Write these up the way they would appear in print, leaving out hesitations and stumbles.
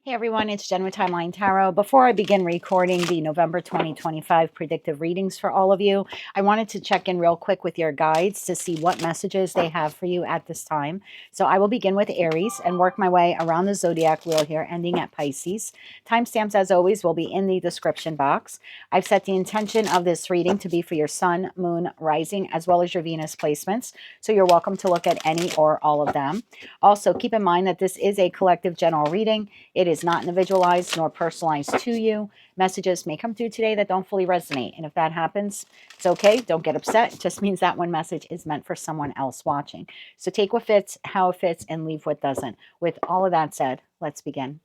Hey everyone, it's Jen with Timeline Tarot. Before I begin recording the November 2025 predictive readings for all of you, I wanted to check in real quick with your guides to see what messages they have for you at this time. So I will begin with Aries and work my way around the zodiac wheel here, ending at Pisces. Timestamps, as always, will be in the description box. I've set the intention of this reading to be for your sun, moon, rising, as well as your Venus placements. So you're welcome to look at any or all of them. Also, keep in mind that this is a collective general reading. It is not individualized nor personalized to you. Messages may come through today that don't fully resonate. And if that happens, it's okay. Don't get upset. It just means that one message is meant for someone else watching. So take what fits, how it fits, and leave what doesn't. With all of that said, let's begin.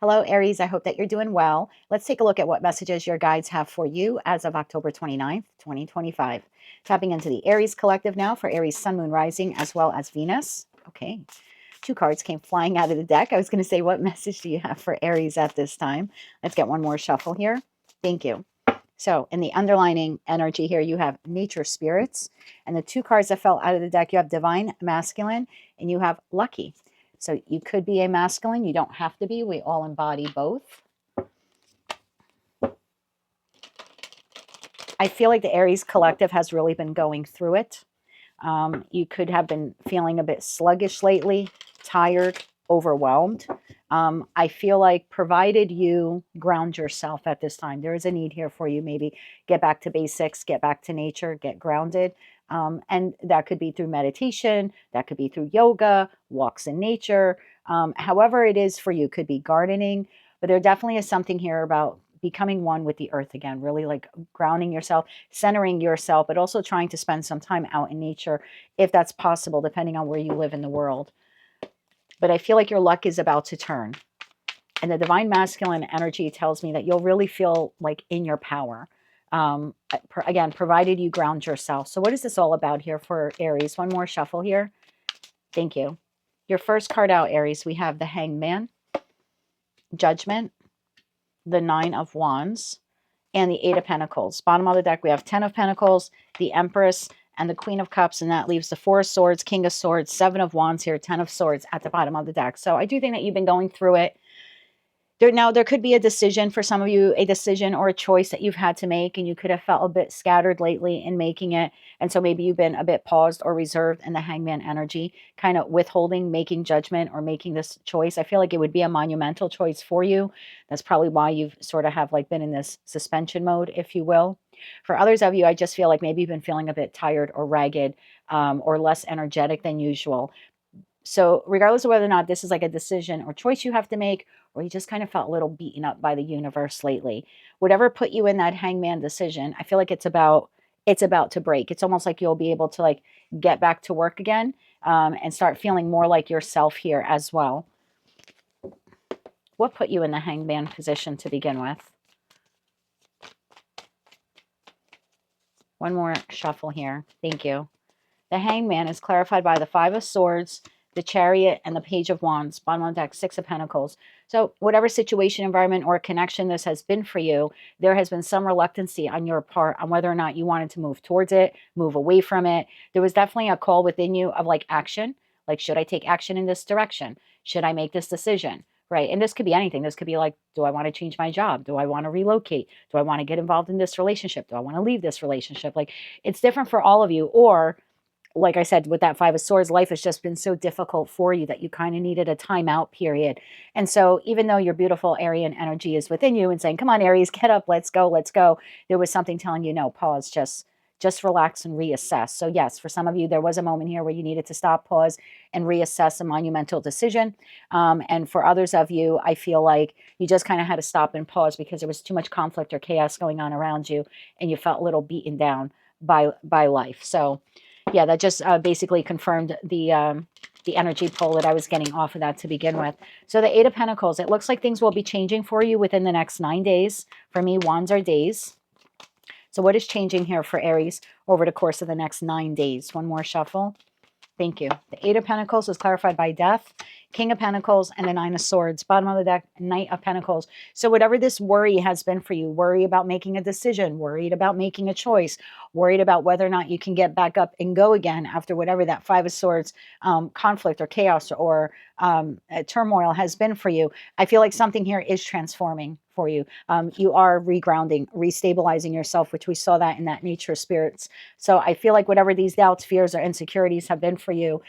Hello, Aries. I hope that you're doing well. Let's take a look at what messages your guides have for you as of October 29th, 2025. Tapping into the Aries collective now for Aries, Sun, Moon, Rising, as well as Venus. Okay. Two cards came flying out of the deck. I was going to say, what message do you have for Aries at this time? Let's get one more shuffle here. Thank you. So in the underlining energy here, you have nature spirits. And the two cards that fell out of the deck, you have divine masculine and you have lucky. So you could be a masculine. You don't have to be. We all embody both. I feel like the Aries collective has really been going through it. You could have been feeling a bit sluggish lately, tired, overwhelmed. I feel like provided you ground yourself at this time, there is a need here for you. Maybe get back to basics, get back to nature, get grounded. And that could be through meditation. That could be through yoga, walks in nature. However it is for you, could be gardening. But there definitely is something here about becoming one with the earth again, really like grounding yourself, centering yourself, but also trying to spend some time out in nature if that's possible, depending on where you live in the world. But I feel like your luck is about to turn. And the divine masculine energy tells me that you'll really feel like in your power. Again, provided you ground yourself. So what is this all about here for Aries? One more shuffle here. Thank you. Your first card out, Aries, we have the Hanged Man, Judgment, the Nine of Wands, and the Eight of Pentacles. Bottom of the deck, we have 10 of Pentacles, the Empress, and the Queen of Cups, and that leaves the Four of Swords, King of Swords, 7 of Wands here, 10 of Swords at the bottom of the deck. So I do think that you've been going through it. There could be a decision for some of you, a decision or a choice that you've had to make, and you could have felt a bit scattered lately in making it. And so maybe you've been a bit paused or reserved in the Hangman energy, kind of withholding, making judgment or making this choice. I feel like it would be a monumental choice for you. That's probably why you've sort of have like been in this suspension mode, if you will. For others of you, I just feel like maybe you've been feeling a bit tired or ragged or less energetic than usual. So regardless of whether or not this is like a decision or choice you have to make, or you just kind of felt a little beaten up by the universe lately, whatever put you in that hangman decision, I feel like it's about to break. It's almost like you'll be able to like get back to work again and start feeling more like yourself here as well. What put you in the hangman position to begin with? One more shuffle here. Thank you. The Hangman is clarified by the Five of Swords, the Chariot, and the Page of Wands. Bottom of the deck, 6 of Pentacles. So whatever situation, environment, or connection this has been for you, there has been some reluctancy on your part on whether or not you wanted to move towards it, move away from it. There was definitely a call within you of like action. Like, should I take action in this direction? Should I make this decision? Right. And this could be anything. This could be like, do I want to change my job? Do I want to relocate? Do I want to get involved in this relationship? Do I want to leave this relationship? Like, it's different for all of you. Or like I said, with that Five of Swords, life has just been so difficult for you that you kind of needed a timeout period. And so even though your beautiful Aryan energy is within you and saying, come on, Aries, get up, let's go, there was something telling you, no, pause, just relax and reassess. So yes, for some of you, there was a moment here where you needed to stop, pause, and reassess a monumental decision. And for others of you, I feel like you just kind of had to stop and pause because there was too much conflict or chaos going on around you, and you felt a little beaten down by life. So yeah, that just basically confirmed the energy pull that I was getting off of that to begin with. So the Eight of Pentacles, it looks like things will be changing for you within the next 9 days. For me, wands are days. So what is changing here for Aries over the course of the next 9 days? One more shuffle. Thank you. The Eight of Pentacles is clarified by Death, King of Pentacles and the Nine of Swords. Bottom of the deck, Knight of Pentacles. So whatever this worry has been for you, worry about making a decision, worried about making a choice, worried about whether or not you can get back up and go again after whatever that Five of Swords conflict or chaos or turmoil has been for you, I feel like something here is transforming for you. You are regrounding, restabilizing yourself, which we saw that in that nature spirits. So I feel like whatever these doubts, fears, or insecurities have been for you,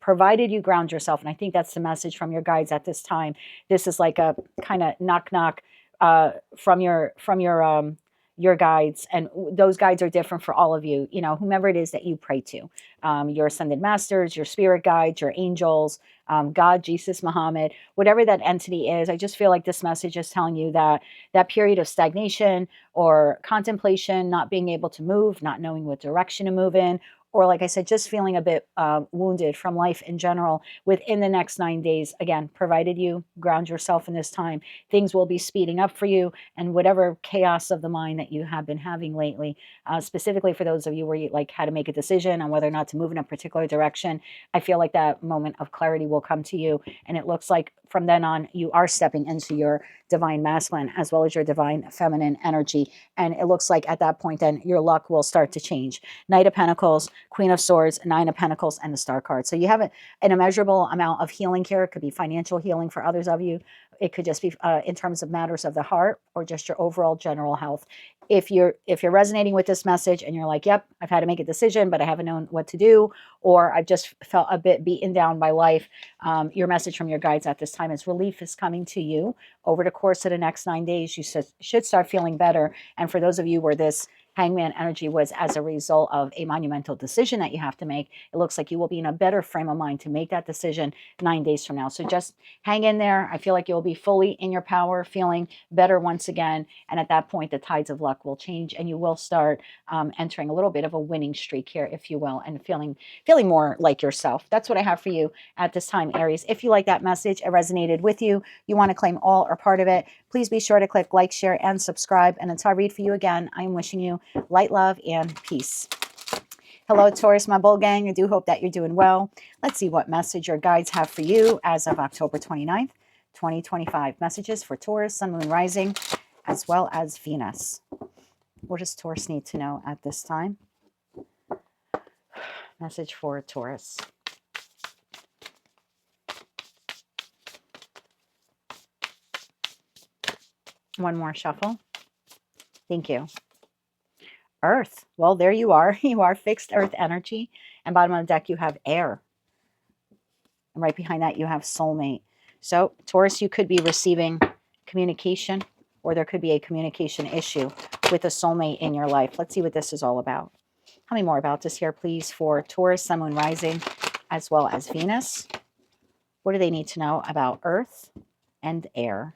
provided you ground yourself, and I think that's the message from your guides at this time. This is like a kind of knock knock from your guides, and those guides are different for all of you. You know, whomever it is that you pray to, your ascended masters, your spirit guides, your angels, God, Jesus, Muhammad, whatever that entity is. I just feel like this message is telling you that that period of stagnation or contemplation, not being able to move, not knowing what direction to move in, or like I said, just feeling a bit wounded from life in general, within the next 9 days, again, provided you ground yourself in this time, things will be speeding up for you, and whatever chaos of the mind that you have been having lately, specifically for those of you where you like had to make a decision on whether or not to move in a particular direction, I feel like that moment of clarity will come to you, and it looks like from then on you are stepping into your divine masculine as well as your divine feminine energy, and it looks like at that point then your luck will start to change. Knight of Pentacles, Queen of Swords, Nine of Pentacles, and the Star card. So you have an immeasurable amount of healing here. It could be financial healing for others of you. It could just be in terms of matters of the heart or just your overall general health. If you're resonating with this message and you're like, yep, I've had to make a decision, but I haven't known what to do, or I've just felt a bit beaten down by life, your message from your guides at this time is relief is coming to you. Over the course of the next 9 days, you should start feeling better. And for those of you where this Hangman energy was as a result of a monumental decision that you have to make, it looks like you will be in a better frame of mind to make that decision 9 days from now. So just hang in there. I feel like you'll be fully in your power, feeling better once again. And at that point, the tides of luck will change and you will start entering a little bit of a winning streak here, if you will, and feeling more like yourself. That's what I have for you at this time, Aries. If you like that message, it resonated with you, you want to claim all or part of it, please be sure to click like, share, and subscribe. And until I read for you again, I am wishing you light, love, and peace. Hello, Taurus, my bull gang. I do hope that you're doing well. Let's see what message your guides have for you as of October 29th, 2025. Messages for Taurus, Sun, Moon, Rising, as well as Venus. What does Taurus need to know at this time? Message for Taurus. One more shuffle. Thank you. Earth. Well, there you are. You are fixed earth energy. And bottom of the deck, you have air. And right behind that, you have soulmate. So, Taurus, you could be receiving communication, or there could be a communication issue with a soulmate in your life. Let's see what this is all about. Tell me more about this here, please, for Taurus, Sun, Moon, Rising, as well as Venus. What do they need to know about earth and air?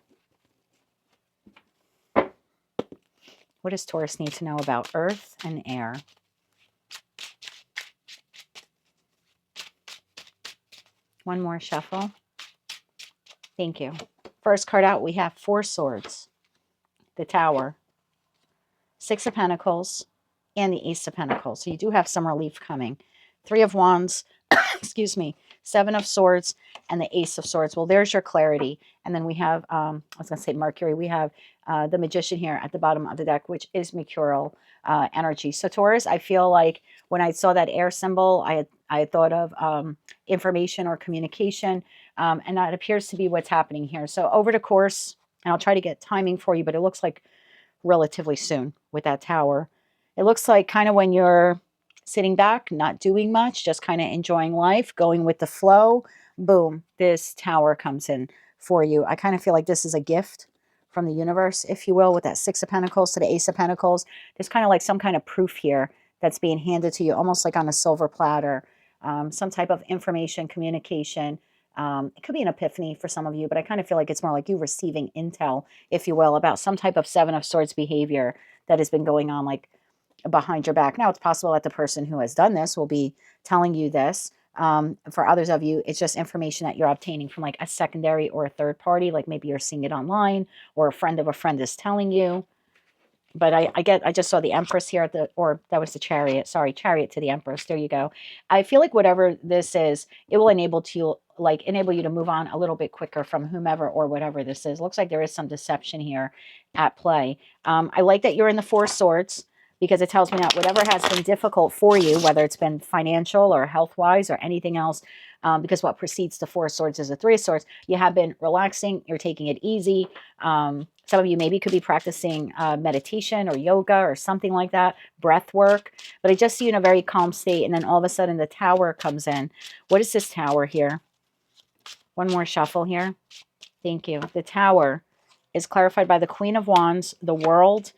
What does Taurus need to know about earth and air? One more shuffle. Thank you. First card out, we have Four Swords, the Tower, Six of Pentacles, and the Ace of Pentacles. So you do have some relief coming. Three of Wands, excuse me, Seven of Swords, and the Ace of Swords. Well, there's your clarity. And then we have, I was going to say Mercury. We have the Magician here at the bottom of the deck, which is Mercurial energy. So Taurus, I feel like when I saw that air symbol, I had thought of information or communication, and that appears to be what's happening here. So over the course, and I'll try to get timing for you, but it looks like relatively soon with that Tower. It looks like kind of when you're sitting back, not doing much, just kind of enjoying life, going with the flow, boom, this Tower comes in for you. I kind of feel like this is a gift from the universe, if you will, with that Six of Pentacles to the Ace of Pentacles. There's kind of like some kind of proof here that's being handed to you, almost like on a silver platter, some type of information, communication. It could be an epiphany for some of you, but I kind of feel like it's more like you receiving intel, if you will, about some type of Seven of Swords behavior that has been going on, like behind your back. Now, it's possible that the person who has done this will be telling you this. For others of you, it's just information that you're obtaining from like a secondary or a third party, like maybe you're seeing it online or a friend of a friend is telling you. But I just saw the Empress here or that was the Chariot. Sorry, Chariot to the Empress. There you go. I feel like whatever this is, it will enable like enable you to move on a little bit quicker from whomever or whatever this is. Looks like there is some deception here at play. I like that you're in the Four of Swords, because it tells me that whatever has been difficult for you, whether it's been financial or health-wise or anything else, because what precedes the Four of Swords is the Three of Swords, you have been relaxing, you're taking it easy. Some of you maybe could be practicing meditation or yoga or something like that, breath work. But I just see you in a very calm state, and then all of a sudden the Tower comes in. What is this Tower here? One more shuffle here. Thank you. The Tower is clarified by the Queen of Wands, the World,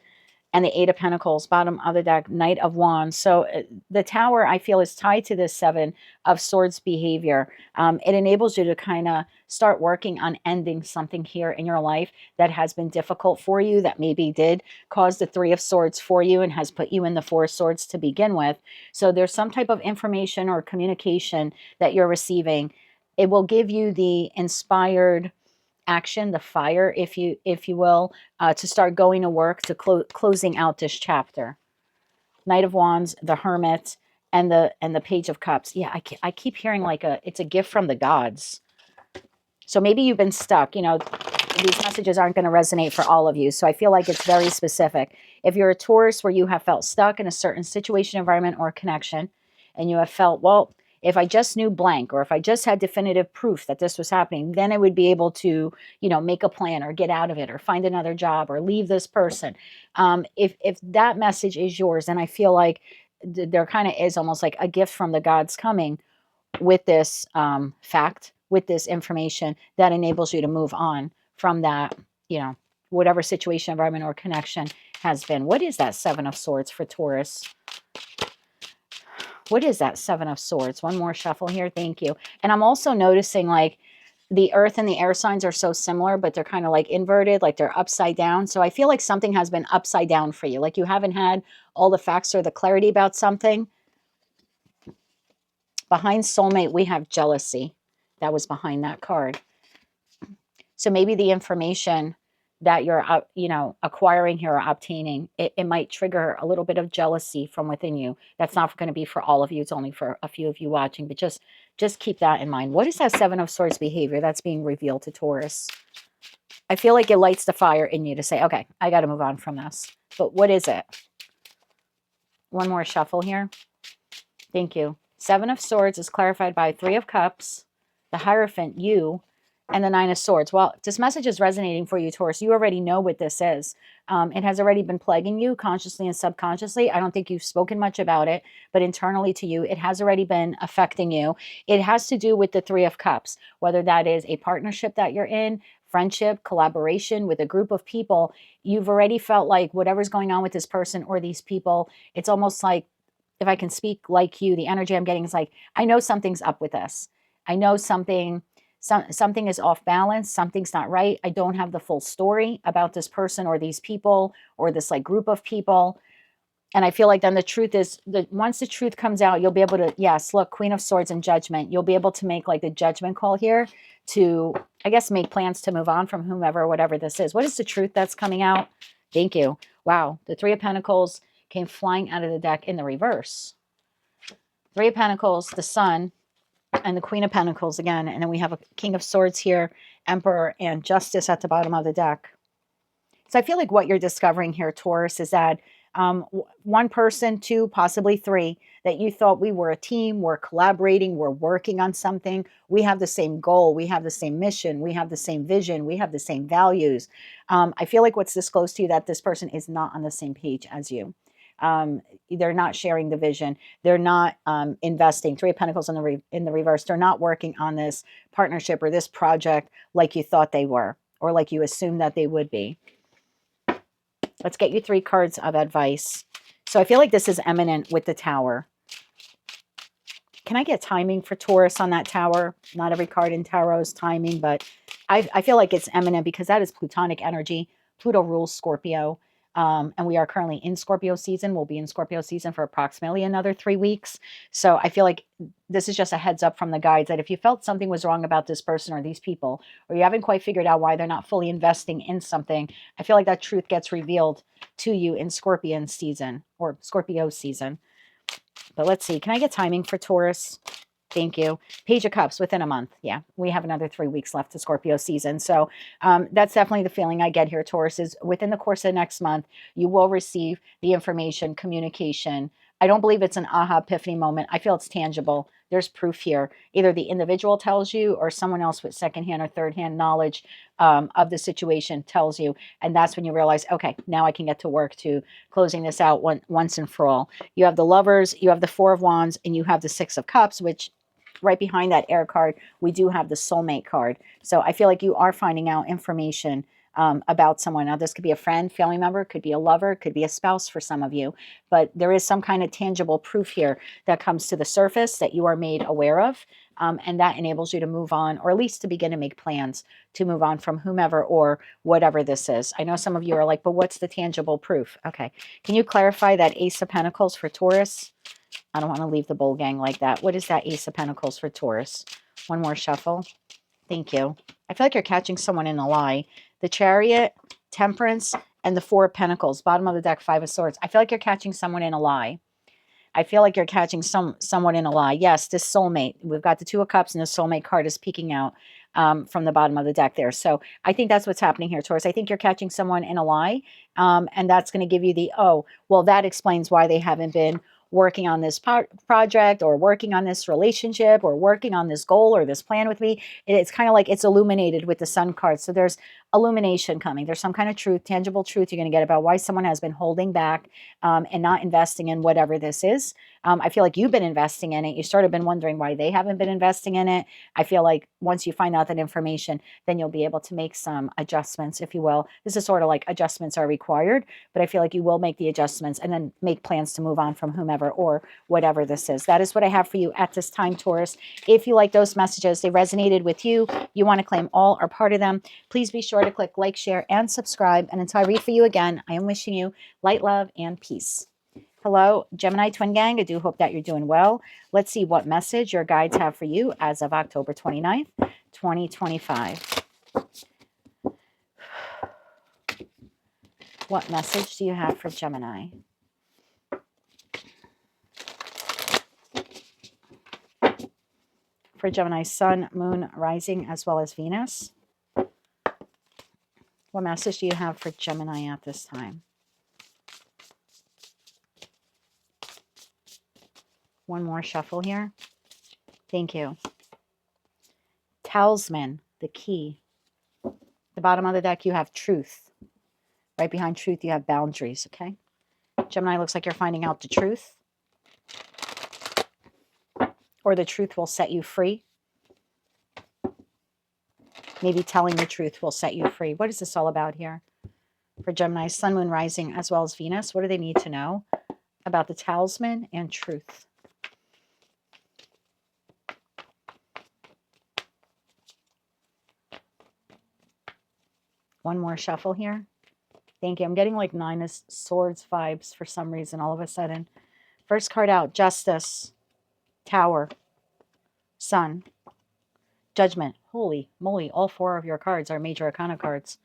and the Eight of Pentacles, bottom of the deck, Knight of Wands. So the Tower, I feel, is tied to this Seven of Swords behavior. It enables you to kind of start working on ending something here in your life that has been difficult for you, that maybe did cause the Three of Swords for you and has put you in the Four of Swords to begin with. So there's some type of information or communication that you're receiving. It will give you the inspired action, the fire, if you will, to start going to work, to closing out this chapter. Knight of Wands, the Hermit, and the Page of Cups. Yeah, I keep hearing like it's a gift from the gods. So maybe you've been stuck. You know, these messages aren't going to resonate for all of you. So I feel like it's very specific. If you're a Taurus where you have felt stuck in a certain situation, environment, or connection, and you have felt, well, if I just knew blank, or if I just had definitive proof that this was happening, then I would be able to, you know, make a plan or get out of it or find another job or leave this person. If that message is yours, then I feel like there kind of is almost like a gift from the gods coming with this fact, with this information that enables you to move on from that, you know, whatever situation, environment, or connection has been. What is that Seven of Swords for Taurus? What is that Seven of Swords? One more shuffle here. Thank you. And I'm also noticing like the earth and the air signs are so similar, but they're kind of like inverted, like they're upside down. So I feel like something has been upside down for you. Like you haven't had all the facts or the clarity about something. Behind soulmate, we have jealousy. That was behind that card. So maybe the information that you're, you know, acquiring here or obtaining, it might trigger a little bit of jealousy from within you. That's not going to be for all of you. It's only for a few of you watching, but just keep that in mind. What is that Seven of Swords behavior that's being revealed to Taurus? I feel like it lights the fire in you to say, okay, I got to move on from this. But what is it? One more shuffle here. Thank you. Seven of Swords is clarified by Three of Cups, the Hierophant, you, and the Nine of Swords. Well, this message is resonating for you, Taurus. You already know what this is. It has already been plaguing you consciously and subconsciously. I don't think you've spoken much about it, but internally to you, it has already been affecting you. It has to do with the Three of Cups, whether that is a partnership that you're in, friendship, collaboration with a group of people. You've already felt like whatever's going on with this person or these people, it's almost like, if I can speak like you, the energy I'm getting is like, I know something's up with this. I know something is off balance. Something's not right. I don't have the full story about this person or these people or this like group of people. And I feel like then the truth is that once the truth comes out, you'll be able to, yes, look, Queen of Swords and Judgment. You'll be able to make like the judgment call here to, I guess, make plans to move on from whomever, whatever this is. What is the truth that's coming out? Thank you. Wow. The Three of Pentacles came flying out of the deck in the reverse. Three of Pentacles, the Sun, and the Queen of Pentacles again. And then we have a King of Swords here, Emperor, and Justice at the bottom of the deck. So I feel like what you're discovering here, Taurus, is that one person, two, possibly three, that you thought we were a team, we're collaborating, we're working on something. We have the same goal. We have the same mission. We have the same vision. We have the same values. I feel like what's disclosed to you that this person is not on the same page as you. They're not sharing the vision. They're not investing. Three of Pentacles in the reverse. They're not working on this partnership or this project like you thought they were or like you assumed that they would be. Let's get you three cards of advice. So I feel like this is eminent with the Tower. Can I get timing for Taurus on that Tower? Not every card in Tarot is timing, but I feel like it's eminent because that is Plutonic energy. Pluto rules Scorpio. And we are currently in Scorpio season. We'll be in Scorpio season for approximately another 3 weeks. So I feel like this is just a heads up from the guides that if you felt something was wrong about this person or these people, or you haven't quite figured out why they're not fully investing in something, I feel like that truth gets revealed to you in Scorpion season or Scorpio season. But let's see. Can I get timing for Taurus? Thank you. Page of Cups within a month. Yeah, we have another 3 weeks left to Scorpio season. So that's definitely the feeling I get here, Taurus, is within the course of next month, you will receive the information, communication. I don't believe it's an aha epiphany moment. I feel it's tangible. There's proof here. Either the individual tells you or someone else with secondhand or thirdhand knowledge of the situation tells you. And that's when you realize, okay, now I can get to work to closing this out once and for all. You have the Lovers, you have the Four of Wands, and you have the Six of Cups, which right behind that air card, we do have the soulmate card. So I feel like you are finding out information about someone. Now, this could be a friend, family member, could be a lover, could be a spouse for some of you. But there is some kind of tangible proof here that comes to the surface that you are made aware of. And that enables you to move on, or at least to begin to make plans to move on from whomever or whatever this is. I know some of you are like, but what's the tangible proof? Okay. Can you clarify that Ace of Pentacles for Taurus? I don't want to leave the bowl gang like that. What is that Ace of Pentacles for Taurus? One more shuffle. Thank you. I feel like you're catching someone in a lie. The Chariot, Temperance, and the Four of Pentacles. Bottom of the deck, Five of Swords. I feel like you're catching someone in a lie. I feel like you're catching someone in a lie. Yes, this soulmate. We've got the Two of Cups, and the soulmate card is peeking out from the bottom of the deck there. So I think that's what's happening here, Taurus. I think you're catching someone in a lie, and that's going to give you the, oh, well, that explains why they haven't been working on this project or working on this relationship or working on this goal or this plan with me. It's kind of like it's illuminated with the Sun card. So there's illumination coming. There's some kind of truth, tangible truth you're going to get about why someone has been holding back and not investing in whatever this is. I feel like you've been investing in it. You sort of been wondering why they haven't been investing in it. I feel like once you find out that information, then you'll be able to make some adjustments, if you will. This is sort of like adjustments are required, but I feel like you will make the adjustments and then make plans to move on from whomever or whatever this is. That is what I have for you at this time, Taurus. If you like those messages, they resonated with you, you want to claim all or part of them, please be sure to click like, share, and subscribe. And until I read for you again, I am wishing you light, love, and peace. Hello, Gemini Twin Gang. I do hope that you're doing well. Let's see what message your guides have for you as of October 29th, 2025. What message do you have for Gemini? For Gemini, Sun, Moon, Rising, as well as Venus. What message do you have for Gemini at this time? One more shuffle here. Thank you. Talisman, the key. The bottom of the deck, you have truth. Right behind truth, you have boundaries, okay? Gemini, looks like you're finding out the truth. Or the truth will set you free. Maybe telling the truth will set you free. What is this all about here? For Gemini, Sun, Moon, Rising, as well as Venus, what do they need to know about the talisman and truth? One more shuffle here. Thank you. I'm getting like Nine of Swords vibes for some reason all of a sudden. First card out, Justice, Tower, Sun, Judgment. Holy moly, all four of your cards are major arcana cards.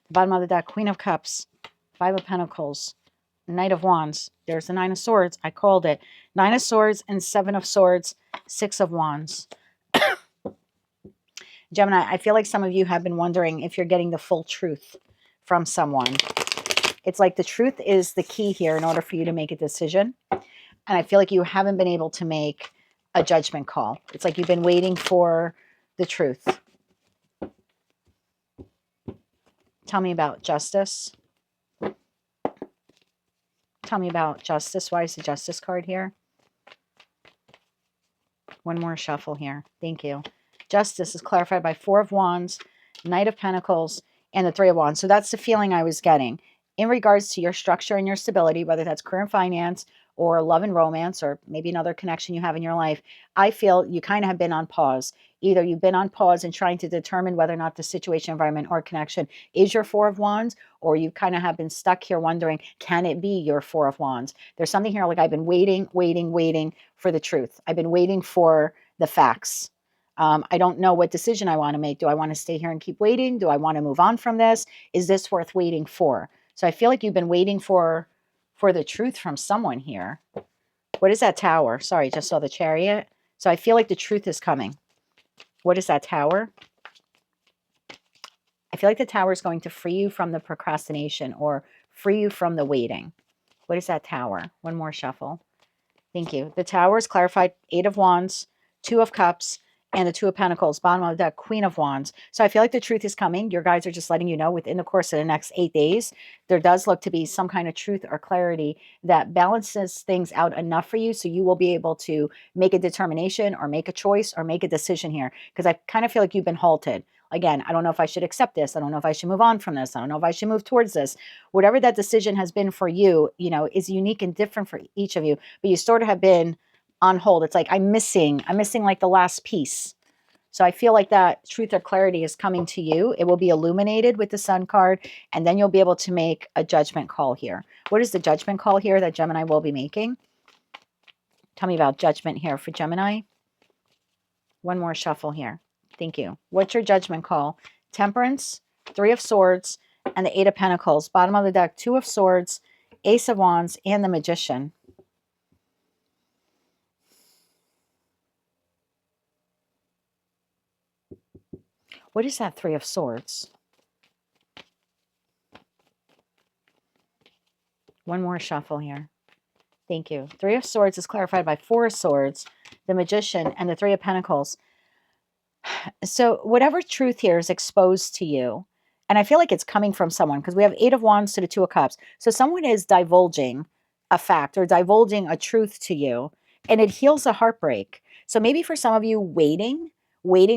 The bottom of the deck, Queen of Cups, Five of Pentacles, Knight of Wands. There's the Nine of Swords. I called it. Nine of Swords and Seven of Swords, Six of Wands. Gemini, I feel like some of you have been wondering if you're getting the full truth from someone. It's like the truth is the key here in order for you to make a decision. And I feel like you haven't been able to make a judgment call. It's like you've been waiting for the truth. Tell me about Justice. Tell me about Justice. Why is the Justice card here? One more shuffle here. Thank you. Justice is clarified by Four of Wands, Knight of Pentacles, and the Three of Wands. So that's the feeling I was getting. In regards to your structure and your stability, whether that's career and finance or love and romance or maybe another connection you have in your life, I feel you kind of have been on pause. Either you've been on pause and trying to determine whether or not the situation, environment, or connection is your Four of Wands, or you kind of have been stuck here wondering, can it be your Four of Wands? There's something here like I've been waiting for the truth. I've been waiting for the facts. I don't know what decision I want to make. Do I want to stay here and keep waiting? Do I want to move on from this? Is this worth waiting for? So I feel like you've been waiting for the truth from someone here. What is that Tower? Sorry, just saw the Chariot. So I feel like the truth is coming. What is that, Tower? I feel like the Tower is going to free you from the procrastination or free you from the waiting. What is that, Tower? One more shuffle. Thank you. The Tower is clarified. 8 of Wands, 2 of Cups, and the 2 of Pentacles. Bottom of the deck, Queen of Wands. So I feel like the truth is coming. Your guides are just letting you know within the course of the next 8 days, there does look to be some kind of truth or clarity that balances things out enough for you so you will be able to make a determination or make a choice or make a decision here. Because I kind of feel like you've been halted. Again, I don't know if I should accept this. I don't know if I should move on from this. I don't know if I should move towards this. Whatever that decision has been for you, you know, is unique and different for each of you. But you sort of have been on hold. It's like I'm missing like the last piece. So I feel like that truth or clarity is coming to you. It will be illuminated with the Sun card, and then you'll be able to make a judgment call here. What is the judgment call here that Gemini will be making? Tell me about judgment here for Gemini. One more shuffle here. Thank you. What's your judgment call? Temperance, 3 of Swords, and the 8 of Pentacles. Bottom of the deck, 2 of Swords, Ace of Wands, and the Magician. What is that 3 of Swords? One more shuffle here. Thank you. 3 of Swords is clarified by 4 of Swords, the Magician, and the 3 of Pentacles. So whatever truth here is exposed to you, and I feel like it's coming from someone because we have 8 of Wands to the 2 of Cups. So someone is divulging a fact or divulging a truth to you, and it heals a heartbreak. So maybe for some of you waiting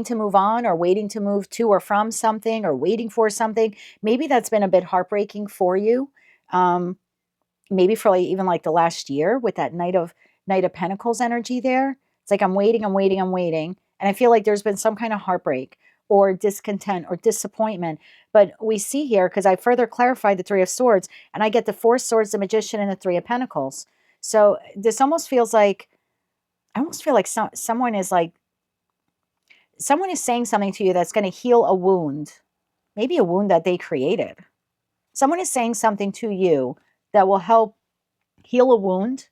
to move on or waiting to move to or from something or waiting for something, maybe that's been a bit heartbreaking for you. Maybe for like even like the last year with that Knight of Pentacles energy there. It's like I'm waiting. And I feel like there's been some kind of heartbreak or discontent or disappointment. But we see here, because I further clarified the 3 of Swords, and I get the 4 Swords, the Magician, and the 3 of Pentacles. So this almost feels like, I almost feel like someone is saying something to you that's going to heal a wound, maybe a wound that they created. Someone is saying something to you that will help heal a wound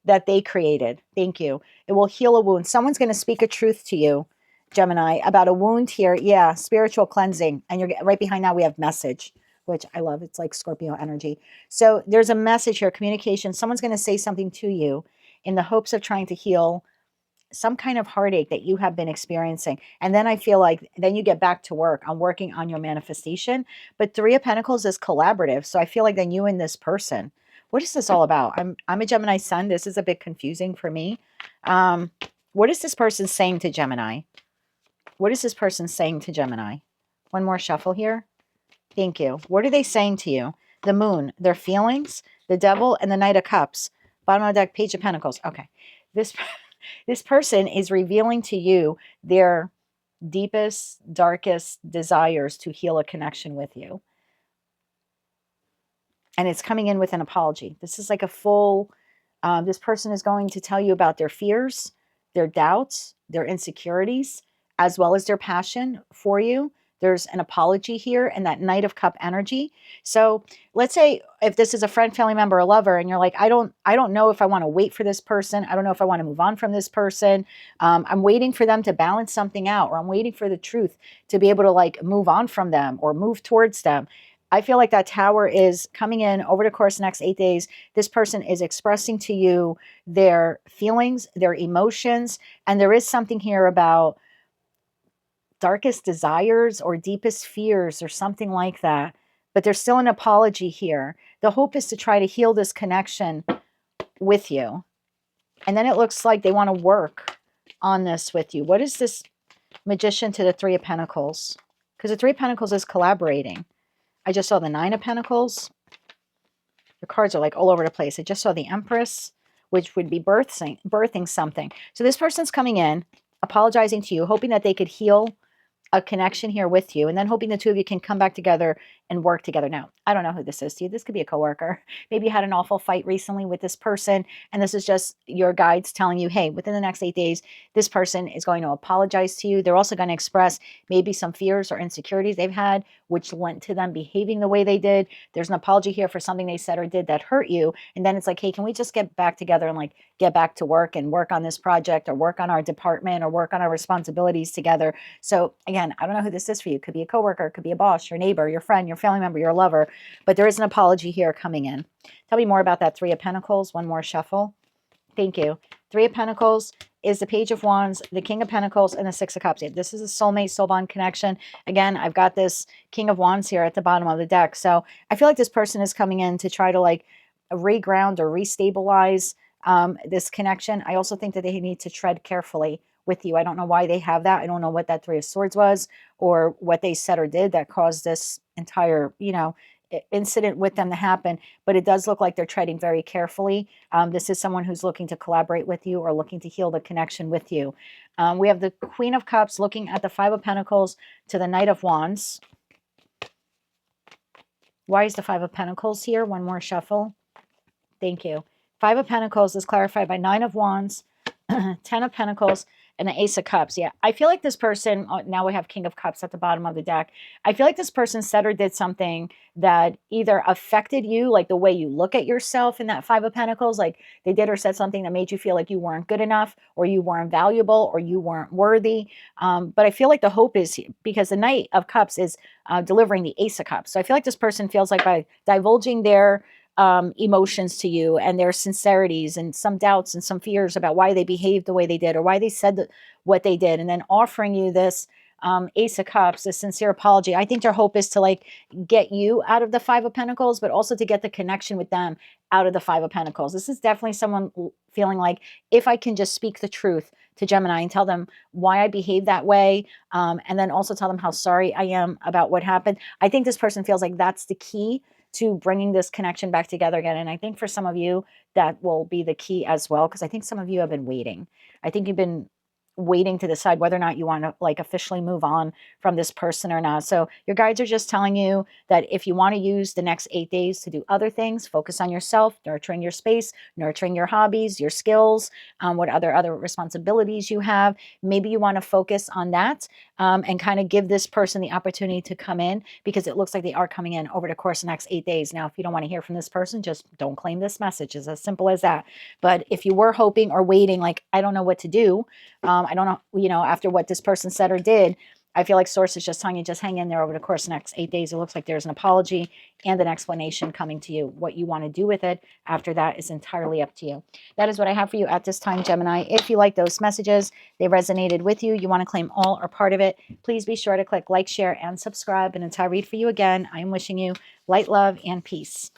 that they created. Thank you. It will heal a wound. Someone's going to speak a truth to you, Gemini, about a wound here. Yeah, spiritual cleansing. And you're right behind that, we have message, which I love. It's like Scorpio energy. So there's a message here, communication. Someone's going to say something to you in the hopes of trying to heal some kind of heartache that you have been experiencing. And then I feel like then you get back to work on working on your manifestation. But 3 of Pentacles is collaborative. So I feel like then you and this person, what is this all about? I'm a Gemini sun. This is a bit confusing for me. What is this person saying to Gemini? What is this person saying to Gemini? One more shuffle here. Thank you. What are they saying to you? The Moon, their feelings, the Devil, and the Knight of Cups. Bottom of the deck, Page of Pentacles. Okay. This person is revealing to you their deepest, darkest desires to heal a connection with you. And it's coming in with an apology. This is like a full, this person is going to tell you about their fears, their doubts, their insecurities, as well as their passion for you. There's an apology here and that Knight of Cup energy. So let's say if this is a friend, family member, or lover, and you're like, I don't know if I want to wait for this person. I don't know if I want to move on from this person. I'm waiting for them to balance something out, or I'm waiting for the truth to be able to like move on from them or move towards them. I feel like that Tower is coming in over the course of the next 8 days. This person is expressing to you their feelings, their emotions, and there is something here about darkest desires or deepest fears or something like that. But there's still an apology here. The hope is to try to heal this connection with you. And then it looks like they want to work on this with you. What is this Magician to the 3 of Pentacles? Because the 3 of Pentacles is collaborating. I just saw the 9 of Pentacles. The cards are like all over the place. I just saw the Empress, which would be birthing something. So this person's coming in, apologizing to you, hoping that they could heal a connection here with you, and then hoping the two of you can come back together and work together. Now, I don't know who this is to you. This could be a coworker. Maybe you had an awful fight recently with this person, and this is just your guides telling you, hey, within the next 8 days, this person is going to apologize to you. They're also going to express maybe some fears or insecurities they've had, which lent to them behaving the way they did. There's an apology here for something they said or did that hurt you. And then it's like, hey, can we just get back together and like get back to work and work on this project or work on our department or work on our responsibilities together? So again, I don't know who this is for you. It could be a coworker, it could be a boss, your neighbor, your friend, your family member, your lover, but there is an apology here coming in. Tell me more about that Three of Pentacles. One more shuffle. Thank you. Three of Pentacles is the Page of Wands, the King of Pentacles, and the Six of Cups. This is a soulmate, soul bond connection. Again, I've got this King of Wands here at the bottom of the deck. So I feel like this person is coming in to try to like reground or restabilize this connection. I also think that they need to tread carefully with you. I don't know why they have that. I don't know what that Three of Swords was or what they said or did that caused this entire, incident with them to happen, but it does look like they're treading very carefully. This is someone who's looking to collaborate with you or looking to heal the connection with you. We have the Queen of Cups looking at the Five of Pentacles to the Knight of Wands. Why is the Five of Pentacles here? One more shuffle. Thank you. Five of Pentacles is clarified by Nine of Wands, 10 of Pentacles, and the Ace of Cups. Yeah, I feel like this person, now we have King of Cups at the bottom of the deck. I feel like this person said or did something that either affected you, like the way you look at yourself in that Five of Pentacles, like they did or said something that made you feel like you weren't good enough or you weren't valuable or you weren't worthy. But I feel like the hope is, because the Knight of Cups is delivering the Ace of Cups. So I feel like this person feels like by divulging their emotions to you and their sincerities and some doubts and some fears about why they behaved the way they did or why they said what they did, and then offering you this Ace of Cups, this sincere apology. I think their hope is to like get you out of the Five of Pentacles, but also to get the connection with them out of the Five of Pentacles. This is definitely someone feeling like, if I can just speak the truth to Gemini and tell them why I behave that way, and then also tell them how sorry I am about what happened. I think this person feels like that's the key to bringing this connection back together again. And I think for some of you, that will be the key as well, because I think some of you have been waiting. I think you've been waiting to decide whether or not you want to like officially move on from this person or not. So your guides are just telling you that if you want to use the next 8 days to do other things, focus on yourself, nurturing your space, nurturing your hobbies, your skills, what other responsibilities you have. Maybe you want to focus on that and kind of give this person the opportunity to come in, because it looks like they are coming in over the course of the next 8 days. Now, if you don't want to hear from this person, just don't claim this message. It's as simple as that. But if you were hoping or waiting, like, I don't know what to do, I don't know, after what this person said or did, I feel like Source is just telling you, just hang in there over the course of the next 8 days. It looks like there's an apology and an explanation coming to you. What you want to do with it after that is entirely up to you. That is what I have for you at this time, Gemini. If you like those messages, they resonated with you, you want to claim all or part of it, please be sure to click like, share, and subscribe. And until I read for you again, I am wishing you light, love, and peace.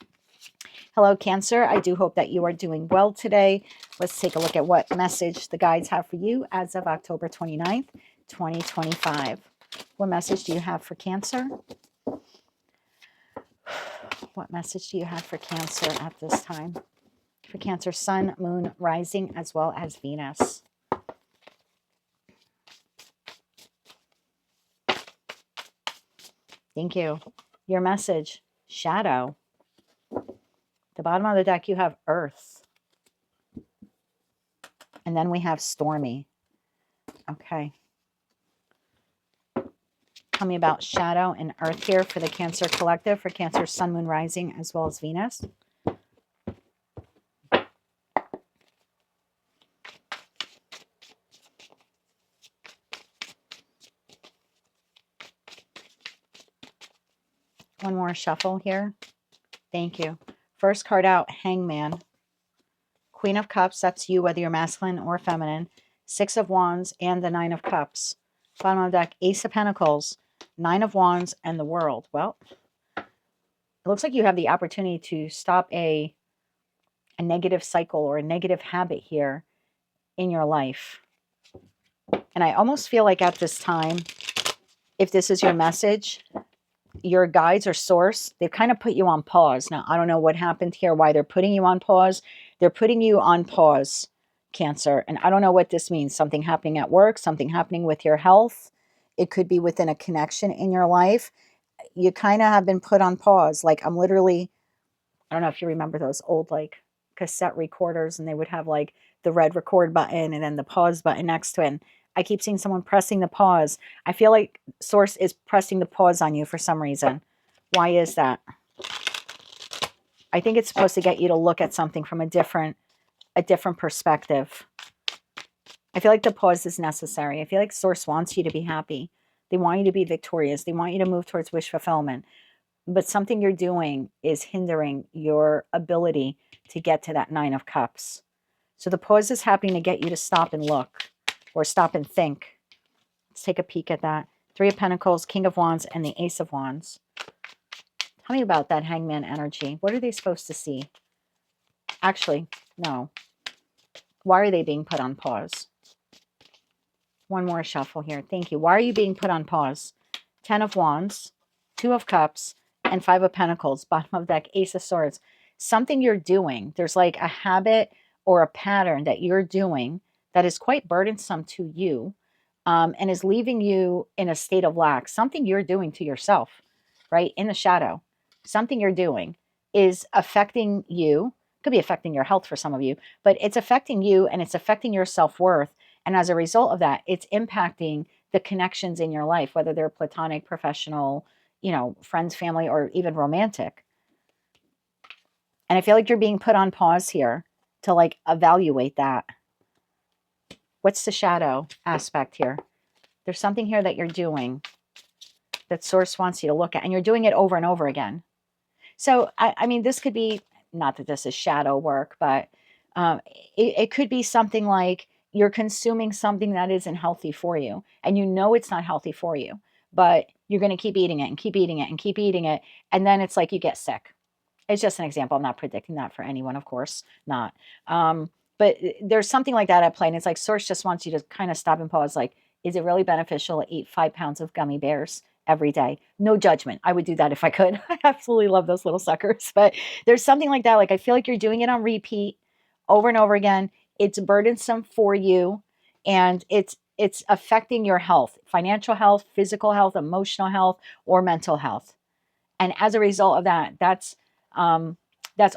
Hello, Cancer. I do hope that you are doing well today. Let's take a look at what message the guides have for you as of October 29th, 2025. What message do you have for Cancer? What message do you have for Cancer at this time? For Cancer, Sun, Moon, Rising, as well as Venus. Thank you. Your message, Shadow. The bottom of the deck, you have Earth. And then we have Stormy. Okay. Tell me about Shadow and Earth here for the Cancer Collective, for Cancer, Sun, Moon, Rising, as well as Venus. One more shuffle here. Thank you. First card out, Hangman. Queen of Cups, that's you, whether you're masculine or feminine. Six of Wands and the Nine of Cups. Bottom of the deck, Ace of Pentacles, Nine of Wands, and the World. Well, it looks like you have the opportunity to stop a negative cycle or a negative habit here in your life. And I almost feel like at this time, if this is your message, your guides or source, they've kind of put you on pause. Now, I don't know what happened here, why they're putting you on pause. They're putting you on pause, Cancer. And I don't know what this means. Something happening at work, something happening with your health. It could be within a connection in your life. You kind of have been put on pause. Like I'm literally, I don't know if you remember those old like cassette recorders, and they would have like the red record button and then the pause button next to it. And I keep seeing someone pressing the pause. I feel like Source is pressing the pause on you for some reason. Why is that? I think it's supposed to get you to look at something from a different perspective. I feel like the pause is necessary. I feel like Source wants you to be happy. They want you to be victorious. They want you to move towards wish fulfillment. But something you're doing is hindering your ability to get to that Nine of Cups. So the pause is happening to get you to stop and look, or stop and think. Let's take a peek at that. Three of Pentacles, King of Wands, and the Ace of Wands. Tell me about that Hangman energy. What are they supposed to see? Actually, no. Why are they being put on pause? One more shuffle here. Thank you. Why are you being put on pause? 10 of Wands, 2 of Cups, and 5 of Pentacles. Bottom of deck, Ace of Swords. Something you're doing. There's like a habit or a pattern that you're doing that is quite burdensome to you, and is leaving you in a state of lack. Something you're doing to yourself, right? In the shadow. Something you're doing is affecting you. Could be affecting your health for some of you, but it's affecting you and it's affecting your self-worth. And as a result of that, it's impacting the connections in your life, whether they're platonic, professional, you know, friends, family, or even romantic. And I feel like you're being put on pause here to like evaluate that. What's the shadow aspect here? There's something here that you're doing that Source wants you to look at, and you're doing it over and over again. So, I mean, this could be, not that this is shadow work, but it could be something like you're consuming something that isn't healthy for you, and you know it's not healthy for you, but you're going to keep eating it and keep eating it and keep eating it, and then it's like you get sick. It's just an example. I'm not predicting that for anyone, of course not. But there's something like that at play, and it's like Source just wants you to kind of stop and pause. Like, is it really beneficial to eat 5 pounds of gummy bears every day? No judgment. I would do that if I could. I absolutely love those little suckers. But there's something like that. Like, I feel like you're doing it on repeat over and over again. It's burdensome for you, and it's affecting your health, financial health, physical health, emotional health, or mental health. And as a result of that, that's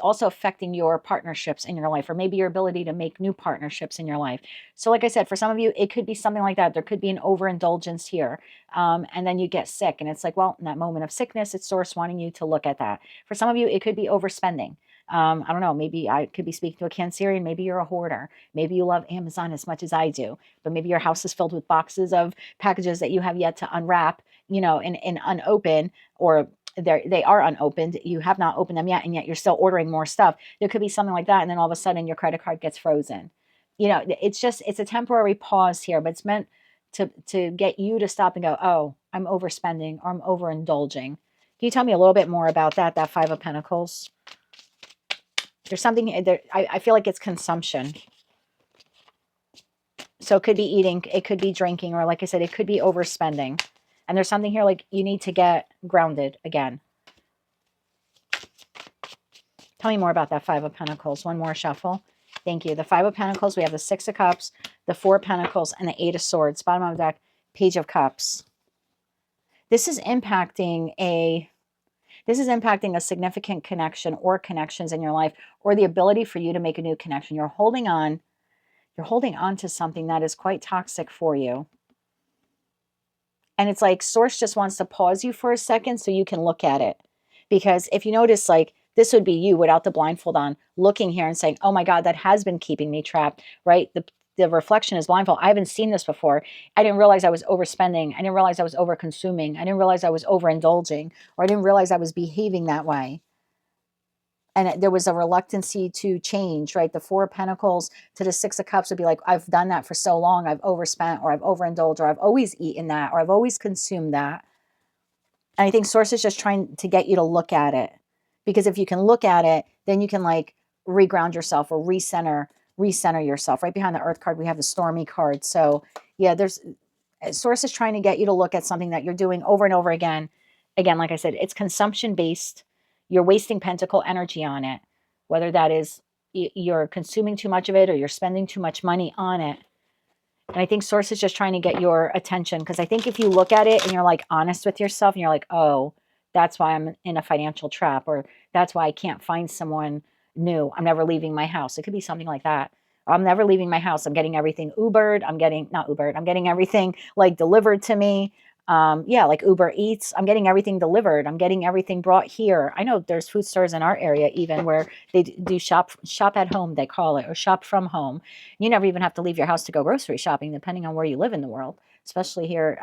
also affecting your partnerships in your life, or maybe your ability to make new partnerships in your life. So like I said, for some of you, it could be something like that. There could be an overindulgence here, and then you get sick. And it's like, well, in that moment of sickness, it's Source wanting you to look at that. For some of you, it could be overspending. I don't know, maybe I could be speaking to a Cancerian. Maybe you're a hoarder. Maybe you love Amazon as much as I do, but maybe your house is filled with boxes of packages that you have yet to unwrap, you know, and unopen, or they are unopened. You have not opened them yet, and yet you're still ordering more stuff. There could be something like that, and then all of a sudden your credit card gets frozen. You know, it's a temporary pause here, but it's meant to get you to stop and go, oh, I'm overspending, or I'm overindulging. Can you tell me a little bit more about that 5 of Pentacles? There's something there. I feel like it's consumption. So it could be eating, it could be drinking, or like I said, it could be overspending. And there's something here like you need to get grounded again. Tell me more about that 5 of Pentacles. One more shuffle. Thank you. The 5 of Pentacles, we have the 6 of Cups, the 4 of Pentacles, and the 8 of Swords. Bottom of the deck, Page of Cups. This is impacting a significant connection or connections in your life, or the ability for you to make a new connection. You're holding on to something that is quite toxic for you. And it's like Source just wants to pause you for a second so you can look at it. Because if you notice, like, this would be you without the blindfold on, looking here and saying, oh my God, that has been keeping me trapped, right? The reflection is blindfold. I haven't seen this before. I didn't realize I was overspending. I didn't realize I was over-consuming. I didn't realize I was overindulging, or I didn't realize I was behaving that way. And there was a reluctancy to change, right? The 4 of Pentacles to the 6 of Cups would be like, I've done that for so long. I've overspent, or I've overindulged, or I've always eaten that, or I've always consumed that. And I think Source is just trying to get you to look at it. Because if you can look at it, then you can like reground yourself, or recenter yourself. Right behind the Earth card, we have the Stormy card. So yeah, Source is trying to get you to look at something that you're doing over and over again. Again, like I said, it's consumption based. You're wasting pentacle energy on it, whether that is you're consuming too much of it, or you're spending too much money on it. And I think Source is just trying to get your attention, because I think if you look at it and you're like honest with yourself and you're like, oh, that's why I'm in a financial trap, or that's why I can't find someone new. I'm never leaving my house. It could be something like that. I'm never leaving my house. I'm getting everything Ubered. Not Ubered. I'm getting everything like delivered to me. Yeah, like Uber Eats. I'm getting everything delivered. I'm getting everything brought here. I know there's food stores in our area even where they do shop at home, they call it, or shop from home. You never even have to leave your house to go grocery shopping, depending on where you live in the world, especially here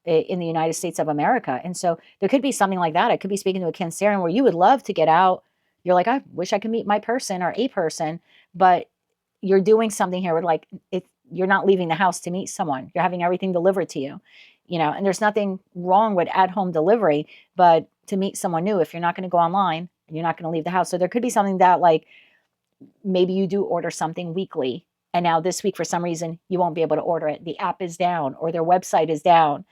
in the United States of America. And so there could be something like that. I could be speaking to a Cancerian where you would love to get out. You're like, I wish I could meet my person or a person, but you're doing something here where like you're not leaving the house to meet someone. You're having everything delivered to you, and there's nothing wrong with at-home delivery, but to meet someone new, if you're not going to go online, you're not going to leave the house. So there could be something that like maybe you do order something weekly, and now this week for some reason you won't be able to order it. The app is down, or their website is down,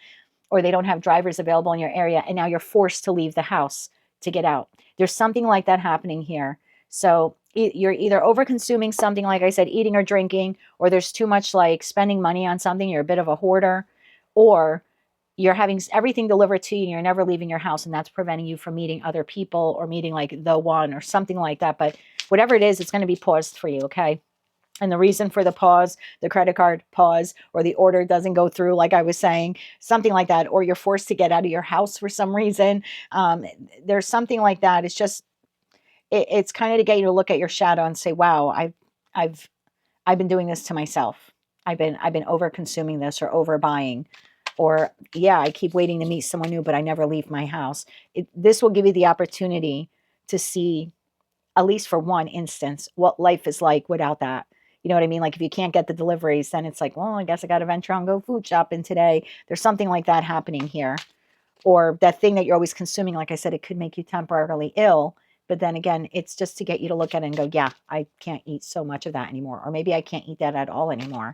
or they don't have drivers available in your area, and now you're forced to leave the house to get out. There's something like that happening here. So you're either over consuming something, like I said, eating or drinking, or there's too much like spending money on something. You're a bit of a hoarder, or you're having everything delivered to you and you're never leaving your house, and that's preventing you from meeting other people or meeting like the one or something like that. But whatever it is, it's going to be paused for you, okay? And the reason for the pause, the credit card pause, or the order doesn't go through, like I was saying, something like that, or you're forced to get out of your house for some reason. There's something like that. It's just, it's kind of to get you to look at your shadow and say, wow, I've been doing this to myself. I've been over consuming this or overbuying, or yeah, I keep waiting to meet someone new, but I never leave my house. This will give you the opportunity to see, at least for one instance, what life is like without that. You know what I mean? Like if you can't get the deliveries, then it's like, well, I guess I got to venture out and go food shopping today. There's something like that happening here. Or that thing that you're always consuming, like I said, it could make you temporarily ill. But then again, it's just to get you to look at it and go, yeah, I can't eat so much of that anymore. Or maybe I can't eat that at all anymore.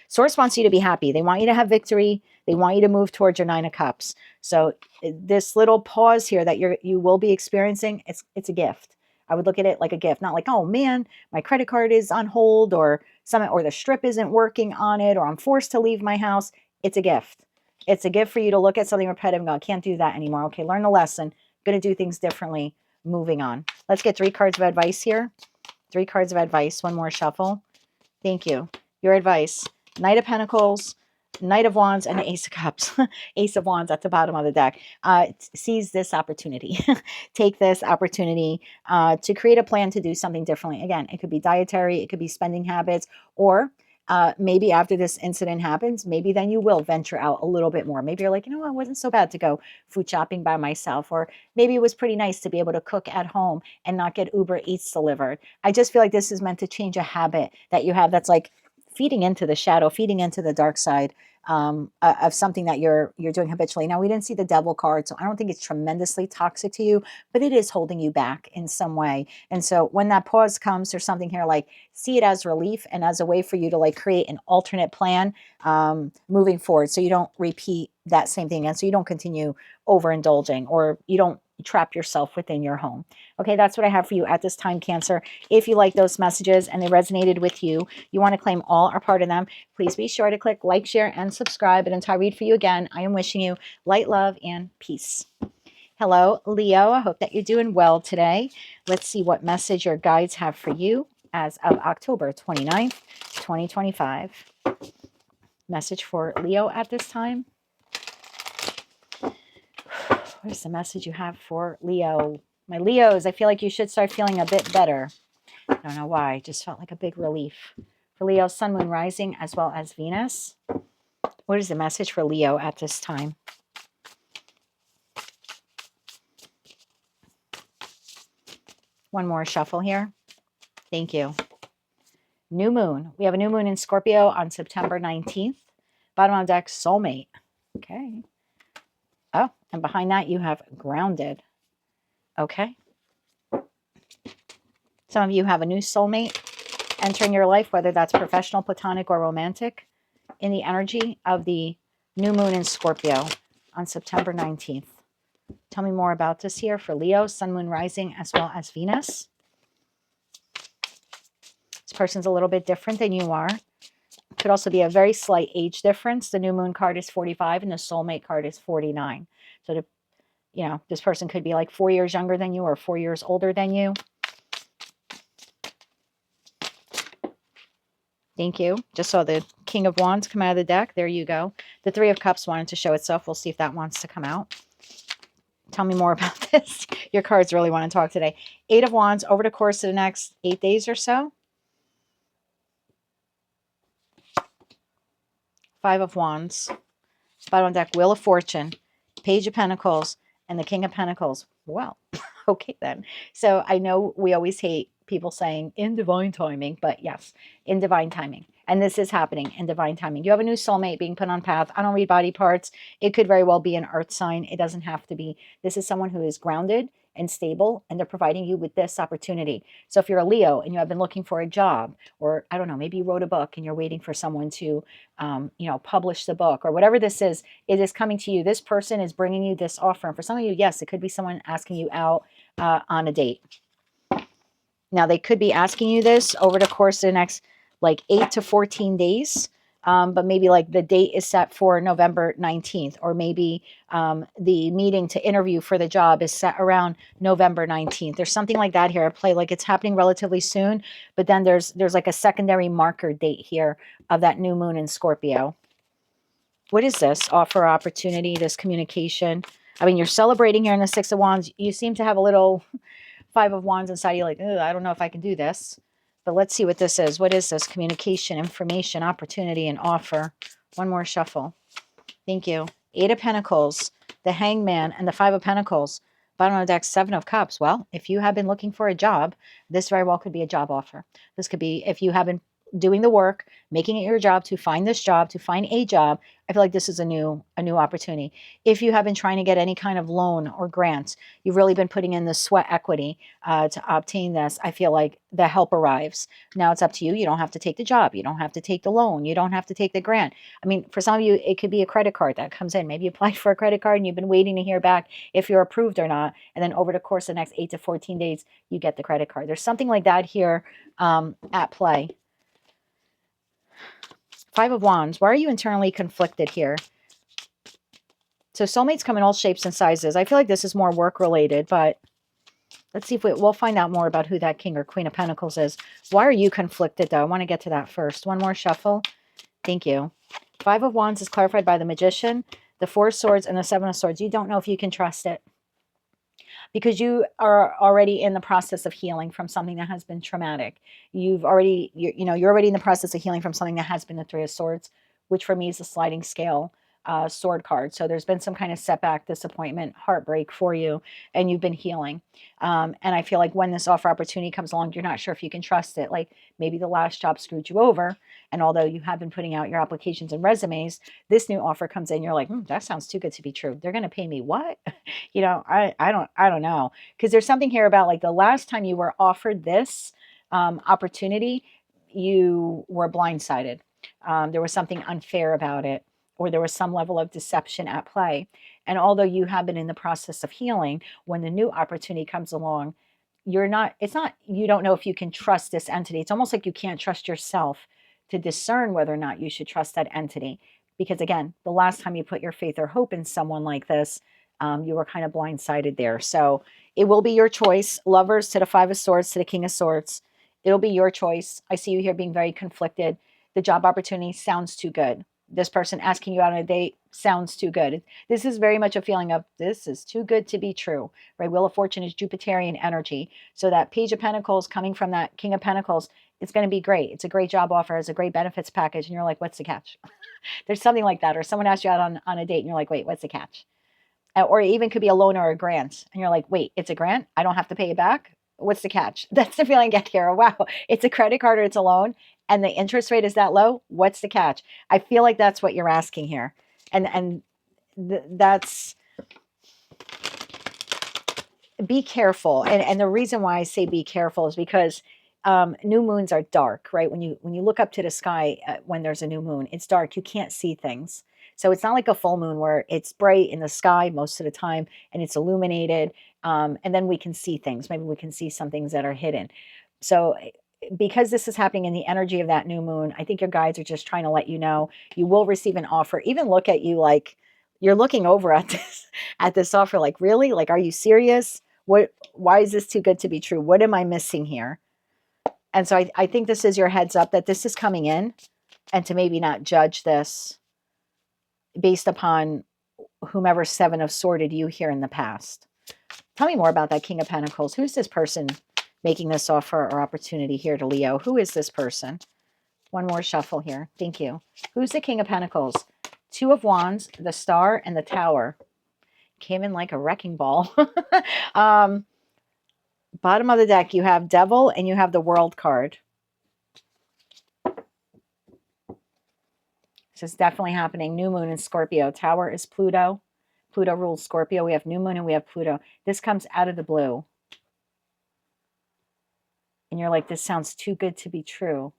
Source wants you to be happy. They want you to have victory. They want you to move towards your 9 of Cups. So this little pause here that you will be experiencing, it's a gift. I would look at it like a gift, not like, oh man, my credit card is on hold, or the strip isn't working on it, or I'm forced to leave my house. It's a gift. It's a gift for you to look at something repetitive and go, I can't do that anymore. Okay, learn the lesson. Going to do things differently. Moving on. Let's get 3 cards of advice here. 3 cards of advice. One more shuffle. Thank you. Your advice. Knight of Pentacles, Knight of Wands, and Ace of Cups. Ace of Wands at the bottom of the deck. Seize this opportunity. Take this opportunity to create a plan to do something differently. Again, it could be dietary, it could be spending habits, or maybe after this incident happens, maybe then you will venture out a little bit more. Maybe you're like, it wasn't so bad to go food shopping by myself, or maybe it was pretty nice to be able to cook at home and not get Uber Eats delivered. I just feel like this is meant to change a habit that you have that's like feeding into the shadow, feeding into the dark side of something that you're doing habitually. Now, we didn't see the devil card, so I don't think it's tremendously toxic to you, but it is holding you back in some way. And so when that pause comes, there's something here like see it as relief and as a way for you to like create an alternate plan moving forward, so you don't repeat that same thing, and so you don't continue overindulging, or you don't trap yourself within your home. Okay, that's what I have for you at this time, Cancer. If you like those messages and they resonated with you, you want to claim all or part of them, please be sure to click like, share, and subscribe. And until I read for you again, I am wishing you light, love, and peace. Hello, Leo. I hope that you're doing well today. Let's see what message your guides have for you as of October 29th, 2025. Message for Leo at this time. What is the message you have for Leo? My Leos, I feel like you should start feeling a bit better. I don't know why. Just felt like a big relief. For Leo, Sun, Moon, Rising, as well as Venus. What is the message for Leo at this time? One more shuffle here. Thank you. New moon. We have a new moon in Scorpio on September 19th. Bottom of the deck, soulmate. Okay. Oh, and behind that you have grounded. Okay. Some of you have a new soulmate entering your life, whether that's professional, platonic, or romantic, in the energy of the new moon in Scorpio on September 19th. Tell me more about this here for Leo, Sun, Moon, Rising, as well as Venus. This person's a little bit different than you are. could also be a very slight age difference. The new moon card is 45 and the soulmate card is 49. So, this person could be like 4 years younger than you or 4 years older than you. Thank you. Just saw the King of Wands come out of the deck. There you go. The Three of Cups wanted to show itself. We'll see if that wants to come out. Tell me more about this. Your cards really want to talk today. Eight of Wands over the course of the next 8 days or so. Five of Wands. Bottom deck, Wheel of Fortune, Page of Pentacles, and the King of Pentacles. Well, okay then. So I know we always hate people saying in divine timing, but yes, in divine timing. And this is happening in divine timing. You have a new soulmate being put on path. I don't read body parts. It could very well be an earth sign. It doesn't have to be. This is someone who is grounded and stable, and they're providing you with this opportunity. So if you're a Leo and you have been looking for a job, or I don't know, maybe you wrote a book and you're waiting for someone to, publish the book, or whatever this is, it is coming to you. This person is bringing you this offer. And for some of you, yes, it could be someone asking you out on a date. Now, they could be asking you this over the course of the next 8 to 14 days. But maybe the date is set for November 19th, or maybe the meeting to interview for the job is set around November 19th. There's something like that here at play, it's happening relatively soon, but then there's a secondary marker date here of that new moon in Scorpio. What is this? Offer, opportunity, this communication. I mean, you're celebrating here in the Six of Wands. You seem to have a little Five of Wands inside you, I don't know if I can do this. But let's see what this is. What is this? Communication, information, opportunity, and offer. One more shuffle. Thank you. Eight of Pentacles, the Hangman, and the Five of Pentacles. Bottom of the deck, Seven of Cups. Well, if you have been looking for a job, this very well could be a job offer. This could be if you have been doing the work, making it your job to find this job, to find a job. I feel like this is a new opportunity. If you have been trying to get any kind of loan or grant, you've really been putting in the sweat equity to obtain this. I feel like the help arrives. Now it's up to you. You don't have to take the job. You don't have to take the loan. You don't have to take the grant. I mean, for some of you, it could be a credit card that comes in. Maybe you applied for a credit card and you've been waiting to hear back if you're approved or not. And then over the course of the next 8 to 14 days, you get the credit card. There's something like that here at play. Five of Wands. Why are you internally conflicted here? So soulmates come in all shapes and sizes. I feel like this is more work related, but let's see if we'll find out more about who that King or Queen of Pentacles is. Why are you conflicted though? I want to get to that first. One more shuffle. Thank you. Five of Wands is clarified by the Magician, the Four of Swords, and the Seven of Swords. You don't know if you can trust it, because you are already in the process of healing from something that has been traumatic. You're already in the process of healing from something that has been the Three of Swords, which for me is a sliding scale sword card. So there's been some kind of setback, disappointment, heartbreak for you, and you've been healing. And I feel like when this offer opportunity comes along, you're not sure if you can trust it. Like maybe the last job screwed you over. And although you have been putting out your applications and resumes, this new offer comes in. You're like, that sounds too good to be true. They're going to pay me what? I don't know. Because there's something here about the last time you were offered this opportunity, you were blindsided. There was something unfair about it, or there was some level of deception at play. And although you have been in the process of healing, when the new opportunity comes along, you don't know if you can trust this entity. It's almost like you can't trust yourself to discern whether or not you should trust that entity. Because again, the last time you put your faith or hope in someone like this, you were kind of blindsided there. So it will be your choice. Lovers, to the Five of Swords, to the King of Swords. It'll be your choice. I see you here being very conflicted. The job opportunity sounds too good. This person asking you out on a date sounds too good. This is very much a feeling of this is too good to be true, right? Wheel of Fortune is Jupiterian energy. So that Page of Pentacles coming from that King of Pentacles, it's going to be great. It's a great job offer. It's a great benefits package. And you're like, what's the catch? There's something like that. Or someone asks you out on a date and you're like, wait, what's the catch? Or it even could be a loan or a grant. And you're like, wait, it's a grant? I don't have to pay it back? What's the catch? That's the feeling I get here. Wow, it's a credit card or it's a loan, and the interest rate is that low. What's the catch? I feel like that's what you're asking here. And that's, be careful. And the reason why I say be careful is because new moons are dark, right? When you look up to the sky when there's a new moon, it's dark. You can't see things. So it's not like a full moon where it's bright in the sky most of the time and it's illuminated. And then we can see things. Maybe we can see some things that are hidden. So because this is happening in the energy of that new moon, I think your guides are just trying to let you know you will receive an offer. Even look at you like you're looking over at this offer like, really? Like, are you serious? Why is this too good to be true? What am I missing here? And so I think this is your heads up that this is coming in, and to maybe not judge this based upon whomever Seven of Swords you here in the past. Tell me more about that King of Pentacles. Who's this person making this offer or opportunity here to Leo? Who is this person? One more shuffle here. Thank you. Who's the King of Pentacles? Two of Wands, the Star, and the Tower. Came in like a wrecking ball. Bottom of the deck, you have Devil and you have the World card. This is definitely happening. New moon in Scorpio. Tower is Pluto. Pluto rules Scorpio. We have new moon and we have Pluto. This comes out of the blue. And you're like, this sounds too good to be true.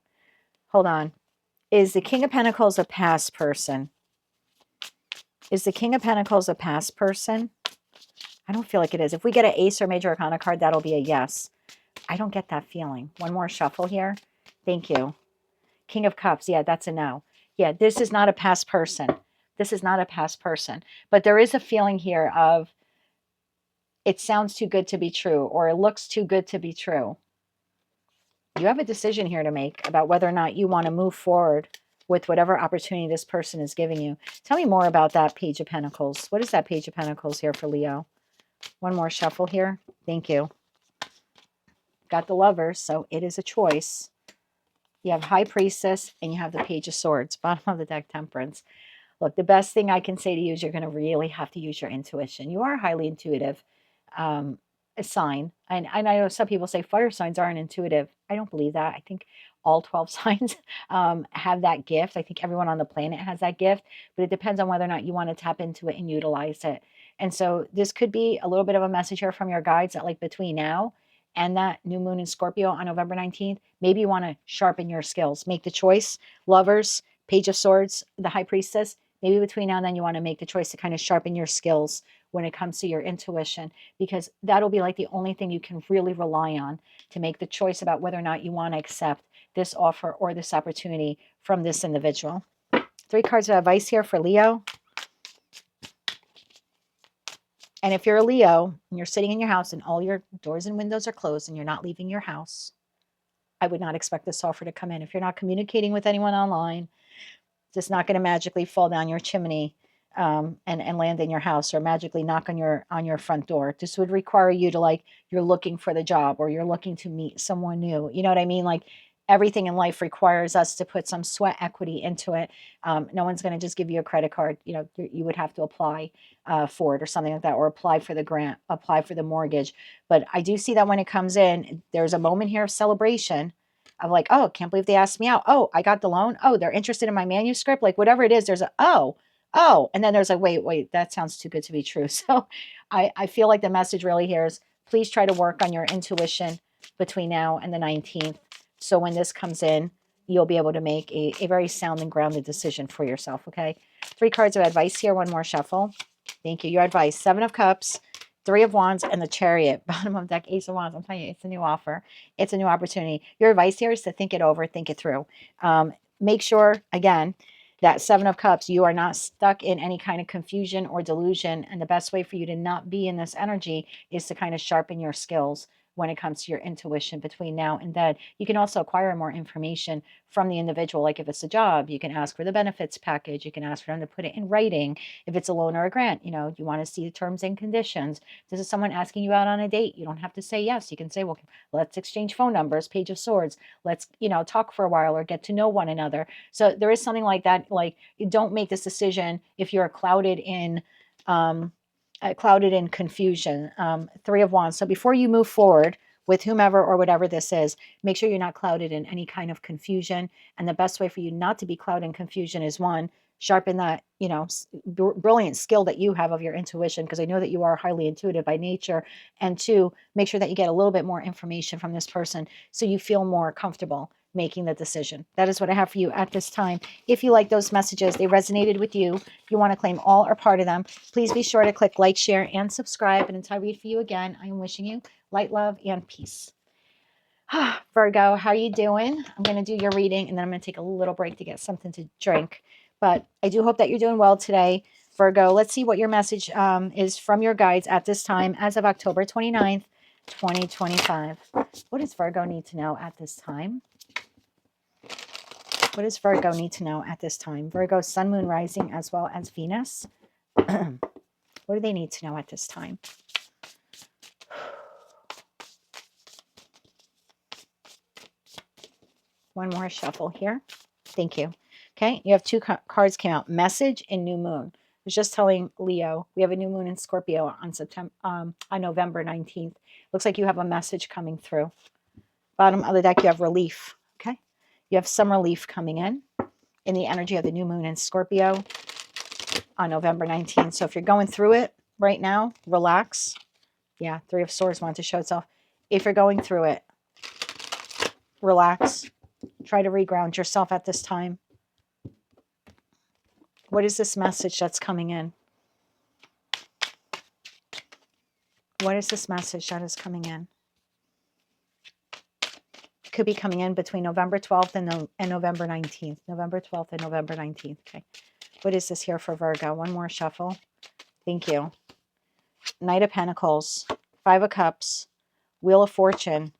Hold on. Is the King of Pentacles a past person? Is the King of Pentacles a past person? I don't feel like it is. If we get an Ace or Major Arcana card, that'll be a yes. I don't get that feeling. One more shuffle here. Thank you. King of Cups. Yeah, that's a no. Yeah, this is not a past person. This is not a past person. But there is a feeling here of it sounds too good to be true, or it looks too good to be true. You have a decision here to make about whether or not you want to move forward with whatever opportunity this person is giving you. Tell me more about that Page of Pentacles. What is that Page of Pentacles here for Leo? One more shuffle here. Thank you. Got the Lovers, so it is a choice. You have High Priestess and you have the Page of Swords. Bottom of the deck, Temperance. Look, the best thing I can say to you is you're going to really have to use your intuition. You are highly intuitive. A sign. And I know some people say fire signs aren't intuitive. I don't believe that. I think all 12 signs have that gift. I think everyone on the planet has that gift, but it depends on whether or not you want to tap into it and utilize it. And so this could be a little bit of a message here from your guides that like between now and that new moon in Scorpio on November 19th, maybe you want to sharpen your skills. Make the choice. Lovers, Page of Swords, the High Priestess. Maybe between now and then you want to make the choice to kind of sharpen your skills when it comes to your intuition, because that'll be like the only thing you can really rely on to make the choice about whether or not you want to accept this offer or this opportunity from this individual. 3 cards of advice here for Leo. And if you're a Leo and you're sitting in your house and all your doors and windows are closed and you're not leaving your house, I would not expect this offer to come in. If you're not communicating with anyone online, it's not going to magically fall down your chimney and land in your house, or magically knock on your front door. This would require you to, like, you're looking for the job or you're looking to meet someone new. You know what I mean? Like, everything in life requires us to put some sweat equity into it. No one's going to just give you a credit card. You know, you would have to apply for it or something like that, or apply for the grant, apply for the mortgage. But I do see that when it comes in, there's a moment here of celebration of like, oh, can't believe they asked me out. Oh, I got the loan. Oh, they're interested in my manuscript. Like, whatever it is, there's a, oh, and then there's like, wait, that sounds too good to be true. So I feel like the message really here is please try to work on your intuition between now and the 19th. So when this comes in, you'll be able to make a very sound and grounded decision for yourself, okay? 3 cards of advice here. One more shuffle. Thank you. Your advice, 7 of Cups, 3 of Wands, and the Chariot. Bottom of deck, Ace of Wands. I'm telling you, it's a new offer. It's a new opportunity. Your advice here is to think it over, think it through. Make sure, again, that 7 of Cups, you are not stuck in any kind of confusion or delusion. And the best way for you to not be in this energy is to kind of sharpen your skills when it comes to your intuition between now and then. You can also acquire more information from the individual. Like if it's a job, you can ask for the benefits package. You can ask for them to put it in writing. If it's a loan or a grant, you know, you want to see the terms and conditions. This is someone asking you out on a date. You don't have to say yes. You can say, well, let's exchange phone numbers, Page of Swords. Let's, you know, talk for a while or get to know one another. So there is something like that. Like, you don't make this decision if you're clouded in confusion. 3 of Wands. So before you move forward with whomever or whatever this is, make sure you're not clouded in any kind of confusion. And the best way for you not to be clouded in confusion is, 1, sharpen that, you know, brilliant skill that you have of your intuition, because I know that you are highly intuitive by nature. And 2, make sure that you get a little bit more information from this person so you feel more comfortable making the decision. That is what I have for you at this time. If you like those messages, they resonated with you, you want to claim all or part of them, please be sure to click like, share, and subscribe. And until I read for you again, I am wishing you light, love, and peace. Virgo, how are you doing? I'm going to do your reading and then I'm going to take a little break to get something to drink. But I do hope that you're doing well today. Virgo, let's see what your message is from your guides at this time as of October 29th, 2025. What does Virgo need to know at this time? What does Virgo need to know at this time? Virgo, sun, moon, rising, as well as Venus. What do they need to know at this time? One more shuffle here. Thank you. Okay, you have two cards came out, message and new moon. I was just telling Leo, we have a new moon in Scorpio on November 19th. Looks like you have a message coming through. Bottom of the deck, you have relief. Okay, you have some relief coming in the energy of the new moon in Scorpio on November 19th. So if you're going through it right now, relax. Yeah, Three of Swords wanted to show itself. If you're going through it, relax. Try to reground yourself at this time. What is this message that's coming in? What is this message that is coming in? It could be coming in between November 12th and November 19th. November 12th and November 19th. Okay. What is this here for Virgo? One more shuffle. Thank you. Knight of Pentacles, Five of Cups, Wheel of Fortune,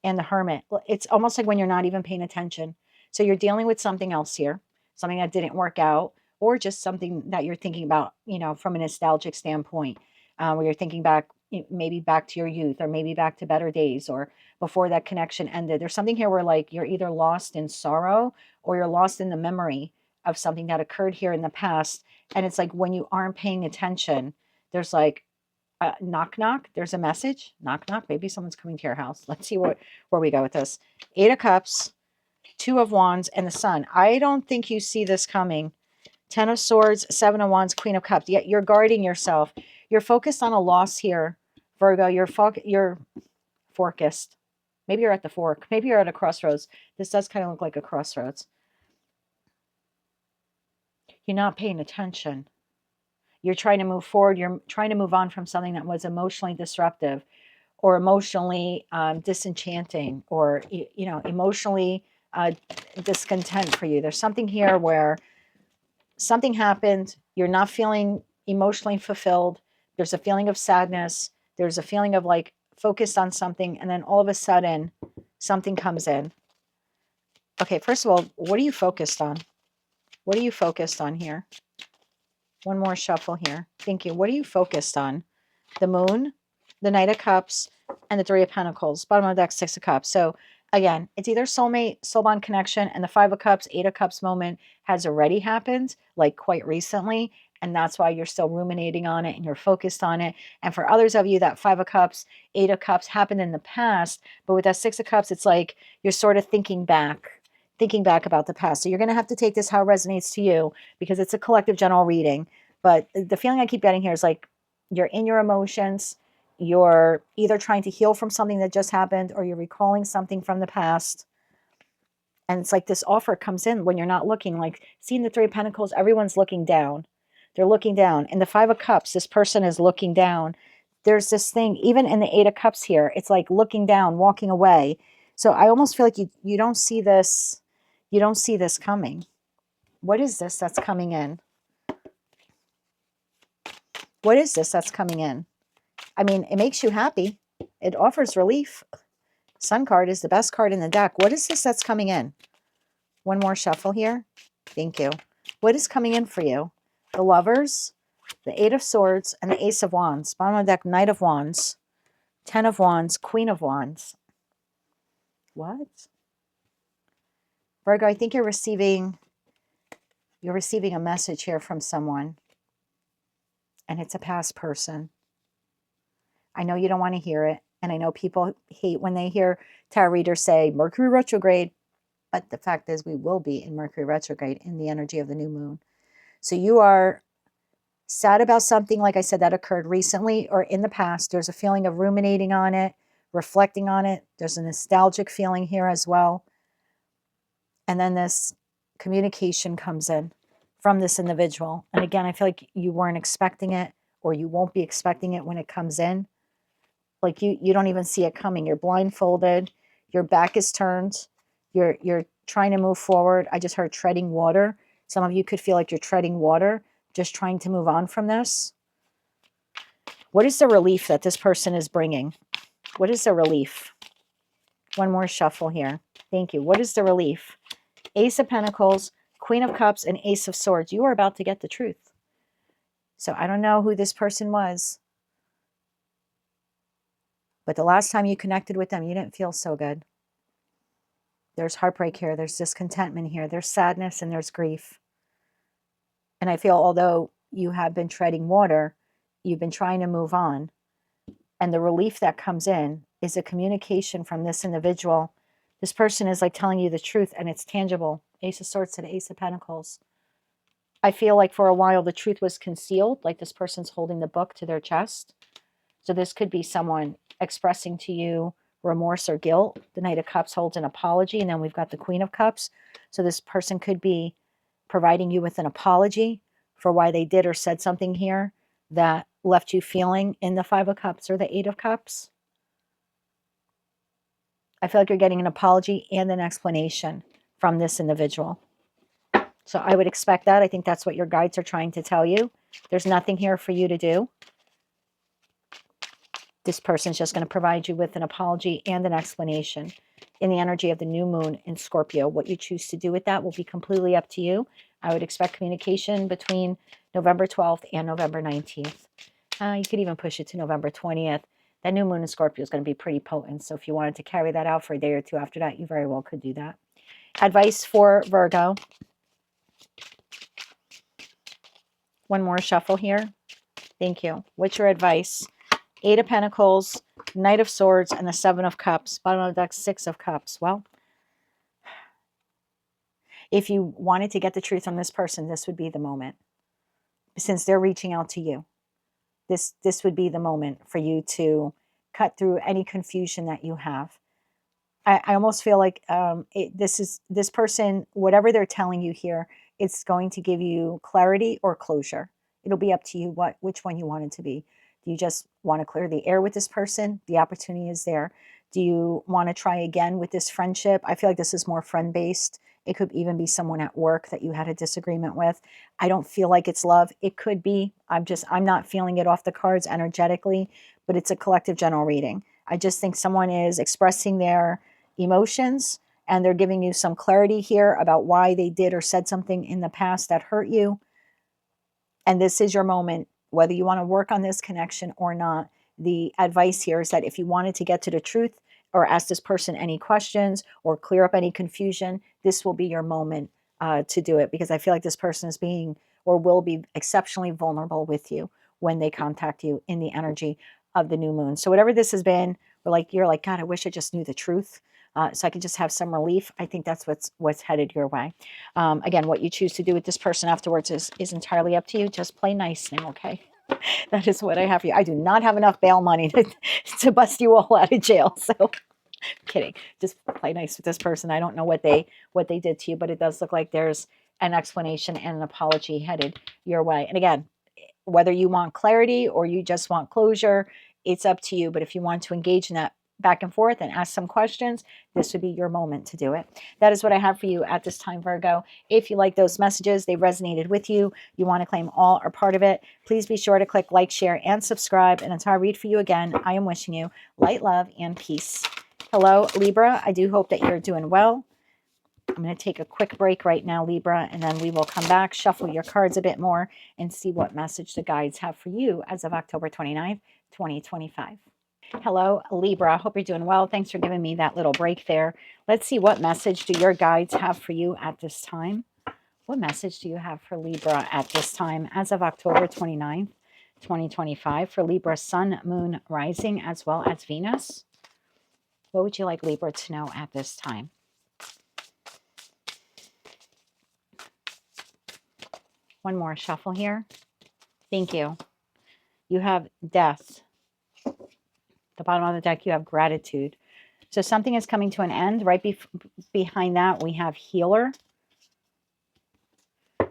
and the Hermit. It's almost like when you're not even paying attention. So you're dealing with something else here, something that didn't work out, or just something that you're thinking about, you know, from a nostalgic standpoint, where you're thinking back, maybe back to your youth, or maybe back to better days, or before that connection ended. There's something here where like you're either lost in sorrow or you're lost in the memory of something that occurred here in the past. And it's like when you aren't paying attention, there's like, knock, knock. There's a message. Knock, knock. Maybe someone's coming to your house. Let's see where we go with this. Eight of Cups, Two of Wands, and the Sun. I don't think you see this coming. Ten of Swords, Seven of Wands, Queen of Cups. Yet you're guarding yourself. You're focused on a loss here, Virgo. You're focused. Maybe you're at the fork. Maybe you're at a crossroads. This does kind of look like a crossroads. You're not paying attention. You're trying to move forward. You're trying to move on from something that was emotionally disruptive or emotionally disenchanting or, you know, emotionally discontent for you. There's something here where something happened. You're not feeling emotionally fulfilled. There's a feeling of sadness. There's a feeling of like focused on something. And then all of a sudden something comes in. Okay, first of all, what are you focused on? What are you focused on here? One more shuffle here. Thank you. What are you focused on? The Moon, the Knight of Cups, and the Three of Pentacles. Bottom of the deck, Six of Cups. So again, it's either soulmate, soul bond connection, and the Five of Cups, Eight of Cups moment has already happened, like quite recently. And that's why you're still ruminating on it and you're focused on it. And for others of you, that Five of Cups, Eight of Cups happened in the past. But with that Six of Cups, it's like you're sort of thinking back about the past. So you're going to have to take this how it resonates to you because it's a collective general reading. But the feeling I keep getting here is like you're in your emotions. You're either trying to heal from something that just happened or you're recalling something from the past. And it's like this offer comes in when you're not looking. Like seeing the Three of Pentacles, everyone's looking down. They're looking down. And the Five of Cups, this person is looking down. There's this thing, even in the Eight of Cups here, it's like looking down, walking away. So I almost feel like you don't see this. You don't see this coming. What is this that's coming in? What is this that's coming in? I mean, it makes you happy. It offers relief. Sun card is the best card in the deck. What is this that's coming in? One more shuffle here. Thank you. What is coming in for you? The Lovers, the Eight of Swords, and the Ace of Wands. Bottom of the deck, Knight of Wands, Ten of Wands, Queen of Wands. What? Virgo, I think you're receiving a message here from someone. And it's a past person. I know you don't want to hear it. And I know people hate when they hear tarot readers say Mercury retrograde. But the fact is we will be in Mercury retrograde in the energy of the new moon. So you are sad about something, like I said, that occurred recently or in the past. There's a feeling of ruminating on it, reflecting on it. There's a nostalgic feeling here as well. And then this communication comes in from this individual. And again, I feel like you weren't expecting it or you won't be expecting it when it comes in. Like you don't even see it coming. You're blindfolded. Your back is turned. You're trying to move forward. I just heard treading water. Some of you could feel like you're treading water, just trying to move on from this. What is the relief that this person is bringing? What is the relief? One more shuffle here. Thank you. What is the relief? Ace of Pentacles, Queen of Cups, and Ace of Swords. You are about to get the truth. So I don't know who this person was, but the last time you connected with them, you didn't feel so good. There's heartbreak here. There's discontentment here. There's sadness and there's grief. And I feel although you have been treading water, you've been trying to move on. And the relief that comes in is a communication from this individual. This person is like telling you the truth and it's tangible. Ace of Swords to the Ace of Pentacles. I feel like for a while the truth was concealed, like this person's holding the book to their chest. So this could be someone expressing to you remorse or guilt. The Knight of Cups holds an apology, and then we've got the Queen of Cups. So this person could be providing you with an apology for why they did or said something here that left you feeling in the Five of Cups or the Eight of Cups. I feel like you're getting an apology and an explanation from this individual. So I would expect that. I think that's what your guides are trying to tell you. There's nothing here for you to do. This person's just going to provide you with an apology and an explanation in the energy of the new moon in Scorpio. What you choose to do with that will be completely up to you. I would expect communication between November 12th and November 19th. You could even push it to November 20th. That new moon in Scorpio is going to be pretty potent. So if you wanted to carry that out for a day or two after that, you very well could do that. Advice for Virgo. One more shuffle here. Thank you. What's your advice? Eight of Pentacles, Knight of Swords, and the Seven of Cups. Bottom of the deck, Six of Cups. Well, if you wanted to get the truth from this person, this would be the moment. Since they're reaching out to you, this would be the moment for you to cut through any confusion that you have. I almost feel like this person, whatever they're telling you here, it's going to give you clarity or closure. It'll be up to you which one you want it to be. Do you just want to clear the air with this person? The opportunity is there. Do you want to try again with this friendship? I feel like this is more friend-based. It could even be someone at work that you had a disagreement with. I don't feel like it's love. It could be. I'm not feeling it off the cards energetically, but it's a collective general reading. I just think someone is expressing their emotions and they're giving you some clarity here about why they did or said something in the past that hurt you. And this is your moment. Whether you want to work on this connection or not, the advice here is that if you wanted to get to the truth or ask this person any questions or clear up any confusion, this will be your moment to do it, because I feel like this person is being or will be exceptionally vulnerable with you when they contact you in the energy of the new moon. So whatever this has been, you're like, God, I wish I just knew the truth. So I could just have some relief. I think that's what's headed your way. Again, what you choose to do with this person afterwards is entirely up to you. Just play nice now, okay? That is what I have for you. I do not have enough bail money to bust you all out of jail. So kidding. Just play nice with this person. I don't know what they did to you, but it does look like there's an explanation and an apology headed your way. And again, whether you want clarity or you just want closure, it's up to you. But if you want to engage in that back and forth and ask some questions, this would be your moment to do it. That is what I have for you at this time, Virgo. If you like those messages, they resonated with you, you want to claim all or part of it, please be sure to click like, share, and subscribe. And until I read for you again, I am wishing you light, love, and peace. Hello, Libra. I do hope that you're doing well. I'm going to take a quick break right now, Libra, and then we will come back, shuffle your cards a bit more, and see what message the guides have for you as of October 29th, 2025. Hello, Libra. Hope you're doing well. Thanks for giving me that little break there. Let's see, what message do your guides have for you at this time? What message do you have for Libra at this time as of October 29th, 2025 for Libra, Sun, Moon, Rising, as well as Venus? What would you like Libra to know at this time? One more shuffle here. Thank you. You have Death. The bottom of the deck, you have Gratitude. So something is coming to an end. Right behind that, we have Healer.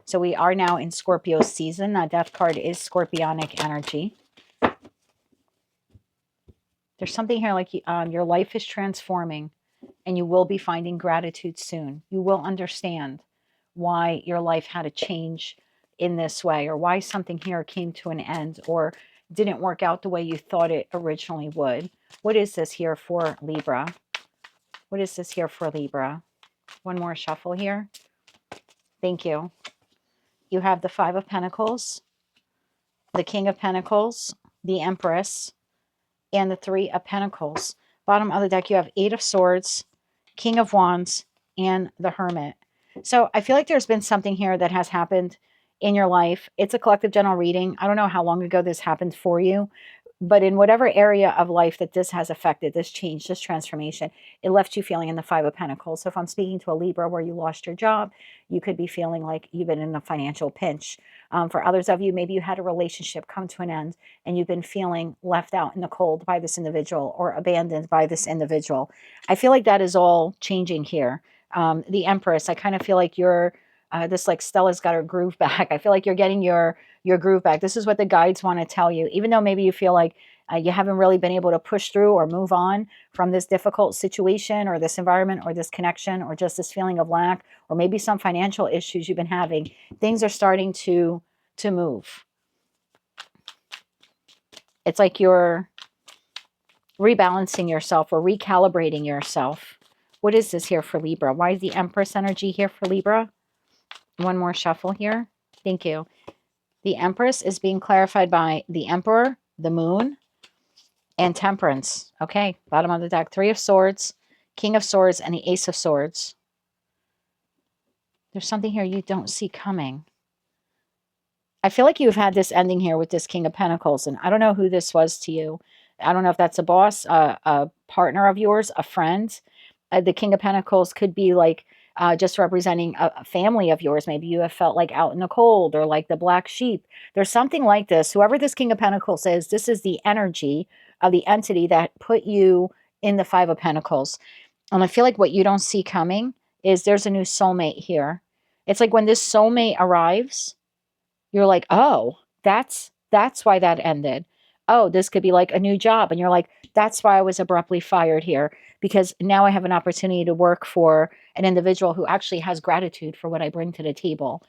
So we are now in Scorpio season. That Death card is Scorpionic energy. There's something here like your life is transforming. and you will be finding gratitude soon. You will understand why your life had to change in this way, or why something here came to an end or didn't work out the way you thought it originally would. What is this here for Libra? What is this here for Libra? One more shuffle here. Thank you. You have the Five of Pentacles, the King of Pentacles, the Empress, and the Three of Pentacles. Bottom of the deck, you have Eight of Swords, King of Wands, and the Hermit. So I feel like there's been something here that has happened in your life. It's a collective general reading. I don't know how long ago this happened for you, but in whatever area of life that this has affected, this change, this transformation, it left you feeling in the Five of Pentacles. So if I'm speaking to a Libra where you lost your job, you could be feeling like you've been in a financial pinch. For others of you, maybe you had a relationship come to an end and you've been feeling left out in the cold by this individual or abandoned by this individual. I feel like that is all changing here. The Empress, I kind of feel like you're, this like Stella's got her groove back. I feel like you're getting your groove back. This is what the guides want to tell you. Even though maybe you feel like you haven't really been able to push through or move on from this difficult situation or this environment or this connection or just this feeling of lack or maybe some financial issues you've been having, things are starting to move. It's like you're rebalancing yourself or recalibrating yourself. What is this here for Libra? Why is the Empress energy here for Libra? One more shuffle here. Thank you. The Empress is being clarified by the Emperor, the Moon, and Temperance. Okay, bottom of the deck, Three of Swords, King of Swords, and the Ace of Swords. There's something here you don't see coming. I feel like you've had this ending here with this King of Pentacles, and I don't know who this was to you. I don't know if that's a boss, a partner of yours, a friend. The King of Pentacles could be like just representing a family of yours. Maybe you have felt like out in the cold or like the black sheep. There's something like this. Whoever this King of Pentacles is, this is the energy of the entity that put you in the Five of Pentacles. And I feel like what you don't see coming is there's a new soulmate here. It's like when this soulmate arrives, you're like, oh, that's why that ended. Oh, this could be like a new job. And you're like, that's why I was abruptly fired here, because now I have an opportunity to work for an individual who actually has gratitude for what I bring to the table.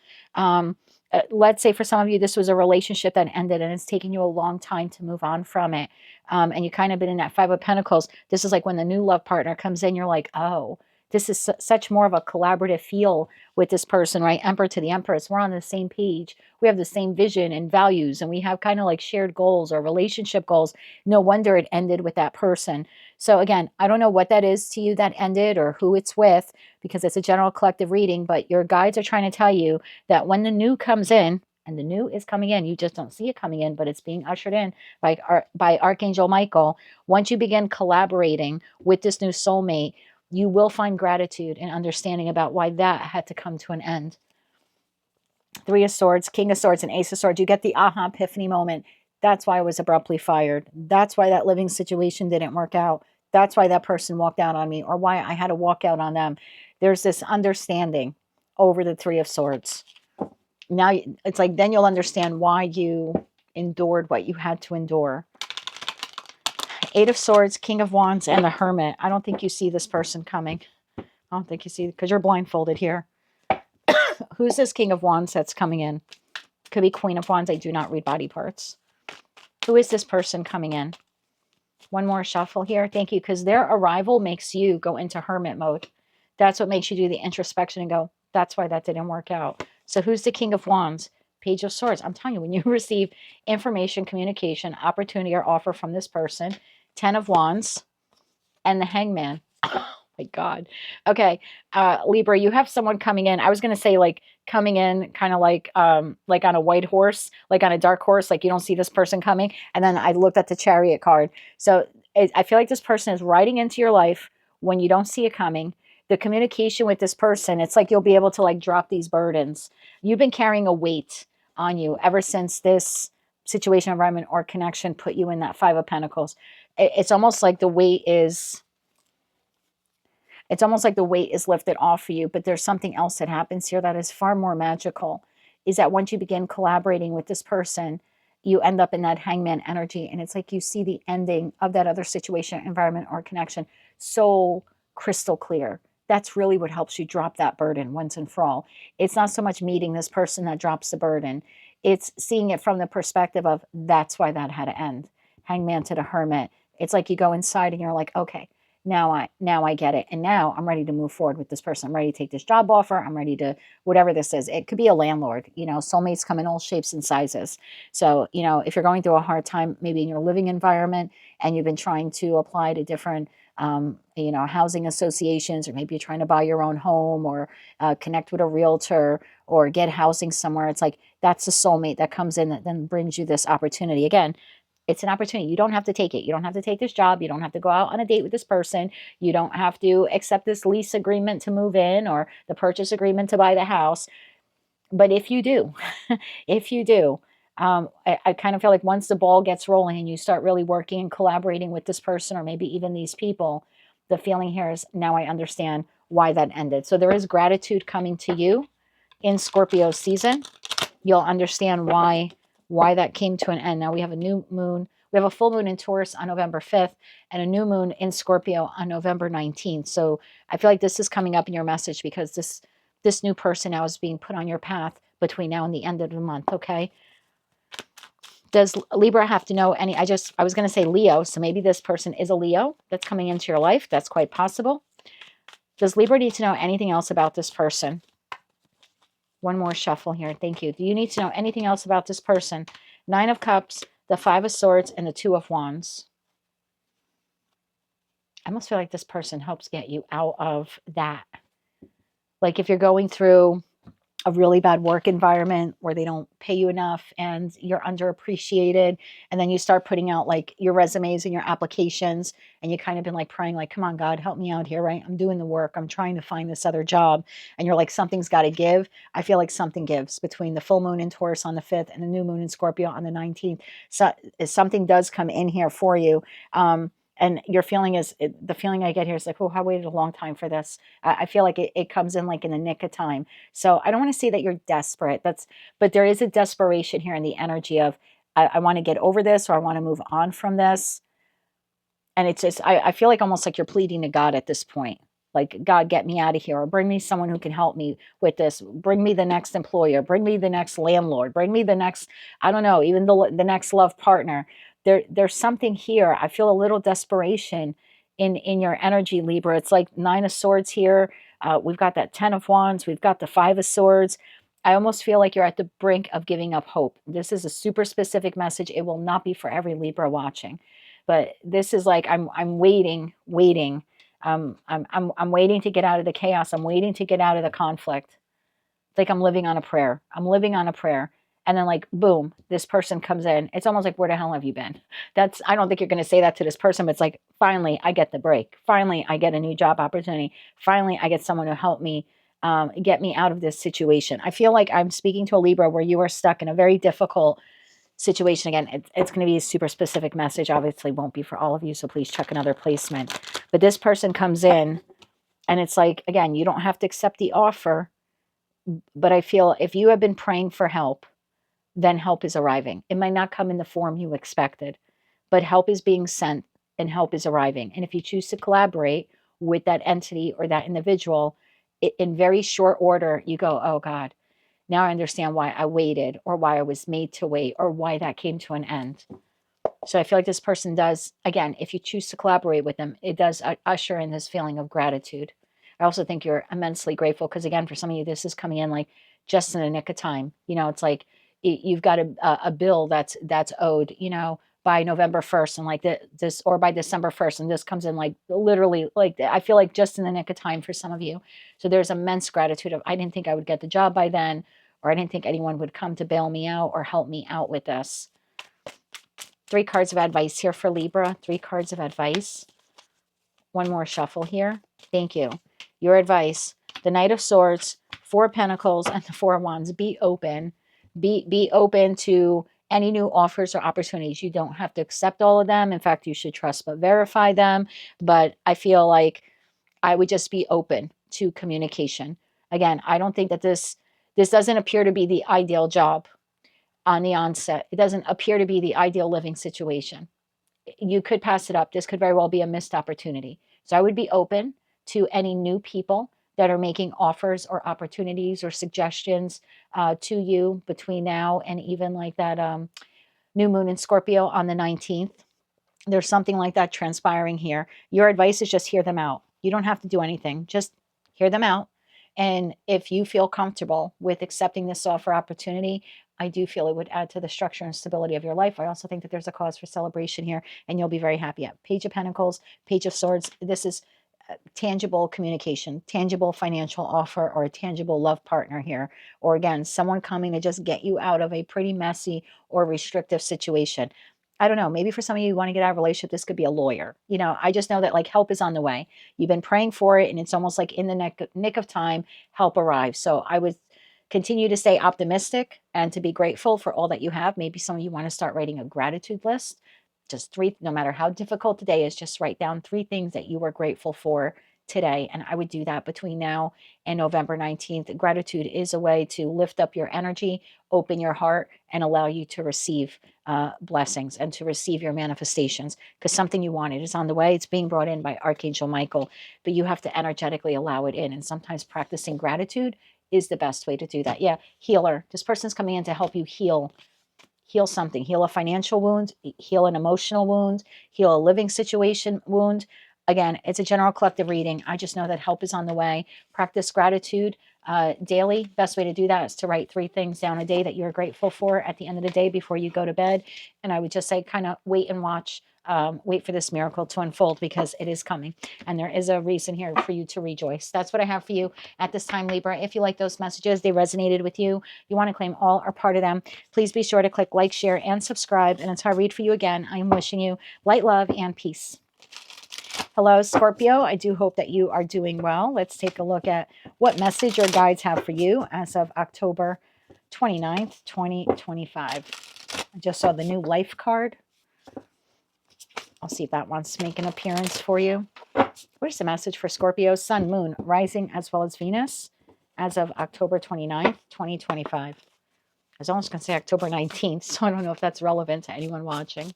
Let's say for some of you, this was a relationship that ended and it's taking you a long time to move on from it. And you kind of been in that Five of Pentacles. This is like when the new love partner comes in, you're like, oh, this is such more of a collaborative feel with this person, right? Emperor to the Empress. We're on the same page. We have the same vision and values, and we have kind of like shared goals or relationship goals. No wonder it ended with that person. So again, I don't know what that is to you that ended or who it's with, because it's a general collective reading, but your guides are trying to tell you that when the new comes in, and the new is coming in, you just don't see it coming in, but it's being ushered in by Archangel Michael. Once you begin collaborating with this new soulmate, you will find gratitude and understanding about why that had to come to an end. Three of Swords, King of Swords, and Ace of Swords. You get the aha epiphany moment. That's why I was abruptly fired. That's why that living situation didn't work out. That's why that person walked out on me, or why I had to walk out on them. There's this understanding over the Three of Swords. Now it's like then you'll understand why you endured what you had to endure. Eight of Swords, King of Wands, and the Hermit. I don't think you see this person coming. I don't think you see, because you're blindfolded here. Who's this King of Wands that's coming in? Could be Queen of Wands. I do not read body parts. Who is this person coming in? One more shuffle here. Thank you, because their arrival makes you go into hermit mode. That's what makes you do the introspection and go, that's why that didn't work out. So who's the King of Wands? Page of Swords. I'm telling you, when you receive information, communication, opportunity, or offer from this person, 10 of Wands, and the Hangman. Oh my God. Okay. Libra, you have someone coming in. I was going to say like coming in kind of like on a white horse, like on a dark horse, like you don't see this person coming. And then I looked at the Chariot card. So I feel like this person is riding into your life when you don't see it coming. The communication with this person, it's like you'll be able to like drop these burdens. You've been carrying a weight on you ever since this situation, environment, or connection put you in that Five of Pentacles. It's almost like the weight is lifted off for you, but there's something else that happens here that is far more magical, is that once you begin collaborating with this person, you end up in that Hangman energy, and it's like you see the ending of that other situation, environment, or connection so crystal clear. That's really what helps you drop that burden once and for all. It's not so much meeting this person that drops the burden. It's seeing it from the perspective of that's why that had to end. Hangman to the Hermit. It's like you go inside and you're like, okay, now I get it. And now I'm ready to move forward with this person. I'm ready to take this job offer. I'm ready to whatever this is. It could be a landlord. Soulmates come in all shapes and sizes. So, if you're going through a hard time, maybe in your living environment, and you've been trying to apply to different housing associations, or maybe you're trying to buy your own home, or connect with a realtor, or get housing somewhere. It's like that's a soulmate that comes in that then brings you this opportunity. Again, it's an opportunity. You don't have to take it. You don't have to take this job. You don't have to go out on a date with this person. You don't have to accept this lease agreement to move in, or the purchase agreement to buy the house. But if you do, if you do, I kind of feel like once the ball gets rolling and you start really working and collaborating with this person, or maybe even these people, the feeling here is now I understand why that ended. So there is gratitude coming to you in Scorpio season. You'll understand why that came to an end. Now we have a new moon. We have a full moon in Taurus on November 5th and a new moon in Scorpio on November 19th. So I feel like this is coming up in your message because this new person now is being put on your path between now and the end of the month, okay? Does Libra have to know any? I was going to say Leo, so maybe this person is a Leo that's coming into your life. That's quite possible. Does Libra need to know anything else about this person? One more shuffle here. Thank you. Do you need to know anything else about this person? 9 of Cups, the 5 of Swords, and the 2 of Wands. I almost feel like this person helps get you out of that. Like if you're going through a really bad work environment where they don't pay you enough and you're underappreciated, and then you start putting out like your resumes and your applications, and you kind of been like praying like, come on, God, help me out here, right? I'm doing the work. I'm trying to find this other job. And you're like, something's got to give. I feel like something gives between the full moon in Taurus on the 5th and the new moon in Scorpio on the 19th. So something does come in here for you. And your feeling is, the feeling I get here is like, oh, I waited a long time for this. I feel like it comes in like in the nick of time. So I don't want to say that you're desperate. But there is a desperation here in the energy of, I want to get over this, or I want to move on from this. And it's just, I feel like almost like you're pleading to God at this point. Like, God, get me out of here, or bring me someone who can help me with this. Bring me the next employer, bring me the next landlord, bring me the next, I don't know, even the next love partner. There's something here. I feel a little desperation in your energy, Libra. It's like 9 of Swords here. We've got that 10 of Wands. We've got the 5 of Swords. I almost feel like you're at the brink of giving up hope. This is a super specific message. It will not be for every Libra watching, but this is like I'm waiting. I'm waiting to get out of the chaos. I'm waiting to get out of the conflict. It's like I'm living on a prayer. I'm living on a prayer. And then like, boom, this person comes in. It's almost like, where the hell have you been? I don't think you're going to say that to this person, but it's like, finally, I get the break. Finally, I get a new job opportunity. Finally, I get someone to help me get me out of this situation. I feel like I'm speaking to a Libra where you are stuck in a very difficult situation. Again, it's going to be a super specific message. Obviously won't be for all of you, so please check another placement. But this person comes in and it's like, again, you don't have to accept the offer, but I feel if you have been praying for help, then help is arriving. It might not come in the form you expected, but help is being sent and help is arriving. And if you choose to collaborate with that entity or that individual, in very short order, you go, oh God, now I understand why I waited, or why I was made to wait, or why that came to an end. So I feel like this person does, again, if you choose to collaborate with them, it does usher in this feeling of gratitude. I also think you're immensely grateful because, again, for some of you, this is coming in like just in the nick of time. It's like you've got a bill that's owed, by November 1st, and like this, or by December 1st, and this comes in like literally, like I feel like just in the nick of time for some of you. So there's immense gratitude of, I didn't think I would get the job by then, or I didn't think anyone would come to bail me out or help me out with this. 3 cards of advice here for Libra. 3 cards of advice. One more shuffle here. Thank you. Your advice. The Knight of Swords, 4 of Pentacles, and the 4 of Wands. Be open. Be open to any new offers or opportunities. You don't have to accept all of them. In fact, you should trust but verify them. But I feel like I would just be open to communication. Again, I don't think that this doesn't appear to be the ideal job on the onset. It doesn't appear to be the ideal living situation. You could pass it up. This could very well be a missed opportunity. So I would be open to any new people that are making offers or opportunities or suggestions to you between now and even like that new moon in Scorpio on the 19th. There's something like that transpiring here. Your advice is just hear them out. You don't have to do anything. Just hear them out. And if you feel comfortable with accepting this offer opportunity, I do feel it would add to the structure and stability of your life. I also think that there's a cause for celebration here, and you'll be very happy. At Page of Pentacles, Page of Swords, this is tangible communication, tangible financial offer, or a tangible love partner here. Or again, someone coming to just get you out of a pretty messy or restrictive situation. I don't know, maybe for some of you want to get out of a relationship, this could be a lawyer. You know, I just know that like help is on the way. You've been praying for it and it's almost like in the nick of time, help arrives. So I would continue to stay optimistic and to be grateful for all that you have. Maybe some of you want to start writing a gratitude list. Just 3, no matter how difficult today is, just write down 3 things that you were grateful for today. And I would do that between now and November 19th. Gratitude is a way to lift up your energy, open your heart, and allow you to receive blessings and to receive your manifestations, because something you wanted is on the way. It's being brought in by Archangel Michael, but you have to energetically allow it in. And sometimes practicing gratitude is the best way to do that. Yeah, healer. This person's coming in to help you heal something, heal a financial wound, heal an emotional wound, heal a living situation wound. Again, it's a general collective reading. I just know that help is on the way. Practice gratitude daily. Best way to do that is to write 3 things down a day that you're grateful for at the end of the day before you go to bed. And I would just say kind of wait and watch. Wait for this miracle to unfold, because it is coming. And there is a reason here for you to rejoice. That's what I have for you at this time, Libra. If you like those messages, they resonated with you, you want to claim all or part of them, please be sure to click like, share, and subscribe. And until I read for you again, I am wishing you light, love, and peace. Hello, Scorpio. I do hope that you are doing well. Let's take a look at what message your guides have for you as of October 29th, 2025. I just saw the new life card. I'll see if that wants to make an appearance for you. What is the message for Scorpio, Sun, Moon, Rising, as well as Venus as of October 29th, 2025? I was almost going to say October 19th, so I don't know if that's relevant to anyone watching.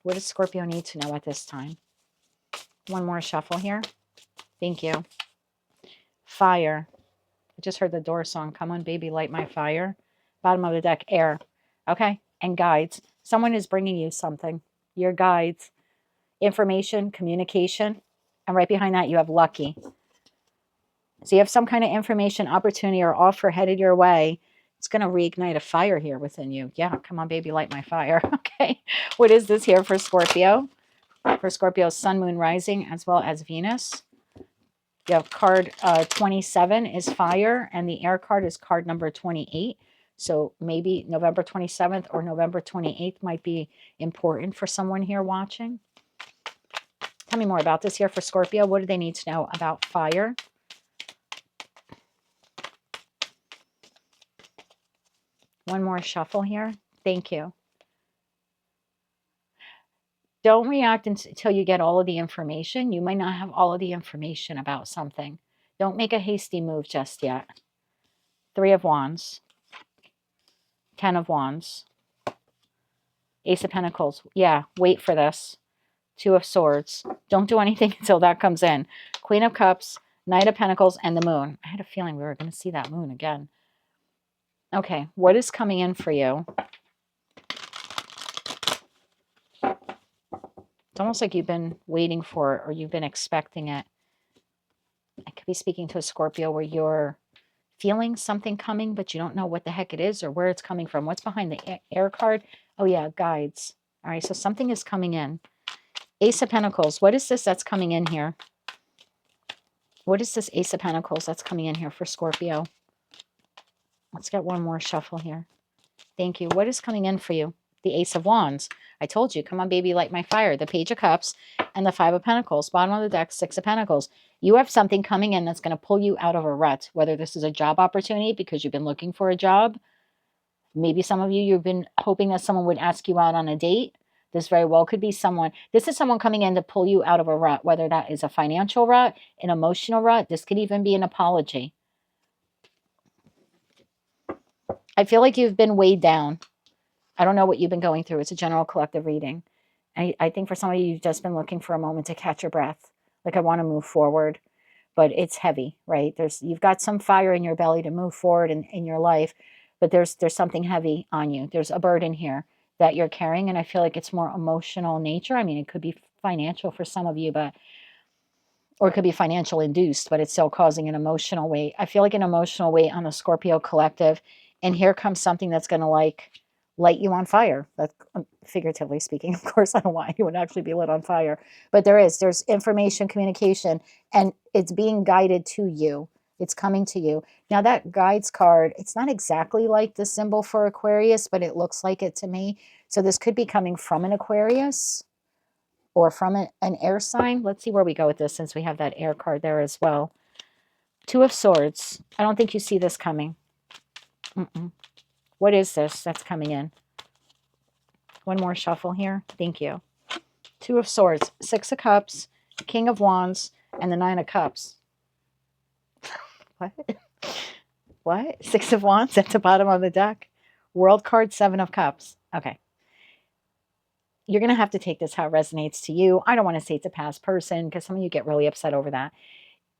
What does Scorpio need to know at this time? One more shuffle here. Thank you. Fire. I just heard the Door song. Come on, baby, light my fire. Bottom of the deck, air. Okay. And guides. Someone is bringing you something. Your guides. Information, communication. And right behind that, you have lucky. So you have some kind of information, opportunity, or offer headed your way. It's going to reignite a fire here within you. Yeah, come on, baby, light my fire. Okay. What is this here for Scorpio? For Scorpio, Sun, Moon, Rising, as well as Venus. You have card 27 is fire, and the air card is card number 28. So maybe November 27th or November 28th might be important for someone here watching. Tell me more about this here for Scorpio. What do they need to know about fire? One more shuffle here. Thank you. Don't react until you get all of the information. You might not have all of the information about something. Don't make a hasty move just yet. 3 of Wands. 10 of Wands. Ace of Pentacles. Yeah, wait for this. 2 of Swords. Don't do anything until that comes in. Queen of Cups, Knight of Pentacles, and the Moon. I had a feeling we were going to see that Moon again. Okay, what is coming in for you? It's almost like you've been waiting for it or you've been expecting it. I could be speaking to a Scorpio where you're feeling something coming, but you don't know what the heck it is or where it's coming from. What's behind the air card? Oh, yeah, guides. All right, so something is coming in. Ace of Pentacles. What is this that's coming in here? What is this Ace of Pentacles that's coming in here for Scorpio? Let's get one more shuffle here. Thank you. What is coming in for you? The Ace of Wands. I told you, come on, baby, light my fire. The Page of Cups and the 5 of Pentacles. Bottom of the deck, 6 of Pentacles. You have something coming in that's going to pull you out of a rut, whether this is a job opportunity because you've been looking for a job. Maybe some of you, you've been hoping that someone would ask you out on a date. This very well could be someone. This is someone coming in to pull you out of a rut, whether that is a financial rut, an emotional rut. This could even be an apology. I feel like you've been weighed down. I don't know what you've been going through. It's a general collective reading. I think for some of you, you've just been looking for a moment to catch your breath. Like I want to move forward, but it's heavy, right? You've got some fire in your belly to move forward in your life, but there's something heavy on you. There's a burden here that you're carrying, and I feel like it's more emotional nature. I mean, it could be financial for some of you, but or it could be financial induced, but it's still causing an emotional weight. I feel like an emotional weight on the Scorpio collective. And here comes something that's going to like light you on fire. That's figuratively speaking. Of course, I don't want you would actually be lit on fire, but there's information, communication, and it's being guided to you. It's coming to you. Now that guides card, it's not exactly like the symbol for Aquarius, but it looks like it to me. So this could be coming from an Aquarius or from an air sign. Let's see where we go with this since we have that air card there as well. Two of Swords. I don't think you see this coming. What is this that's coming in? One more shuffle here. Thank you. Two of Swords, Six of Cups, King of Wands, and the Nine of Cups. What? What? Six of Wands at the bottom of the deck. World card, Seven of Cups. Okay. You're going to have to take this how it resonates to you. I don't want to say it's a past person because some of you get really upset over that.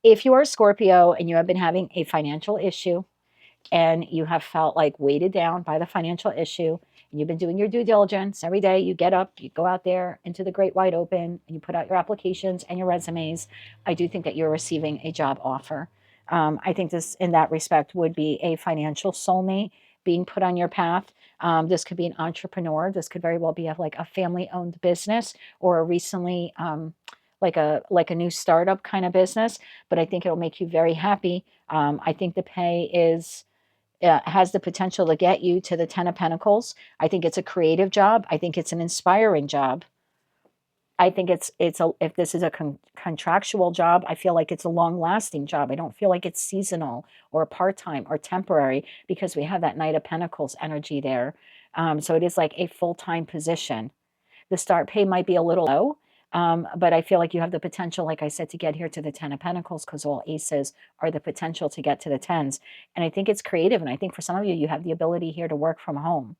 If you are a Scorpio and you have been having a financial issue and you have felt like weighted down by the financial issue and you've been doing your due diligence every day, you get up, you go out there into the great wide open and you put out your applications and your resumes, I do think that you're receiving a job offer. I think this, in that respect, would be a financial soulmate being put on your path. This could be an entrepreneur. This could very well be like a family-owned business or a recently like a new startup kind of business. But I think it'll make you very happy. I think the pay has the potential to get you to the Ten of Pentacles. I think it's a creative job. I think it's an inspiring job. I think if this is a contractual job, I feel like it's a long-lasting job. I don't feel like it's seasonal or part-time or temporary because we have that Knight of Pentacles energy there. So it is like a full-time position. The start pay might be a little low, but I feel like you have the potential, like I said, to get here to the Ten of Pentacles because all aces are the potential to get to the tens. And I think it's creative. And I think for some of you, you have the ability here to work from home.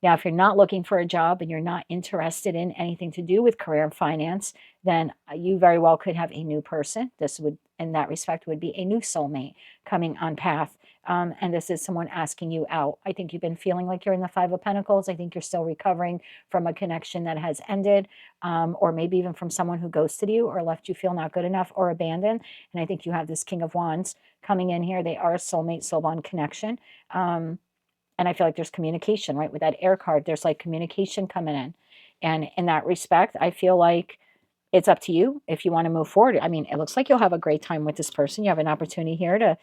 Now, if you're not looking for a job and you're not interested in anything to do with career and finance, then you very well could have a new person. This would, in that respect, would be a new soulmate coming on path. And this is someone asking you out. I think you've been feeling like you're in the Five of Pentacles. I think you're still recovering from a connection that has ended, or maybe even from someone who ghosted you or left you feel not good enough or abandoned. And I think you have this King of Wands coming in here. They are a soulmate, soul bond connection. And I feel like there's communication, right? With that air card, there's like communication coming in. And in that respect, I feel like it's up to you if you want to move forward. I mean, it looks like you'll have a great time with this person. You have an opportunity here to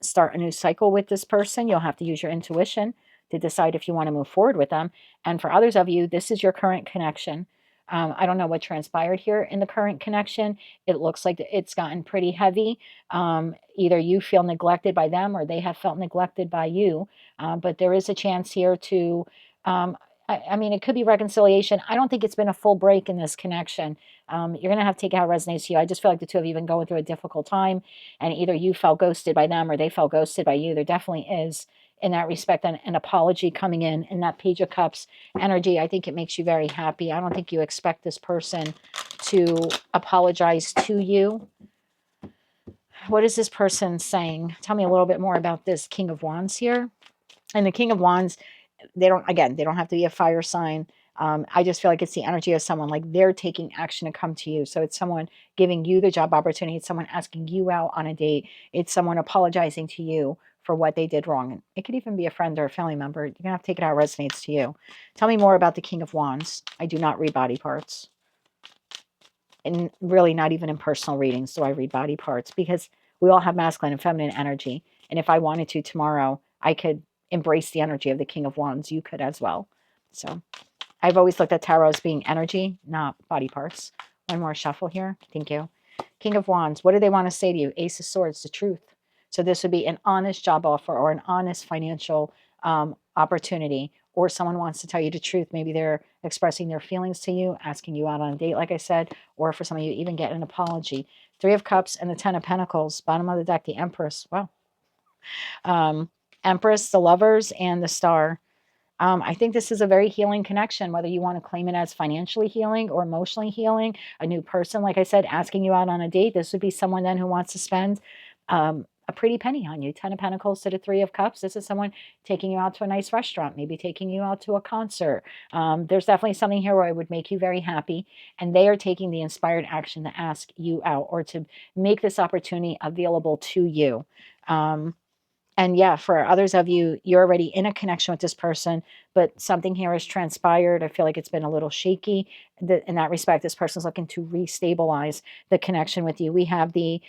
start a new cycle with this person. You'll have to use your intuition to decide if you want to move forward with them. And for others of you, this is your current connection. I don't know what transpired here in the current connection. It looks like it's gotten pretty heavy. Either you feel neglected by them or they have felt neglected by you. But there is a chance here to, I mean, it could be reconciliation. I don't think it's been a full break in this connection. You're going to have to take it how it resonates to you. I just feel like the two of you have been going through a difficult time and either you felt ghosted by them or they felt ghosted by you. There definitely is, in that respect, an apology coming in that Page of Cups energy. I think it makes you very happy. I don't think you expect this person to apologize to you. What is this person saying? Tell me a little bit more about this King of Wands here. And the King of Wands, they don't have to be a fire sign. I just feel like it's the energy of someone like they're taking action to come to you. So it's someone giving you the job opportunity. It's someone asking you out on a date. It's someone apologizing to you for what they did wrong. And it could even be a friend or a family member. You're going to have to take it how it resonates to you. Tell me more about the King of Wands. I do not read body parts. And really not even in personal readings do I read body parts because we all have masculine and feminine energy. And if I wanted to tomorrow, I could embrace the energy of the King of Wands. You could as well. So I've always looked at tarot as being energy, not body parts. One more shuffle here. Thank you. King of Wands, what do they want to say to you? Ace of Swords, the truth. So this would be an honest job offer or an honest financial opportunity, or someone wants to tell you the truth. Maybe they're expressing their feelings to you, asking you out on a date, like I said, or for some of you, even get an apology. Three of Cups and the Ten of Pentacles. Bottom of the deck, the Empress. Wow. Empress, the Lovers, and the Star. I think this is a very healing connection, whether you want to claim it as financially healing or emotionally healing. A new person, like I said, asking you out on a date. This would be someone then who wants to spend a pretty penny on you. 10 of Pentacles to the Three of Cups. This is someone taking you out to a nice restaurant, maybe taking you out to a concert. There's definitely something here where it would make you very happy. And they are taking the inspired action to ask you out or to make this opportunity available to you. And yeah, for others of you, you're already in a connection with this person, but something here has transpired. I feel like it's been a little shaky. In that respect, this person's looking to restabilize the connection with you. We have the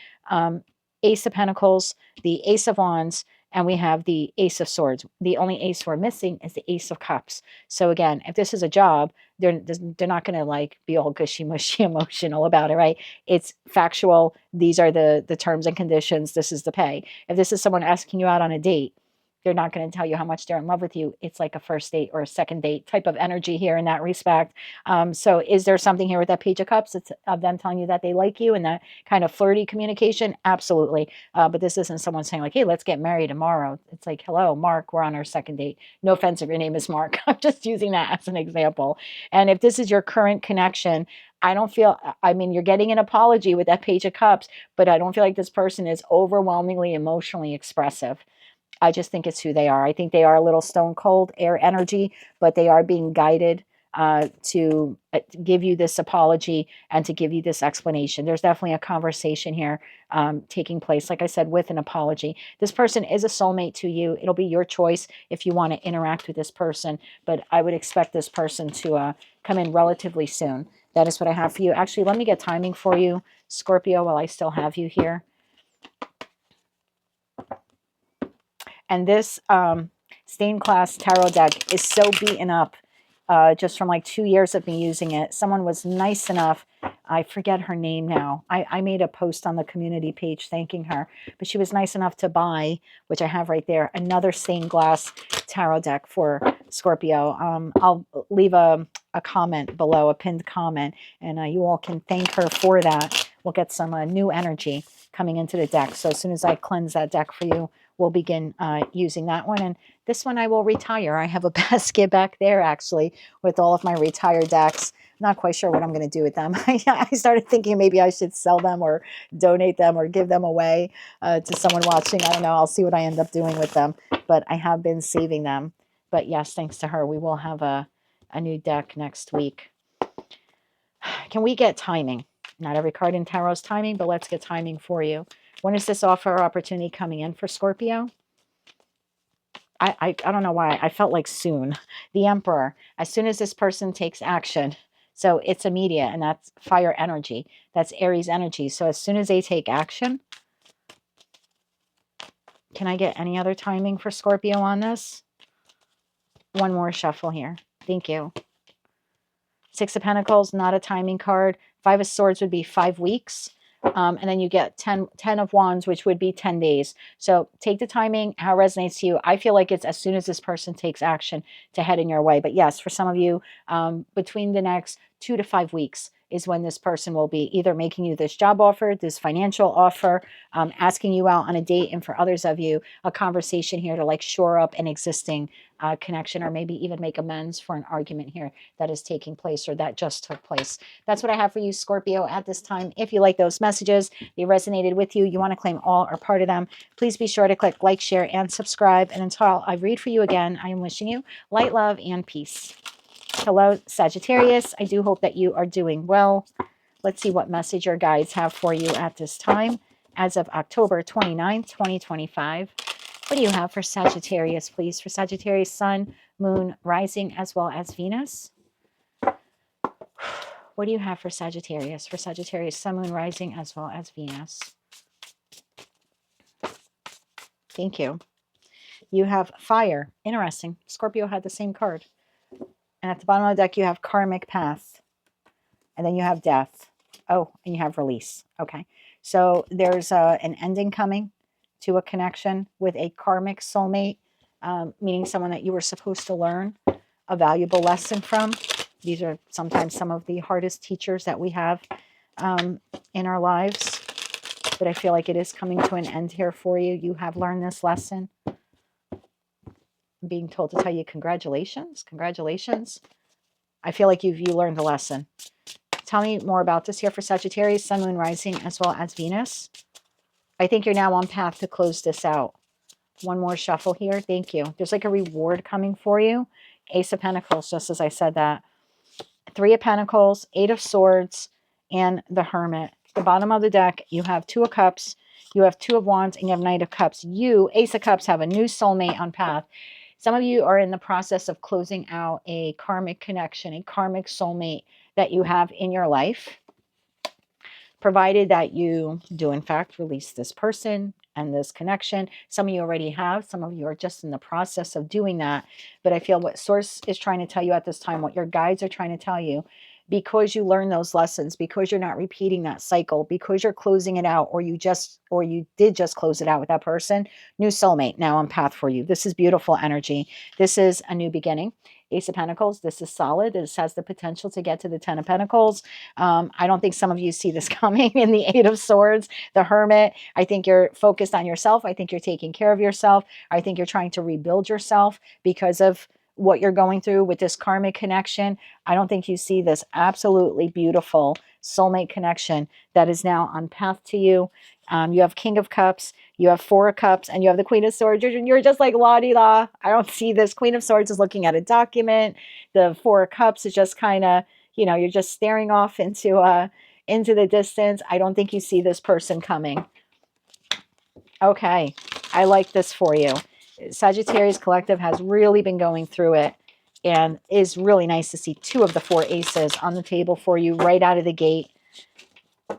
Ace of Pentacles, the Ace of Wands, and we have the Ace of Swords. The only ace we're missing is the Ace of Cups. So again, if this is a job, they're not going to like be all gushy mushy emotional about it, right? It's factual. These are the terms and conditions. This is the pay. If this is someone asking you out on a date, they're not going to tell you how much they're in love with you. It's like a first date or a second date type of energy here in that respect. So is there something here with that Page of Cups? It's of them telling you that they like you and that kind of flirty communication? Absolutely. But this isn't someone saying like, hey, let's get married tomorrow. It's like, hello, Mark, we're on our second date. No offense if your name is Mark. I'm just using that as an example. And if this is your current connection, I don't feel, I mean, you're getting an apology with that Page of Cups, but I don't feel like this person is overwhelmingly emotionally expressive. I just think it's who they are. I think they are a little stone cold air energy, but they are being guided to give you this apology and to give you this explanation. There's definitely a conversation here taking place, like I said, with an apology. This person is a soulmate to you. It'll be your choice if you want to interact with this person, but I would expect this person to come in relatively soon. That is what I have for you. Actually, let me get timing for you, Scorpio, while I still have you here. And this stained glass tarot deck is so beaten up just from like 2 years of me using it. Someone was nice enough. I forget her name now. I made a post on the community page thanking her. But she was nice enough to buy, which I have right there, another stained glass tarot deck for Scorpio. I'll leave a comment below, a pinned comment, and you all can thank her for that. We'll get some new energy coming into the deck. So as soon as I cleanse that deck for you, we'll begin using that one. And this one I will retire. I have a basket back there actually with all of my retired decks. Not quite sure what I'm going to do with them. I started thinking maybe I should sell them or donate them or give them away to someone watching. I don't know. I'll see what I end up doing with them. But I have been saving them. But yes, thanks to her, we will have a new deck next week. Can we get timing? Not every card in tarot's timing, but let's get timing for you. When is this offer or opportunity coming in for Scorpio? I don't know why. I felt like soon. The Emperor. As soon as this person takes action. So it's immediate, and that's fire energy. That's Aries energy. So as soon as they take action, can I get any other timing for Scorpio on this? One more shuffle here. Thank you. Six of Pentacles, not a timing card. Five of Swords would be 5 weeks. And then you get 10 of Wands, which would be 10 days. So take the timing, how it resonates to you. I feel like it's as soon as this person takes action to head in your way. But yes, for some of you, between the next 2 to 5 weeks is when this person will be either making you this job offer, this financial offer, asking you out on a date, and for others of you, a conversation here to like shore up an existing connection, or maybe even make amends for an argument here that is taking place or that just took place. That's what I have for you, Scorpio, at this time. If you like those messages, they resonated with you, you want to claim all or part of them, please be sure to click like, share, and subscribe. And until I read for you again, I am wishing you light, love, and peace. Hello, Sagittarius. I do hope that you are doing well. Let's see what message your guides have for you at this time as of October 29th, 2025. What do you have for Sagittarius, please? For Sagittarius, Sun, Moon, Rising, as well as Venus. What do you have for Sagittarius? For Sagittarius, Sun, Moon, Rising, as well as Venus. Thank you. You have Fire. Interesting. Scorpio had the same card. And at the bottom of the deck, you have Karmic Path. And then you have Death. Oh, and you have Release. Okay. So there's an ending coming to a connection with a karmic soulmate, meaning someone that you were supposed to learn a valuable lesson from. These are sometimes some of the hardest teachers that we have in our lives. But I feel like it is coming to an end here for you. You have learned this lesson. being told to tell you congratulations. Congratulations. I feel like you learned the lesson. Tell me more about this here for Sagittarius, Sun, Moon, Rising, as well as Venus. I think you're now on path to close this out. One more shuffle here. Thank you. There's like a reward coming for you. Ace of Pentacles, just as I said that. Three of Pentacles, Eight of Swords, and the Hermit. The bottom of the deck, you have Two of Cups, you have Two of Wands, and you have Knight of Cups. You, Ace of Cups, have a new soulmate on path. Some of you are in the process of closing out a karmic connection, a karmic soulmate that you have in your life, provided that you do, in fact, release this person and this connection. Some of you already have. Some of you are just in the process of doing that. But I feel what Source is trying to tell you at this time, what your guides are trying to tell you, because you learn those lessons, because you're not repeating that cycle, because you're closing it out, or you did just close it out with that person, new soulmate now on path for you. This is beautiful energy. This is a new beginning. Ace of Pentacles, this is solid. This has the potential to get to the Ten of Pentacles. I don't think some of you see this coming in the Eight of Swords, the Hermit. I think you're focused on yourself. I think you're taking care of yourself. I think you're trying to rebuild yourself because of what you're going through with this karmic connection. I don't think you see this absolutely beautiful soulmate connection that is now on path to you. You have King of Cups, you have Four of Cups, and you have the Queen of Swords. You're just like la-di-la. I don't see this. Queen of Swords is looking at a document. The Four of Cups is just kind of, you're just staring off into the distance. I don't think you see this person coming. Okay, I like this for you. Sagittarius Collective has really been going through it, and is really nice to see two of the four aces on the table for you right out of the gate.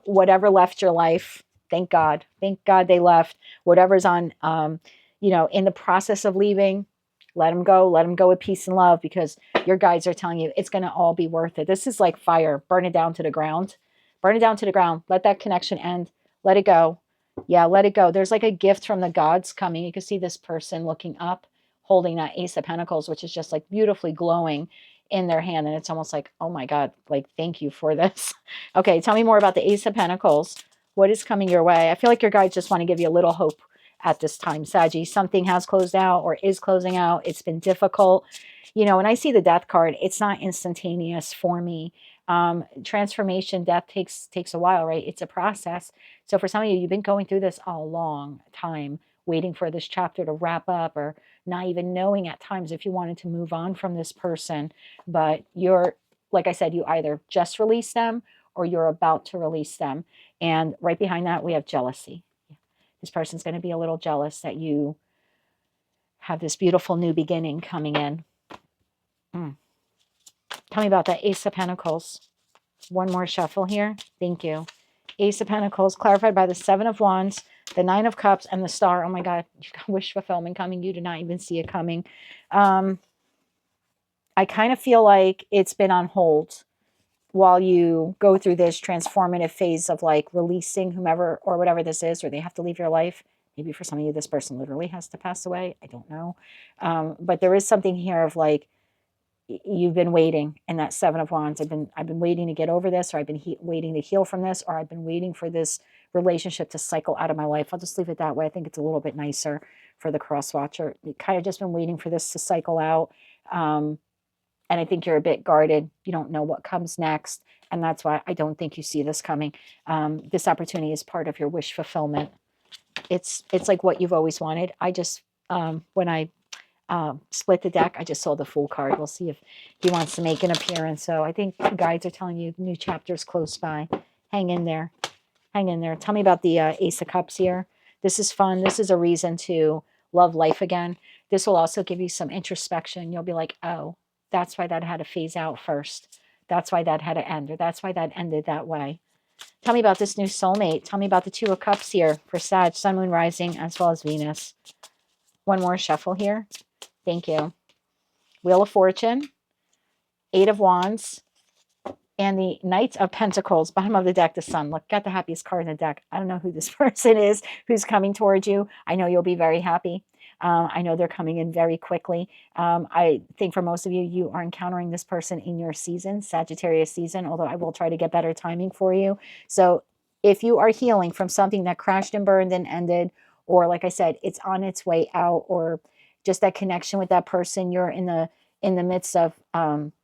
Whatever left your life, thank God. Thank God they left. Whatever's on, in the process of leaving, let them go. Let them go with peace and love, because your guides are telling you it's going to all be worth it. This is like fire. Burn it down to the ground. Burn it down to the ground. Let that connection end. Let it go. Yeah, let it go. There's like a gift from the gods coming. You can see this person looking up, holding that Ace of Pentacles, which is just like beautifully glowing in their hand. And it's almost like, oh my God, like, thank you for this. Okay, tell me more about the Ace of Pentacles. What is coming your way? I feel like your guides just want to give you a little hope at this time, Saggy. Something has closed out or is closing out. It's been difficult. When I see the Death card, it's not instantaneous for me. Transformation, death takes a while, right? It's a process. So for some of you, you've been going through this a long time, waiting for this chapter to wrap up, or not even knowing at times if you wanted to move on from this person. But you're, like I said, you either just release them or you're about to release them. And right behind that, we have jealousy. This person's going to be a little jealous that you have this beautiful new beginning coming in. Tell me about that Ace of Pentacles. One more shuffle here. Thank you. Ace of Pentacles, clarified by the Seven of Wands, the Nine of Cups, and the Star. Oh my God, you've got wish fulfillment coming. You did not even see it coming. I kind of feel like it's been on hold while you go through this transformative phase of like releasing whomever or whatever this is, or they have to leave your life. Maybe for some of you, this person literally has to pass away. I don't know. But there is something here of like, you've been waiting, and that Seven of Wands. I've been waiting to get over this, or I've been waiting to heal from this, or I've been waiting for this relationship to cycle out of my life. I'll just leave it that way. I think it's a little bit nicer for the cross watcher. You kind of just been waiting for this to cycle out. And I think you're a bit guarded. You don't know what comes next. And that's why I don't think you see this coming. This opportunity is part of your wish fulfillment. It's like what you've always wanted. I just, when I split the deck, I just saw the Fool card. We'll see if he wants to make an appearance. So I think the guides are telling you new chapters close by. Hang in there. Hang in there. Tell me about the Ace of Cups here. This is fun. This is a reason to love life again. This will also give you some introspection. You'll be like, oh, that's why that had to phase out first. That's why that had to end, or that's why that ended that way. Tell me about this new soulmate. Tell me about the Two of Cups here for Sag, Sun, Moon, Rising, as well as Venus. One more shuffle here. Thank you. Wheel of Fortune, Eight of Wands, and the Knight of Pentacles. Bottom of the deck, the Sun. Look, got the happiest card in the deck. I don't know who this person is who's coming towards you. I know you'll be very happy. I know they're coming in very quickly. I think for most of you, you are encountering this person in your season, Sagittarius season, although I will try to get better timing for you. So if you are healing from something that crashed and burned and ended, or like I said, it's on its way out, or just that connection with that person. You're in the midst of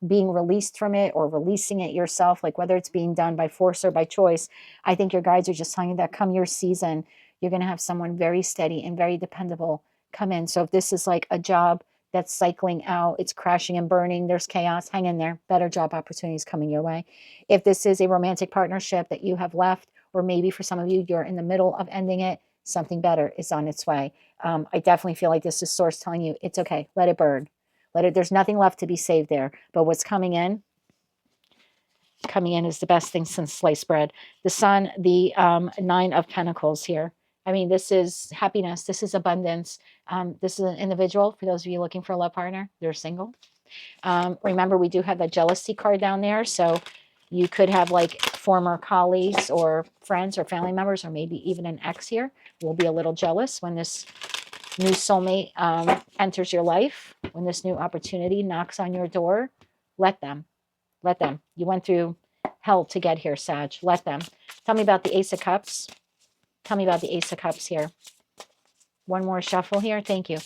being released from it or releasing it yourself, like whether it's being done by force or by choice. I think your guides are just telling you that come your season, you're going to have someone very steady and very dependable come in. So if this is like a job that's cycling out, it's crashing and burning, there's chaos, hang in there. Better job opportunities coming your way. If this is a romantic partnership that you have left, or maybe for some of you, you're in the middle of ending it, something better is on its way. I definitely feel like this is source telling you it's okay. Let it burn. Let it. There's nothing left to be saved there. But what's coming in is the best thing since sliced bread. The Sun, the 9 of Pentacles here. I mean, this is happiness. This is abundance. This is an individual. For those of you looking for a love partner, they're single. Remember, we do have that jealousy card down there. So you could have like former colleagues or friends or family members, or maybe even an ex here, will be a little jealous when this new soulmate enters your life, when this new opportunity knocks on your door. Let them. Let them. You went through hell to get here, Sag. Let them. Tell me about the Ace of Cups. Tell me about the Ace of Cups here. One more shuffle here. Thank you.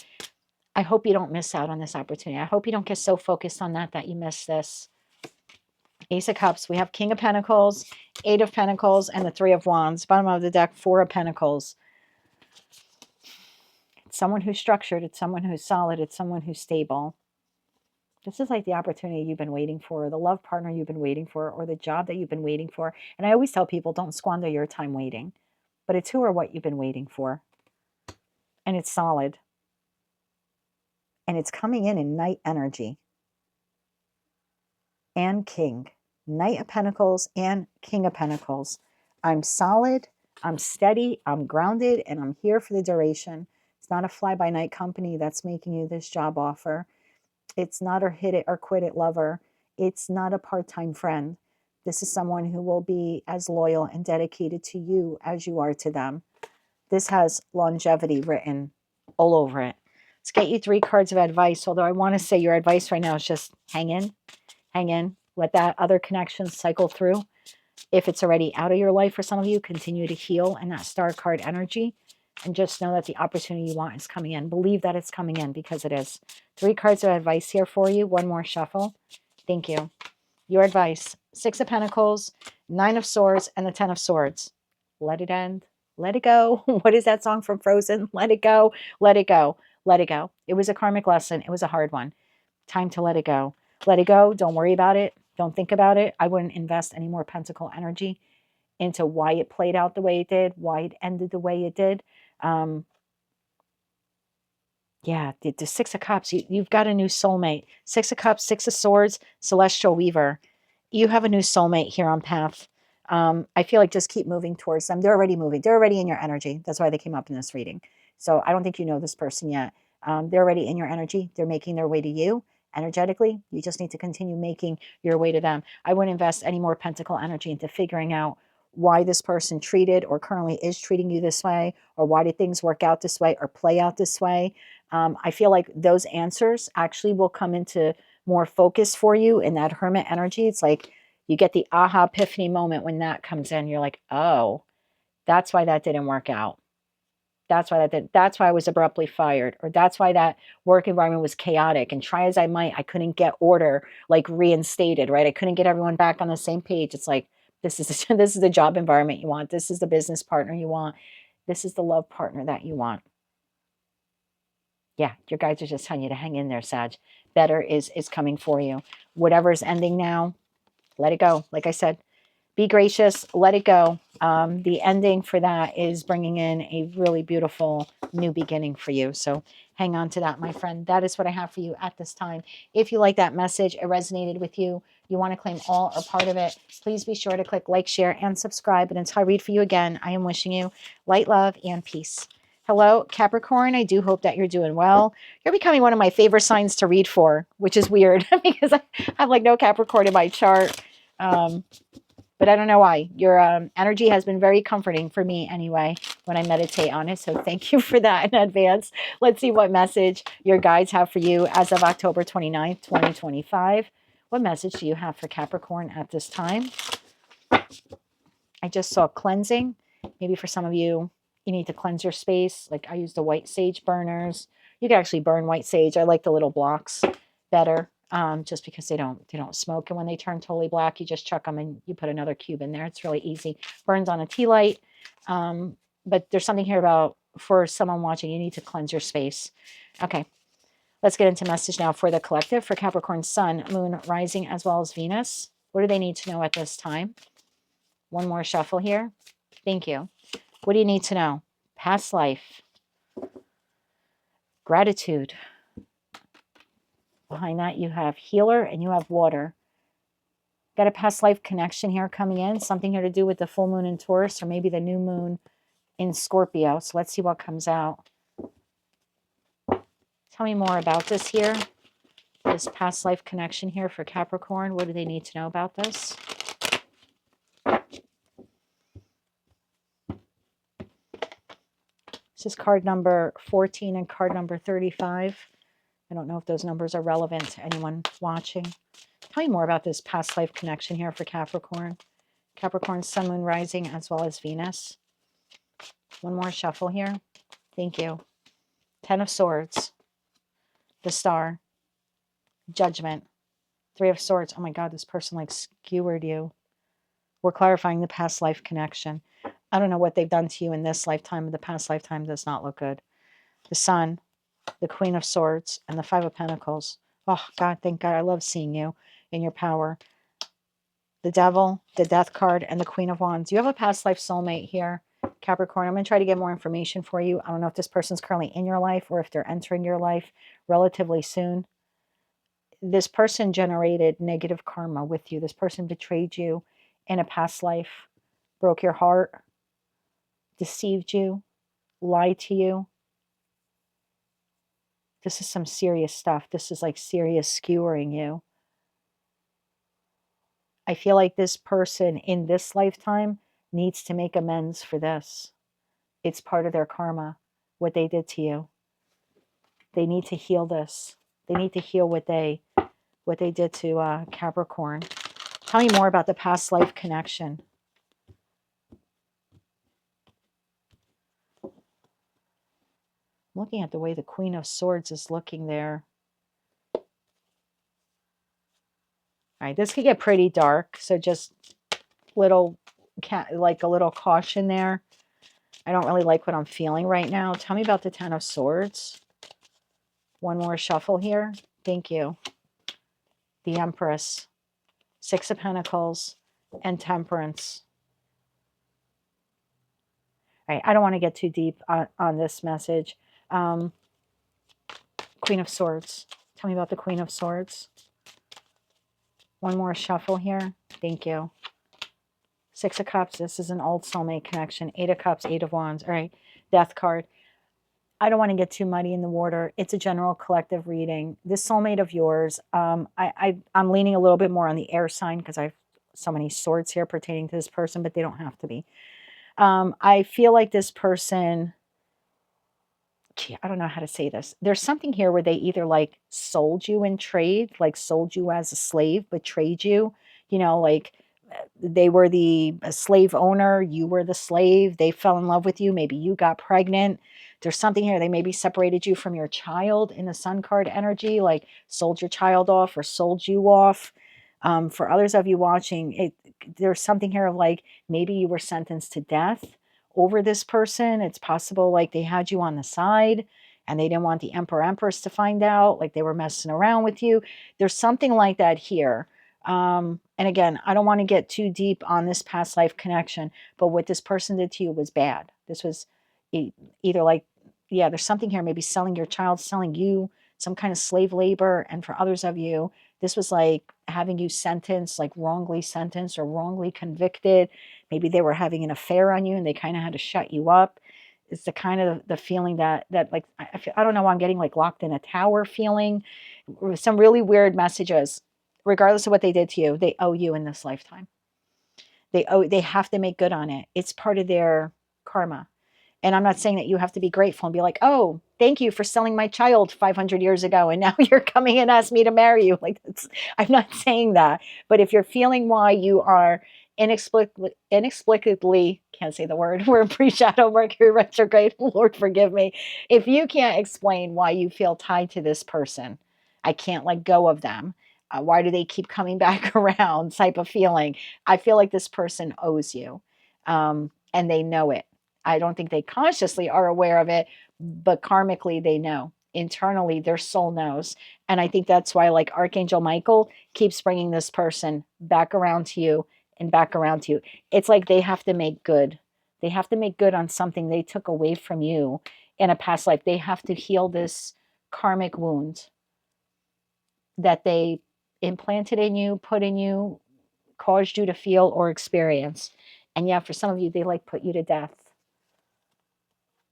I hope you don't miss out on this opportunity. I hope you don't get so focused on that you miss this. Ace of Cups. We have King of Pentacles, 8 of Pentacles, and the 3 of Wands. Bottom of the deck, 4 of Pentacles. It's someone who's structured. It's someone who's solid. It's someone who's stable. This is like the opportunity you've been waiting for, the love partner you've been waiting for, or the job that you've been waiting for. And I always tell people, don't squander your time waiting. But it's who or what you've been waiting for. And it's solid. And it's coming in Knight energy. And King. Knight of Pentacles and King of Pentacles. I'm solid, I'm steady, I'm grounded, and I'm here for the duration. It's not a fly-by-night company that's making you this job offer. It's not a hit it or quit it lover. It's not a part-time friend. This is someone who will be as loyal and dedicated to you as you are to them. This has longevity written all over it. Let's get you 3 cards of advice, although I want to say your advice right now is just hang in, let that other connection cycle through. If it's already out of your life for some of you, continue to heal in that star card energy. And just know that the opportunity you want is coming in. Believe that it's coming in, because it is. 3 cards of advice here for you. One more shuffle. Thank you. Your advice. 6 of Pentacles, 9 of Swords, and the 10 of Swords. Let it end. Let it go. What is that song from Frozen? Let it go. Let it go. Let it go. It was a karmic lesson. It was a hard one. Time to let it go. Let it go. Don't worry about it. Don't think about it. I wouldn't invest any more pentacle energy into why it played out the way it did, why it ended the way it did. Yeah, the 6 of Cups, you've got a new soulmate. 6 of Cups, 6 of Swords, Celestial Weaver. You have a new soulmate here on path. I feel like just keep moving towards them. They're already moving. They're already in your energy. That's why they came up in this reading. So I don't think you know this person yet. They're already in your energy. They're making their way to you. Energetically, you just need to continue making your way to them. I wouldn't invest any more pentacle energy into figuring out why this person treated or currently is treating you this way, or why did things work out this way or play out this way. I feel like those answers actually will come into more focus for you in that Hermit energy. It's like you get the aha epiphany moment when that comes in. You're like, oh, that's why that didn't work out. That's why that's why I was abruptly fired, or that's why that work environment was chaotic. And try as I might, I couldn't get order like reinstated, right? I couldn't get everyone back on the same page. It's like, this is the job environment you want. This is the business partner you want. This is the love partner that you want. Yeah, your guides are just telling you to hang in there, Sag. Better is coming for you. Whatever is ending now, let it go. Like I said, be gracious, let it go. The ending for that is bringing in a really beautiful new beginning for you. So hang on to that, my friend. That is what I have for you at this time. If you like that message, it resonated with you, you want to claim all or part of it, please be sure to click like, share, and subscribe. And until I read for you again, I am wishing you light, love, and peace. Hello, Capricorn. I do hope that you're doing well. You're becoming one of my favorite signs to read for, which is weird because I have like no Capricorn in my chart. But I don't know why. Your energy has been very comforting for me anyway when I meditate on it. So thank you for that in advance. Let's see what message your guides have for you as of October 29th, 2025. What message do you have for Capricorn at this time? I just saw cleansing. Maybe for some of you, you need to cleanse your space. Like I use the white sage burners. You can actually burn white sage. I like the little blocks better, just because they don't smoke. And when they turn totally black, you just chuck them and you put another cube in there. It's really easy. Burns on a tea light. But there's something here about, for someone watching, you need to cleanse your space. Okay, let's get into message now for the collective, for Capricorn Sun, Moon, Rising, as well as Venus. What do they need to know at this time? One more shuffle here. Thank you. What do you need to know? Past life. Gratitude. Behind that, you have healer and you have water. Got a past life connection here coming in. Something here to do with the full moon in Taurus, or maybe the new moon in Scorpio. So let's see what comes out. Tell me more about this here. This past life connection here for Capricorn. What do they need to know about this? This is card number 14 and card number 35. I don't know if those numbers are relevant to anyone watching. Tell me more about this past life connection here for Capricorn. Capricorn, Sun, Moon, Rising, as well as Venus. One more shuffle here. Thank you. 10 of Swords. The Star. Judgment. 3 of Swords. Oh my God, this person like skewered you. We're clarifying the past life connection. I don't know what they've done to you in this lifetime, but the past lifetime does not look good. The Sun, the Queen of Swords, and the 5 of Pentacles. Oh God, thank God. I love seeing you in your power. The Devil, the Death card, and the Queen of Wands. You have a past life soulmate here, Capricorn. I'm going to try to get more information for you. I don't know if this person's currently in your life or if they're entering your life relatively soon. This person generated negative karma with you. This person betrayed you in a past life, broke your heart, deceived you, lied to you. This is some serious stuff. This is like serious skewering you. I feel like this person in this lifetime needs to make amends for this. It's part of their karma, what they did to you. They need to heal this. They need to heal what they did to Capricorn. Tell me more about the past life connection. I'm looking at the way the Queen of Swords is looking there. All right, this could get pretty dark, so just like a little caution there. I don't really like what I'm feeling right now. Tell me about the 10 of Swords. One more shuffle here. Thank you. The Empress, 6 of Pentacles, and Temperance. All right, I don't want to get too deep on this message. Queen of Swords. Tell me about the Queen of Swords. One more shuffle here. Thank you. 6 of Cups. This is an old soulmate connection. 8 of Cups, 8 of Wands. All right, Death card. I don't want to get too muddy in the water. It's a general collective reading. This soulmate of yours, I'm leaning a little bit more on the air sign because I have so many swords here pertaining to this person, but they don't have to be. I feel like this person, I don't know how to say this. There's something here where they either like sold you in trade, like sold you as a slave, betrayed you, you know, like they were the slave owner, you were the slave, they fell in love with you, maybe you got pregnant. There's something here, they maybe separated you from your child in the Sun card energy, like sold your child off or sold you off. For others of you watching, there's something here of like, maybe you were sentenced to death over this person. It's possible like they had you on the side and they didn't want the Emperor Empress to find out, like they were messing around with you. There's something like that here. And again, I don't want to get too deep on this past life connection, but what this person did to you was bad. This was either like, yeah, there's something here, maybe selling your child, selling you, some kind of slave labor. And for others of you, this was like having you sentenced, like wrongly sentenced or wrongly convicted. Maybe they were having an affair on you and they kind of had to shut you up. It's the kind of the feeling that like, I don't know why I'm getting like locked in a tower feeling. Some really weird messages. Regardless of what they did to you, they owe you in this lifetime. They have to make good on it. It's part of their karma. And I'm not saying that you have to be grateful and be like, oh, thank you for selling my child 500 years ago. And now you're coming and ask me to marry you. Like, I'm not saying that. But if you're feeling why you are inexplicably, can't say the word, we're pre-shadow Mercury retrograde, Lord forgive me. If you can't explain why you feel tied to this person, I can't let go of them. Why do they keep coming back around type of feeling? I feel like this person owes you, and they know it. I don't think they consciously are aware of it, but karmically they know. Internally, their soul knows. And I think that's why, like Archangel Michael keeps bringing this person back around to you and back around to you. It's like they have to make good. They have to make good on something they took away from you in a past life. They have to heal this karmic wound that they implanted in you, put in you, caused you to feel or experience. And yeah, for some of you, they like put you to death.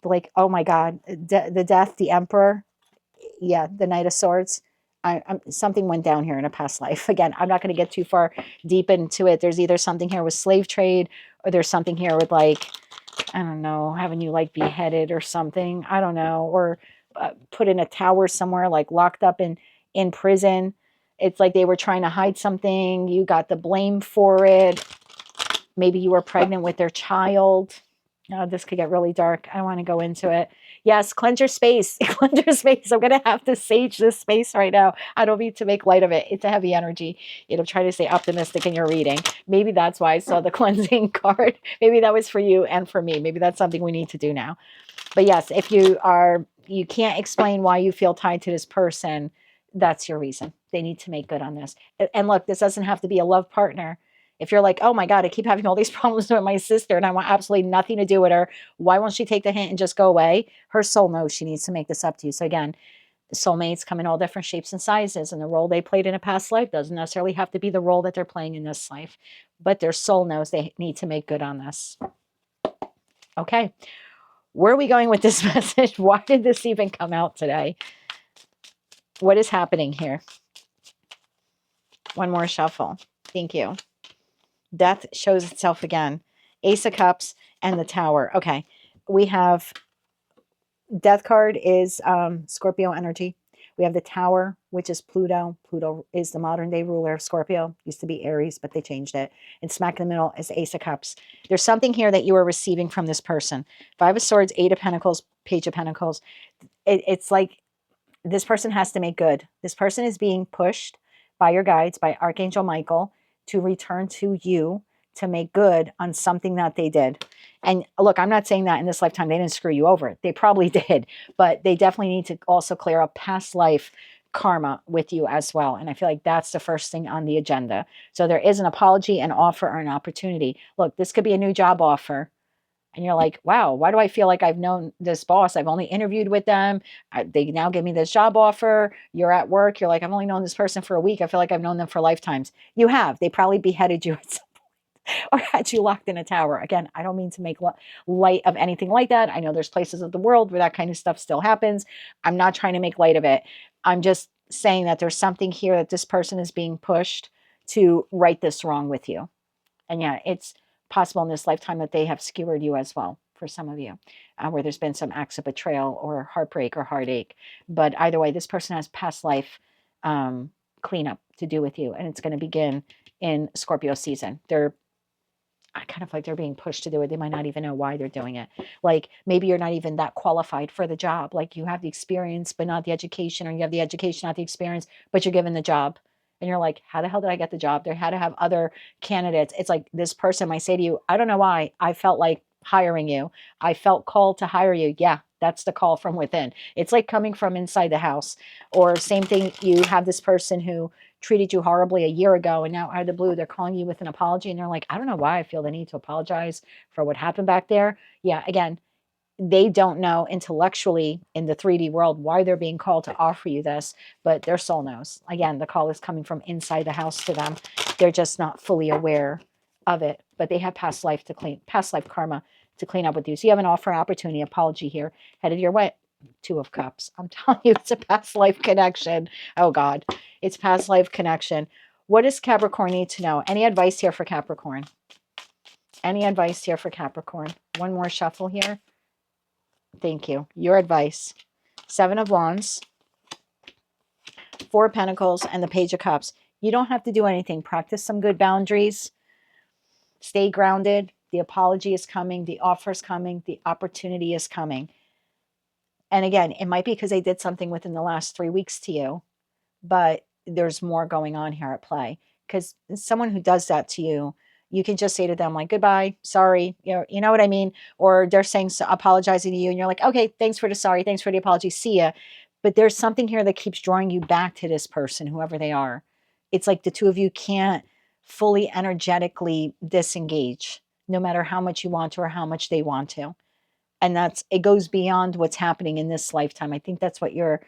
Like, oh my God, the death, the emperor. Yeah, the Knight of Swords. Something went down here in a past life. Again, I'm not going to get too far deep into it. There's either something here with slave trade, or there's something here with, like, I don't know, having you like beheaded or something. I don't know, or put in a tower somewhere, like locked up in prison. It's like they were trying to hide something. You got the blame for it. Maybe you were pregnant with their child. Oh, this could get really dark. I don't want to go into it. Yes, cleanse your space. Cleanse your space. I'm going to have to sage this space right now. I don't mean to make light of it. It's a heavy energy. Try to stay optimistic in your reading. Maybe that's why I saw the cleansing card. Maybe that was for you and for me. Maybe that's something we need to do now. But yes, if you can't explain why you feel tied to this person, that's your reason. They need to make good on this. And look, this doesn't have to be a love partner. If you're like, oh my God, I keep having all these problems with my sister and I want absolutely nothing to do with her, why won't she take the hint and just go away? Her soul knows she needs to make this up to you. So again, soulmates come in all different shapes and sizes, and the role they played in a past life doesn't necessarily have to be the role that they're playing in this life, but their soul knows they need to make good on this. Okay. Where are we going with this message? Why did this even come out today? What is happening here? One more shuffle. Thank you. Death shows itself again. Ace of Cups and the Tower. Okay. We have Death card is Scorpio energy. We have the Tower, which is Pluto. Pluto is the modern day ruler of Scorpio. Used to be Aries, but they changed it. And smack in the middle is Ace of Cups. There's something here that you are receiving from this person. Five of Swords, Eight of Pentacles, Page of Pentacles. It's like this person has to make good. This person is being pushed by your guides, by Archangel Michael, to return to you to make good on something that they did. And look, I'm not saying that in this lifetime they didn't screw you over. They probably did, but they definitely need to also clear up past life karma with you as well. And I feel like that's the first thing on the agenda. So there is an apology, an offer, or an opportunity. Look, this could be a new job offer. And you're like, wow, why do I feel like I've known this boss? I've only interviewed with them. They now give me this job offer. You're at work. You're like, I've only known this person for a week. I feel like I've known them for lifetimes. You have. They probably beheaded you at some point or had you locked in a tower. Again, I don't mean to make light of anything like that. I know there's places of the world where that kind of stuff still happens. I'm not trying to make light of it. I'm just saying that there's something here that this person is being pushed to right this wrong with you. And yeah, it's possible in this lifetime that they have skewered you as well, for some of you, where there's been some acts of betrayal or heartbreak or heartache. But either way, this person has past life cleanup to do with you, and it's going to begin in Scorpio season. I kind of like they're being pushed to do it. They might not even know why they're doing it. Like maybe you're not even that qualified for the job. Like you have the experience, but not the education, or you have the education, not the experience, but you're given the job. And you're like, how the hell did I get the job? There had to have other candidates. It's like this person might say to you, I don't know why I felt like hiring you. I felt called to hire you. Yeah, that's the call from within. It's like coming from inside the house. Or same thing, you have this person who treated you horribly a year ago, and now out of the blue, they're calling you with an apology. And they're like, I don't know why I feel the need to apologize for what happened back there. Yeah, again, they don't know intellectually in the 3D world why they're being called to offer you this, but their soul knows. Again, the call is coming from inside the house to them. They're just not fully aware of it, but they have past life karma to clean up with you. So you have an offer, opportunity, apology here headed your way. Two of Cups. I'm telling you, it's a past life connection. Oh God, it's past life connection. What does Capricorn need to know? Any advice here for Capricorn? Any advice here for Capricorn? One more shuffle here. Thank you. Your advice. Seven of Wands, Four of Pentacles, and the Page of Cups. You don't have to do anything. Practice some good boundaries. Stay grounded. The apology is coming. The offer is coming. The opportunity is coming. And again, it might be because they did something within the last 3 weeks to you, but there's more going on here at play. Because someone who does that to you, you can just say to them like, goodbye, sorry, you know what I mean? Or they're saying, apologizing to you, and you're like, okay, thanks for the sorry, thanks for the apology, see ya. But there's something here that keeps drawing you back to this person, whoever they are. It's like the two of you can't fully energetically disengage, no matter how much you want to or how much they want to. And it goes beyond what's happening in this lifetime. I think that's what your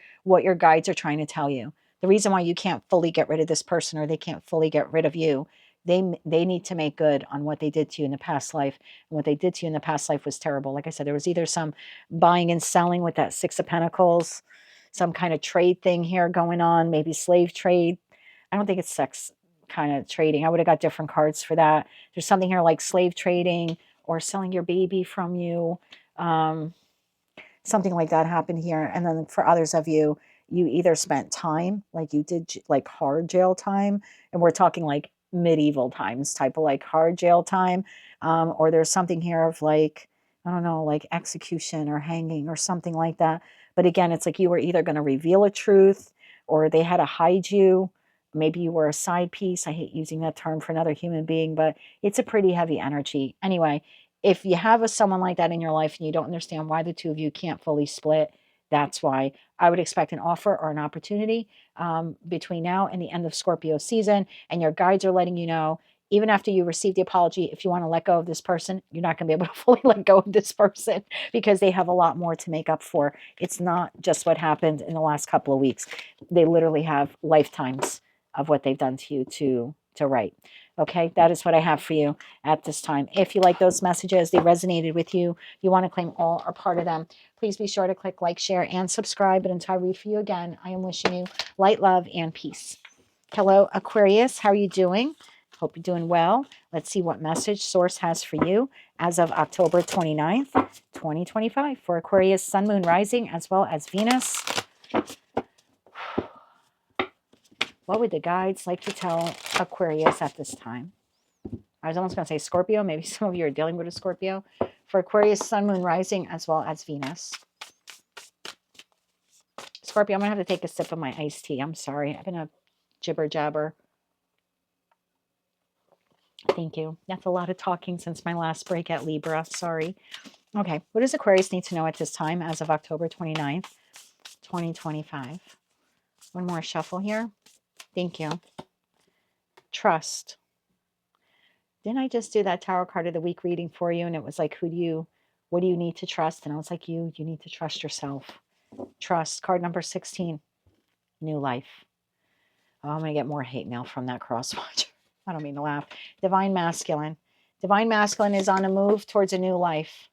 guides are trying to tell you. The reason why you can't fully get rid of this person, or they can't fully get rid of you, they need to make good on what they did to you in the past life. And what they did to you in the past life was terrible. Like I said, there was either some buying and selling with that Six of Pentacles, some kind of trade thing here going on, maybe slave trade. I don't think it's sex kind of trading. I would have got different cards for that. There's something here like slave trading or selling your baby from you. Something like that happened here. And then for others of you, you either spent time, like you did like hard jail time, and we're talking like medieval times type of like hard jail time, or there's something here of like, I don't know, like execution or hanging or something like that. But again, it's like you were either going to reveal a truth, or they had to hide you. Maybe you were a side piece. I hate using that term for another human being, but it's a pretty heavy energy. Anyway, if you have someone like that in your life and you don't understand why the two of you can't fully split, that's why I would expect an offer or an opportunity between now and the end of Scorpio season. And your guides are letting you know, even after you receive the apology, if you want to let go of this person, you're not going to be able to fully let go of this person, because they have a lot more to make up for. It's not just what happened in the last couple of weeks. They literally have lifetimes of what they've done to you to right. Okay, that is what I have for you at this time. If you like those messages, they resonated with you, you want to claim all or part of them, please be sure to click like, share, and subscribe. But until I read for you again, I am wishing you light, love, and peace. Hello, Aquarius. How are you doing? Hope you're doing well. Let's see what message Source has for you as of October 29th, 2025 for Aquarius, Sun, Moon, Rising, as well as Venus. What would the guides like to tell Aquarius at this time? I was almost going to say Scorpio. Maybe some of you are dealing with a Scorpio. For Aquarius, Sun, Moon, Rising, as well as Venus. Scorpio, I'm going to have to take a sip of my iced tea. I'm sorry. I've been a jibber jabber. Thank you. That's a lot of talking since my last break at Libra. Sorry. Okay. What does Aquarius need to know at this time as of October 29th, 2025? One more shuffle here. Thank you. Trust. Didn't I just do that tarot card of the week reading for you? And it was like, what do you need to trust? And I was like, you need to trust yourself. Trust. Card number 16, new life. Oh, I'm going to get more hate mail from that crosswatch. I don't mean to laugh. Divine masculine. Divine masculine is on a move towards a new life,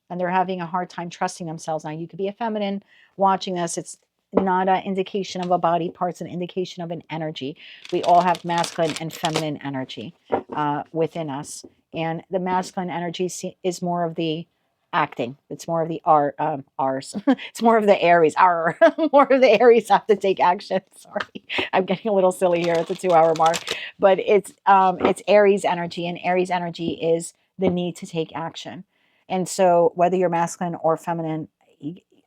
and they're having a hard time trusting themselves. Now, you could be a feminine watching this. It's not an indication of a body part. It's an indication of an energy. We all have masculine and feminine energy within us. And the masculine energy is more of the acting. It's more of the R's. It's more of the Aries. More of the Aries have to take action. Sorry, I'm getting a little silly here at the 2-hour mark. But it's Aries energy, and Aries energy is the need to take action. And so whether you're masculine or feminine,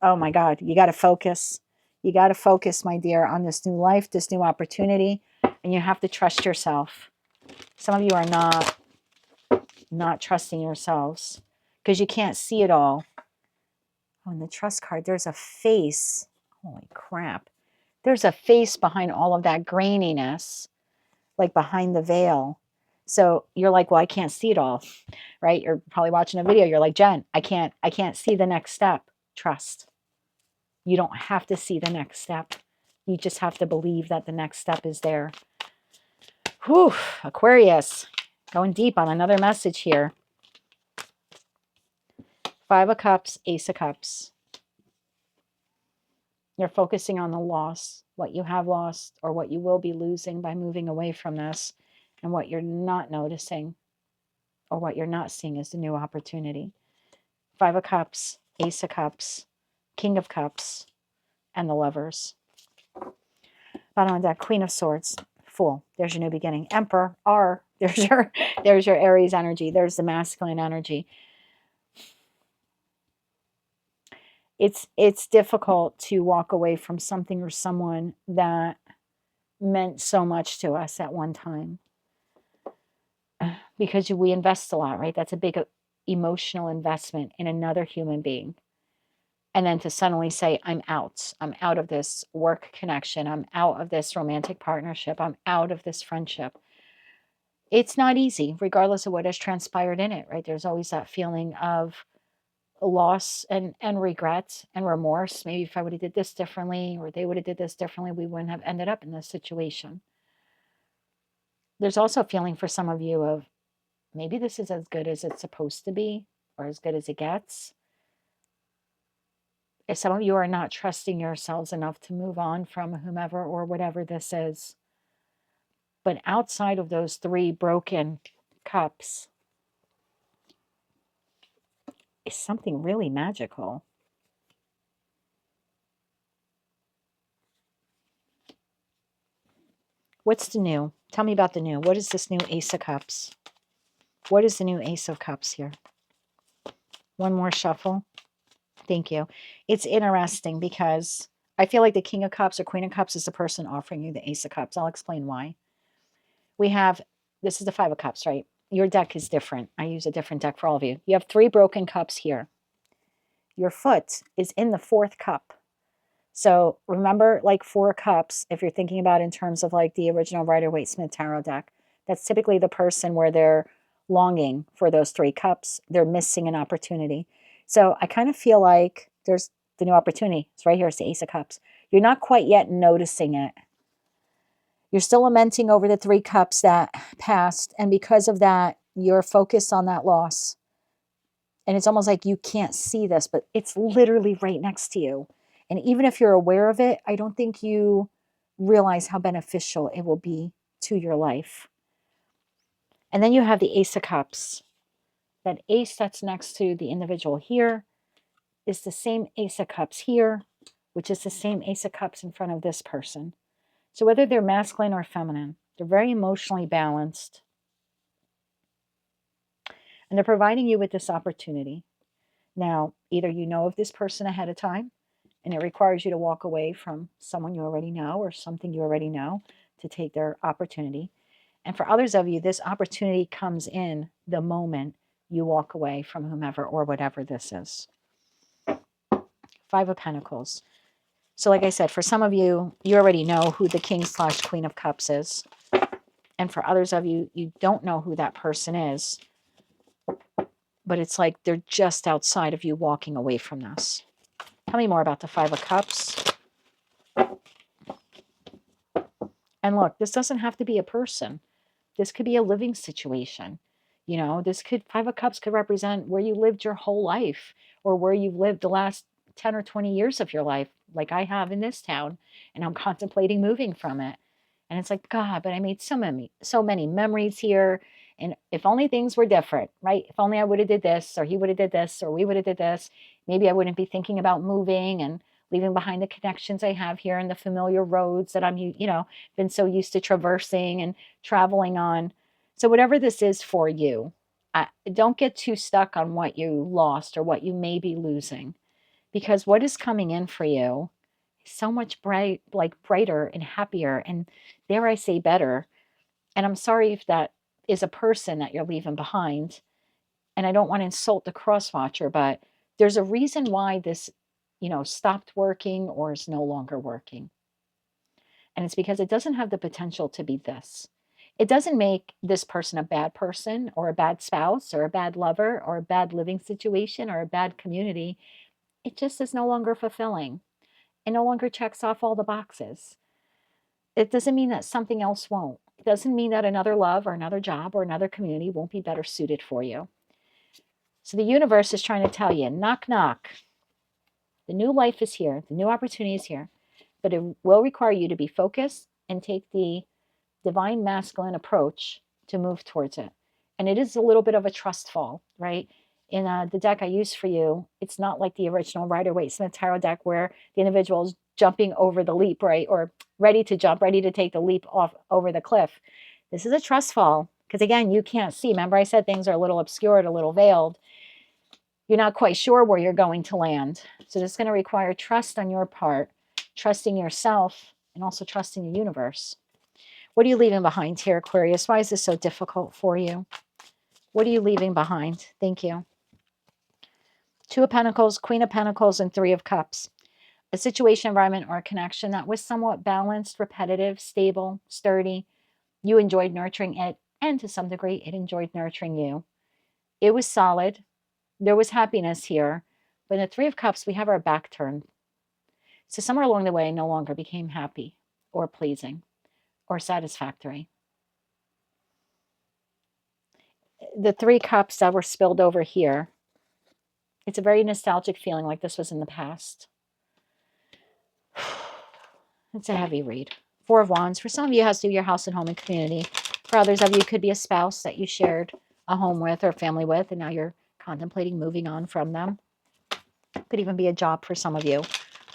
oh my God, you got to focus. You got to focus, my dear, on this new life, this new opportunity, and you have to trust yourself. Some of you are not trusting yourselves because you can't see it all. Oh, in the trust card, there's a face. Holy crap. There's a face behind all of that graininess, like behind the veil. So you're like, well, I can't see it all, right? You're probably watching a video. You're like, Jen, I can't see the next step. Trust. You don't have to see the next step. You just have to believe that the next step is there. Whew, Aquarius, going deep on another message here. 5 of Cups, Ace of Cups. You're focusing on the loss, what you have lost or what you will be losing by moving away from this, and what you're not noticing or what you're not seeing is the new opportunity. 5 of Cups, Ace of Cups, King of Cups, and the Lovers. Bottom of that, Queen of Swords, Fool. There's your new beginning. Emperor, R, There's your Aries energy. There's the masculine energy. It's difficult to walk away from something or someone that meant so much to us at one time, because we invest a lot, right? That's a big emotional investment in another human being. And then to suddenly say, I'm out of this work connection, I'm out of this romantic partnership, I'm out of this friendship. It's not easy, regardless of what has transpired in it, right? There's always that feeling of loss and regret and remorse. Maybe if I would have did this differently, or they would have did this differently, we wouldn't have ended up in this situation. There's also a feeling for some of you of, maybe this is as good as it's supposed to be, or as good as it gets. If some of you are not trusting yourselves enough to move on from whomever or whatever this is. But outside of those three broken cups is something really magical. What's the new? Tell me about the new. What is this new Ace of Cups? What is the new Ace of Cups here? One more shuffle. Thank you. It's interesting because I feel like the King of Cups or Queen of Cups is the person offering you the Ace of Cups. I'll explain why. We have, this is the Five of Cups, right? Your deck is different. I use a different deck for all of you. You have three broken cups here. Your foot is in the fourth cup. So remember, like 4 cups, if you're thinking about in terms of like the original Rider-Waite-Smith tarot deck, that's typically the person where they're longing for those 3 cups. They're missing an opportunity. So I kind of feel like there's the new opportunity. It's right here. It's the Ace of Cups. You're not quite yet noticing it. You're still lamenting over the 3 cups that passed. And because of that, you're focused on that loss. And it's almost like you can't see this, but it's literally right next to you. And even if you're aware of it, I don't think you realize how beneficial it will be to your life. And then you have the Ace of Cups. That ace that's next to the individual here is the same Ace of Cups here, which is the same Ace of Cups in front of this person. So whether they're masculine or feminine, they're very emotionally balanced. And they're providing you with this opportunity. Now, either you know of this person ahead of time, and it requires you to walk away from someone you already know or something you already know to take their opportunity. And for others of you, this opportunity comes in the moment you walk away from whomever or whatever this is. 5 of Pentacles. So like I said, for some of you, you already know who the King/Queen of Cups is. And for others of you, you don't know who that person is. But it's like they're just outside of you walking away from this. Tell me more about the 5 of Cups. And look, this doesn't have to be a person. This could be a living situation. You know, this could, 5 of Cups could represent where you lived your whole life, or where you've lived the last 10 or 20 years of your life, like I have in this town, and I'm contemplating moving from it. And it's like, God, but I made so many memories here. And if only things were different, right? If only I would have did this, or he would have did this, or we would have did this, maybe I wouldn't be thinking about moving and leaving behind the connections I have here and the familiar roads that I'm, been so used to traversing and traveling on. So whatever this is for you, don't get too stuck on what you lost or what you may be losing, because what is coming in for you is so much brighter and happier, and dare I say better. And I'm sorry if that is a person that you're leaving behind. And I don't want to insult the cross watcher, but there's a reason why this, stopped working or is no longer working. And it's because it doesn't have the potential to be this. It doesn't make this person a bad person or a bad spouse or a bad lover or a bad living situation or a bad community. It just is no longer fulfilling. It no longer checks off all the boxes. It doesn't mean that something else won't. It doesn't mean that another love or another job or another community won't be better suited for you. So the universe is trying to tell you, knock, knock. The new life is here. The new opportunity is here. But it will require you to be focused and take the divine masculine approach to move towards it. And it is a little bit of a trust fall, right? In the deck I use for you, it's not like the original Rider-Waite-Smith tarot deck where the individual is jumping over the leap, right? Or ready to jump, ready to take the leap off over the cliff. This is a trust fall. Because again, you can't see. Remember I said things are a little obscured, a little veiled. You're not quite sure where you're going to land. So this is going to require trust on your part, trusting yourself, and also trusting the universe. What are you leaving behind here, Aquarius? Why is this so difficult for you? What are you leaving behind? Thank you. Two of Pentacles, Queen of Pentacles, and Three of Cups. A situation, environment, or a connection that was somewhat balanced, repetitive, stable, sturdy. You enjoyed nurturing it, and to some degree, it enjoyed nurturing you. It was solid. There was happiness here. But in the Three of Cups, we have our back turned. So somewhere along the way, no longer became happy or pleasing or satisfactory. The Three Cups that were spilled over here, it's a very nostalgic feeling like this was in the past. It's a heavy read. Four of Wands. For some of you, it has to do with your house and home and community. For others of you, it could be a spouse that you shared a home with or family with, and now you're contemplating moving on from them. Could even be a job for some of you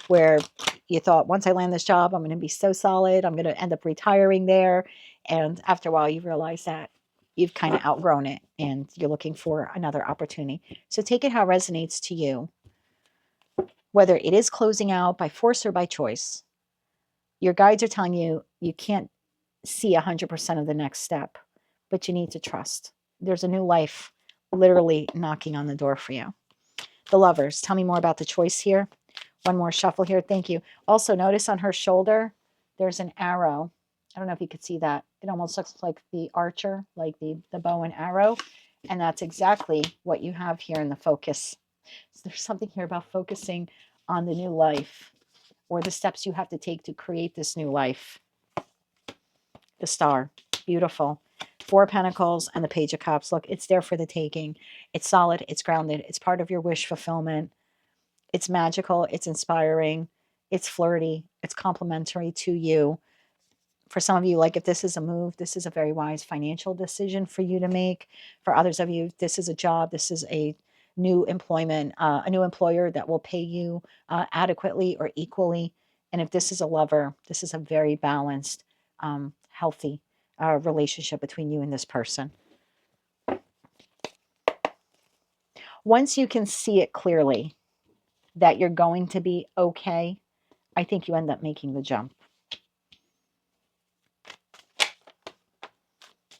where you thought, once I land this job, I'm going to be so solid. I'm going to end up retiring there. And after a while, you realize that you've kind of outgrown it and you're looking for another opportunity. So take it how it resonates to you. Whether it is closing out by force or by choice, your guides are telling you you can't see 100% of the next step, but you need to trust. There's a new life literally knocking on the door for you. The Lovers, tell me more about the choice here. One more shuffle here. Thank you. Also, notice on her shoulder, there's an arrow. I don't know if you could see that. It almost looks like the archer, like the bow and arrow. And that's exactly what you have here in the focus. So there's something here about focusing on the new life or the steps you have to take to create this new life. The Star, beautiful. Four of Pentacles and the Page of Cups. Look, it's there for the taking. It's solid. It's grounded. It's part of your wish fulfillment. It's magical. It's inspiring. It's flirty. It's complimentary to you. For some of you, like if this is a move, this is a very wise financial decision for you to make. For others of you, this is a job. This is a new employment, a new employer that will pay you adequately or equally. And if this is a lover, this is a very balanced, healthy relationship between you and this person. Once you can see it clearly that you're going to be okay, I think you end up making the jump.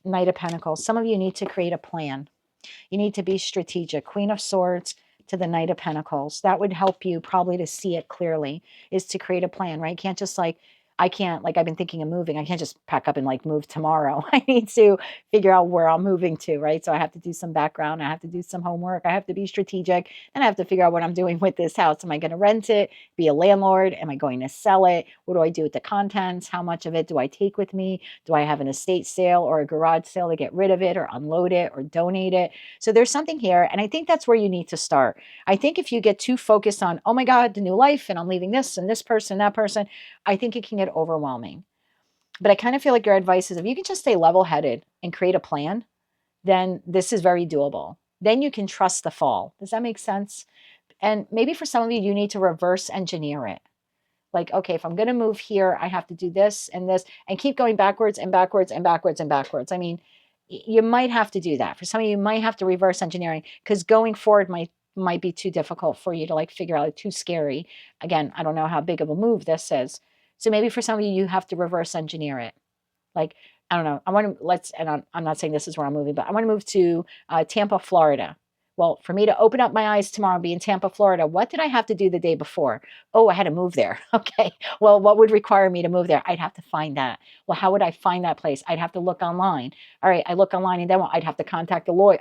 Knight of Pentacles. Some of you need to create a plan. You need to be strategic. Queen of Swords to the Knight of Pentacles. That would help you probably to see it clearly, is to create a plan, right? You can't just like, I can't, like I've been thinking of moving. I can't just pack up and like move tomorrow. I need to figure out where I'm moving to, right? So I have to do some background. I have to do some homework. I have to be strategic. And I have to figure out what I'm doing with this house. Am I going to rent it? Be a landlord? Am I going to sell it? What do I do with the contents? How much of it do I take with me? Do I have an estate sale or a garage sale to get rid of it or unload it or donate it? So there's something here. And I think that's where you need to start. I think if you get too focused on, oh my God, the new life and I'm leaving this and this person, that person, I think it can get overwhelming. But I kind of feel like your advice is if you can just stay level-headed and create a plan, then this is very doable. Then you can trust the fall. Does that make sense? And maybe for some of you, you need to reverse engineer it. Like, okay, if I'm going to move here, I have to do this and keep going backwards and backwards and backwards and backwards. I mean, you might have to do that. For some of you, you might have to reverse engineering because going forward might be too difficult for you to like figure out, like too scary. Again, I don't know how big of a move this is. So maybe for some of you, you have to reverse engineer it. Like, I don't know. I want to, and I'm not saying this is where I'm moving, but I want to move to Tampa, Florida. Well, for me to open up my eyes tomorrow and be in Tampa, Florida, what did I have to do the day before? Oh, I had to move there. Okay. Well, what would require me to move there? I'd have to find that. Well, how would I find that place? I'd have to look online. All right. I look online and then I'd have to contact a lawyer.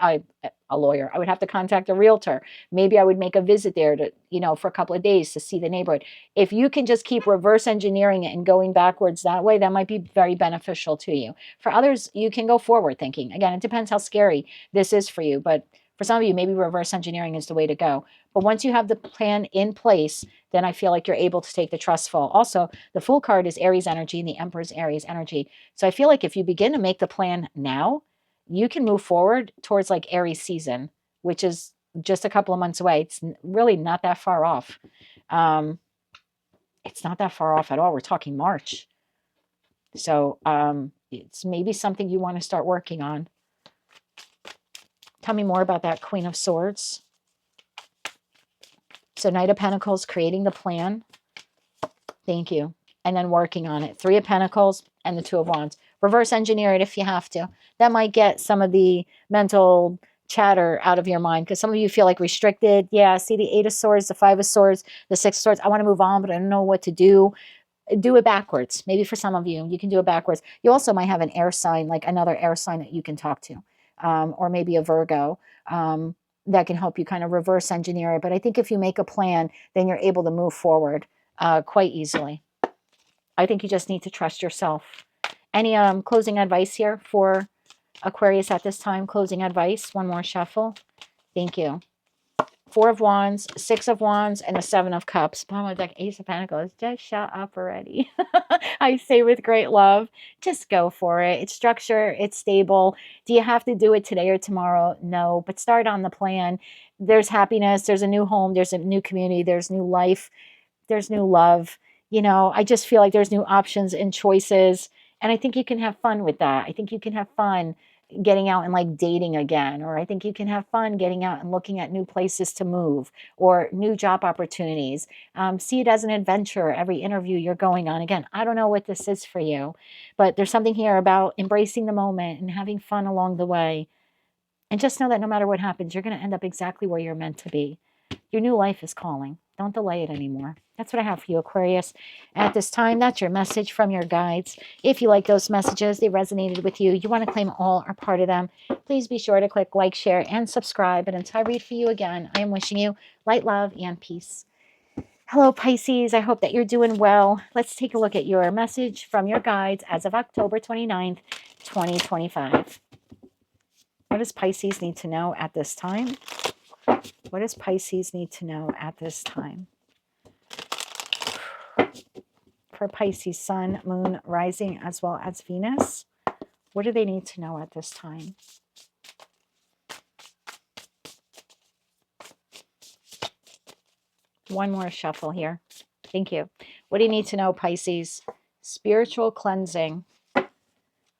I would have to contact a realtor. Maybe I would make a visit there to, for a couple of days to see the neighborhood. If you can just keep reverse engineering it and going backwards that way, that might be very beneficial to you. For others, you can go forward thinking. Again, it depends how scary this is for you, but for some of you, maybe reverse engineering is the way to go. But once you have the plan in place, then I feel like you're able to take the trust fall. Also, the Fool card is Aries energy and the Emperor's Aries energy. So I feel like if you begin to make the plan now, you can move forward towards like Aries season, which is just a couple of months away. It's really not that far off. It's not that far off at all. We're talking March. So it's maybe something you want to start working on. Tell me more about that Queen of Swords. So Knight of Pentacles, creating the plan. Thank you. And then working on it. Three of Pentacles and the Two of Wands. Reverse engineer it if you have to. That might get some of the mental chatter out of your mind, because some of you feel like restricted. Yeah, see the Eight of Swords, the Five of Swords, the Six of Swords. I want to move on, but I don't know what to do. Do it backwards. Maybe for some of you, you can do it backwards. You also might have an air sign, like another air sign that you can talk to, or maybe a Virgo that can help you kind of reverse engineer it. But I think if you make a plan, then you're able to move forward quite easily. I think you just need to trust yourself. Any closing advice here for Aquarius at this time? Closing advice. One more shuffle. Thank you. Four of Wands, Six of Wands, and the Seven of Cups. Bottom of the deck, Ace of Pentacles. Just shut up already. I say with great love, just go for it. It's structure. It's stable. Do you have to do it today or tomorrow? No, but start on the plan. There's happiness. There's a new home. There's a new community. There's new life. There's new love. You know, I just feel like there's new options and choices. And I think you can have fun with that. I think you can have fun getting out and like dating again, or I think you can have fun getting out and looking at new places to move or new job opportunities. See it as an adventure every interview you're going on. Again, I don't know what this is for you, but there's something here about embracing the moment and having fun along the way. And just know that no matter what happens, you're going to end up exactly where you're meant to be. Your new life is calling. Don't delay it anymore. That's what I have for you, Aquarius. At this time, that's your message from your guides. If you like those messages, they resonated with you, you want to claim all or part of them, please be sure to click like, share, and subscribe. And until I read for you again, I am wishing you light, love, and peace. Hello, Pisces. I hope that you're doing well. Let's take a look at your message from your guides as of October 29th, 2025. What does Pisces need to know at this time? What does Pisces need to know at this time? For Pisces, Sun, Moon, Rising, as well as Venus, what do they need to know at this time? One more shuffle here. Thank you. What do you need to know, Pisces? Spiritual cleansing.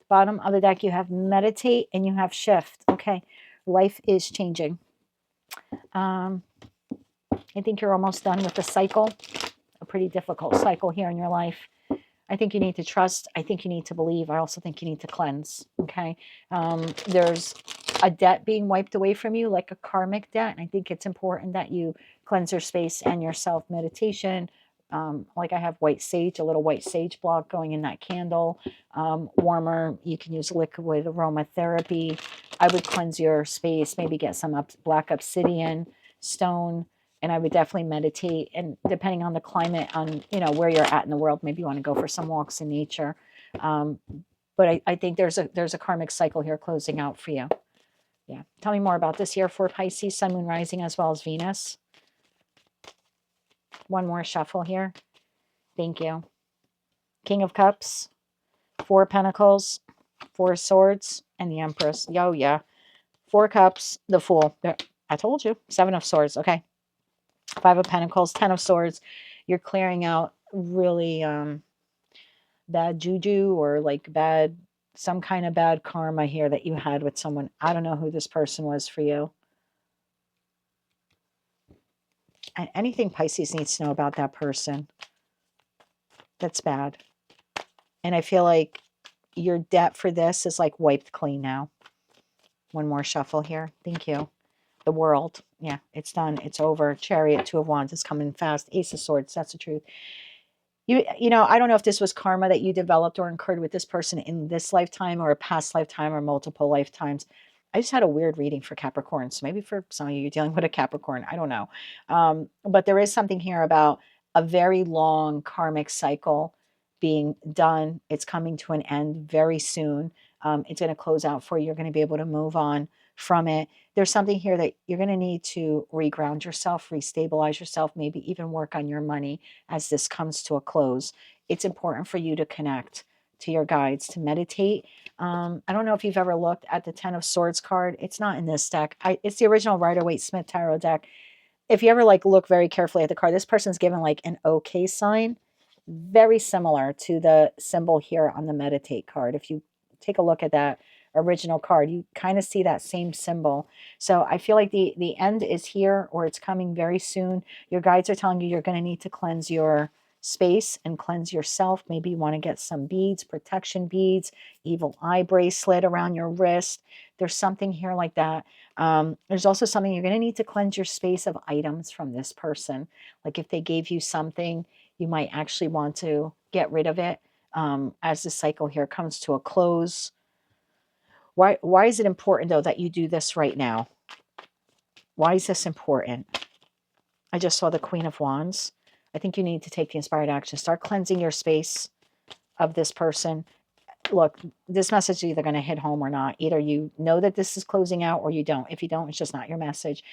Bottom of the deck, you have meditate and you have shift. Okay, life is changing. I think you're almost done with the cycle, a pretty difficult cycle here in your life. I think you need to trust. I think you need to believe. I also think you need to cleanse. Okay, there's a debt being wiped away from you, like a karmic debt. And I think it's important that you cleanse your space and yourself. Meditation, like I have white sage, a little white sage block going in that candle. Warmer, you can use liquid aromatherapy. I would cleanse your space, maybe get some black obsidian stone, and I would definitely meditate. And depending on the climate, on where you're at in the world, maybe you want to go for some walks in nature. But I think there's a karmic cycle here closing out for you. Yeah. Tell me more about this here for Pisces, Sun, Moon, Rising, as well as Venus. One more shuffle here. Thank you. King of Cups, Four Pentacles, Four Swords, and the Empress. Oh, yeah. Four Cups, the Fool. I told you. Seven of Swords. Okay. Five of Pentacles, Ten of Swords. You're clearing out really bad juju, or like some kind of bad karma here that you had with someone. I don't know who this person was for you. And anything Pisces needs to know about that person, that's bad. And I feel like your debt for this is like wiped clean now. One more shuffle here. Thank you. The World. Yeah, it's done. It's over. Chariot, Two of Wands is coming fast. Ace of Swords. That's the truth. You know, I don't know if this was karma that you developed or incurred with this person in this lifetime or a past lifetime or multiple lifetimes. I just had a weird reading for Capricorn. So maybe for some of you, you're dealing with a Capricorn. I don't know. But there is something here about a very long karmic cycle being done. It's coming to an end very soon. It's going to close out for you. You're going to be able to move on from it. There's something here that you're going to need to reground yourself, restabilize yourself, maybe even work on your money as this comes to a close. It's important for you to connect to your guides, to meditate. I don't know if you've ever looked at the Ten of Swords card. It's not in this deck. It's the original Rider-Waite-Smith Tarot deck. If you ever look very carefully at the card, this person's given like an okay sign, very similar to the symbol here on the meditate card. If you take a look at that, original card. You kind of see that same symbol. So I feel like the end is here, or it's coming very soon. Your guides are telling you you're going to need to cleanse your space and cleanse yourself. Maybe you want to get some beads, protection beads, evil eye bracelet around your wrist. There's something here like that. There's also something you're going to need to cleanse your space of items from this person. Like if they gave you something, you might actually want to get rid of it as the cycle here comes to a close. Why is it important, though, that you do this right now? Why is this important? I just saw the Queen of Wands. I think you need to take the inspired action. Start cleansing your space of this person. Look, this message is either going to hit home or not. Either you know that this is closing out or you don't. If you don't, it's just not your message.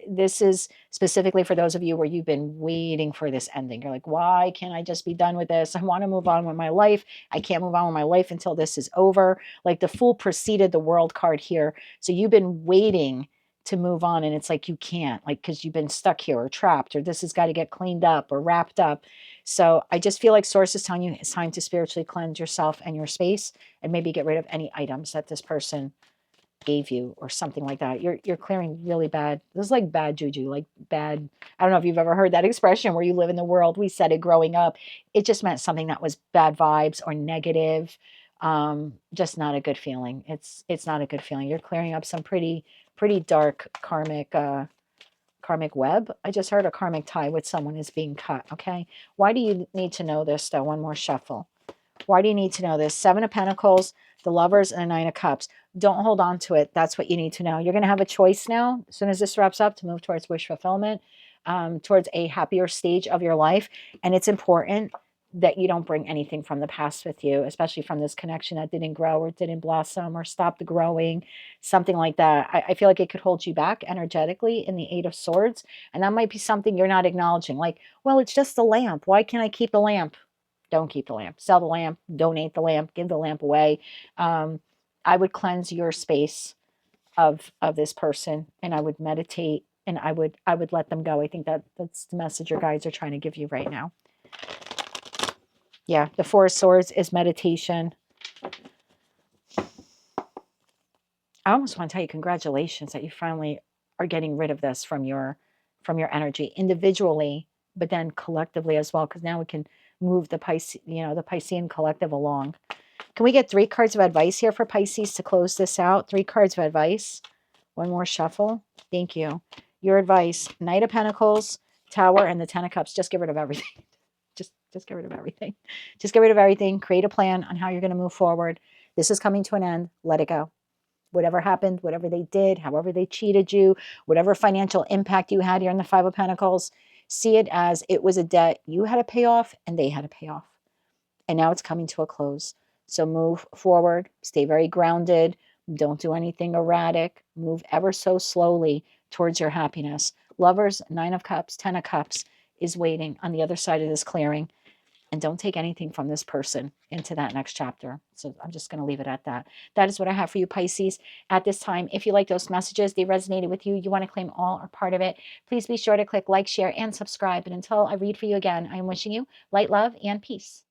This is specifically for those of you where you've been waiting for this ending. You're like, why can't I just be done with this? I want to move on with my life. I can't move on with my life until this is over. Like the Fool preceded the World card here. So you've been waiting to move on, and it's like you can't, like, because you've been stuck here or trapped, or this has got to get cleaned up or wrapped up. So I just feel like Source is telling you it's time to spiritually cleanse yourself and your space, and maybe get rid of any items that this person gave you or something like that. You're clearing really bad. This is like bad juju, like bad. I don't know if you've ever heard that expression, where you live in the world. We said it growing up. It just meant something that was bad vibes or negative. Just not a good feeling. It's not a good feeling. You're clearing up some pretty dark karmic web. I just heard a karmic tie with someone is being cut. Okay. Why do you need to know this, though? One more shuffle. Why do you need to know this? Seven of Pentacles, the Lovers, and a Nine of Cups. Don't hold on to it. That's what you need to know. You're going to have a choice now, as soon as this wraps up, to move towards wish fulfillment, towards a happier stage of your life. And it's important that you don't bring anything from the past with you, especially from this connection that didn't grow or didn't blossom or stopped growing, something like that. I feel like it could hold you back energetically in the Eight of Swords. And that might be something you're not acknowledging. Like, well, it's just the lamp. Why can't I keep the lamp? Don't keep the lamp. Sell the lamp. Donate the lamp. Give the lamp away. I would cleanse your space of this person, and I would meditate, and I would let them go. I think that's the message your guides are trying to give you right now. Yeah, the Four of Swords is meditation. I almost want to tell you congratulations that you finally are getting rid of this from your energy individually, but then collectively as well, because now we can move the Pisces, the Piscean collective along. Can we get 3 cards of advice here for Pisces to close this out? 3 cards of advice. One more shuffle. Thank you. Your advice: Knight of Pentacles, Tower, and the Ten of Cups. Just get rid of everything. Just get rid of everything. Just get rid of everything. Create a plan on how you're going to move forward. This is coming to an end. Let it go. Whatever happened, whatever they did, however they cheated you, whatever financial impact you had here in the Five of Pentacles, see it as it was a debt you had to pay off and they had to pay off. And now it's coming to a close. So move forward. Stay very grounded. Don't do anything erratic. Move ever so slowly towards your happiness. Lovers, Nine of Cups, Ten of Cups is waiting on the other side of this clearing. And don't take anything from this person into that next chapter. So I'm just going to leave it at that. That is what I have for you, Pisces, at this time. If you like those messages, they resonated with you, you want to claim all or part of it, please be sure to click like, share, and subscribe. And until I read for you again, I am wishing you light, love, and peace.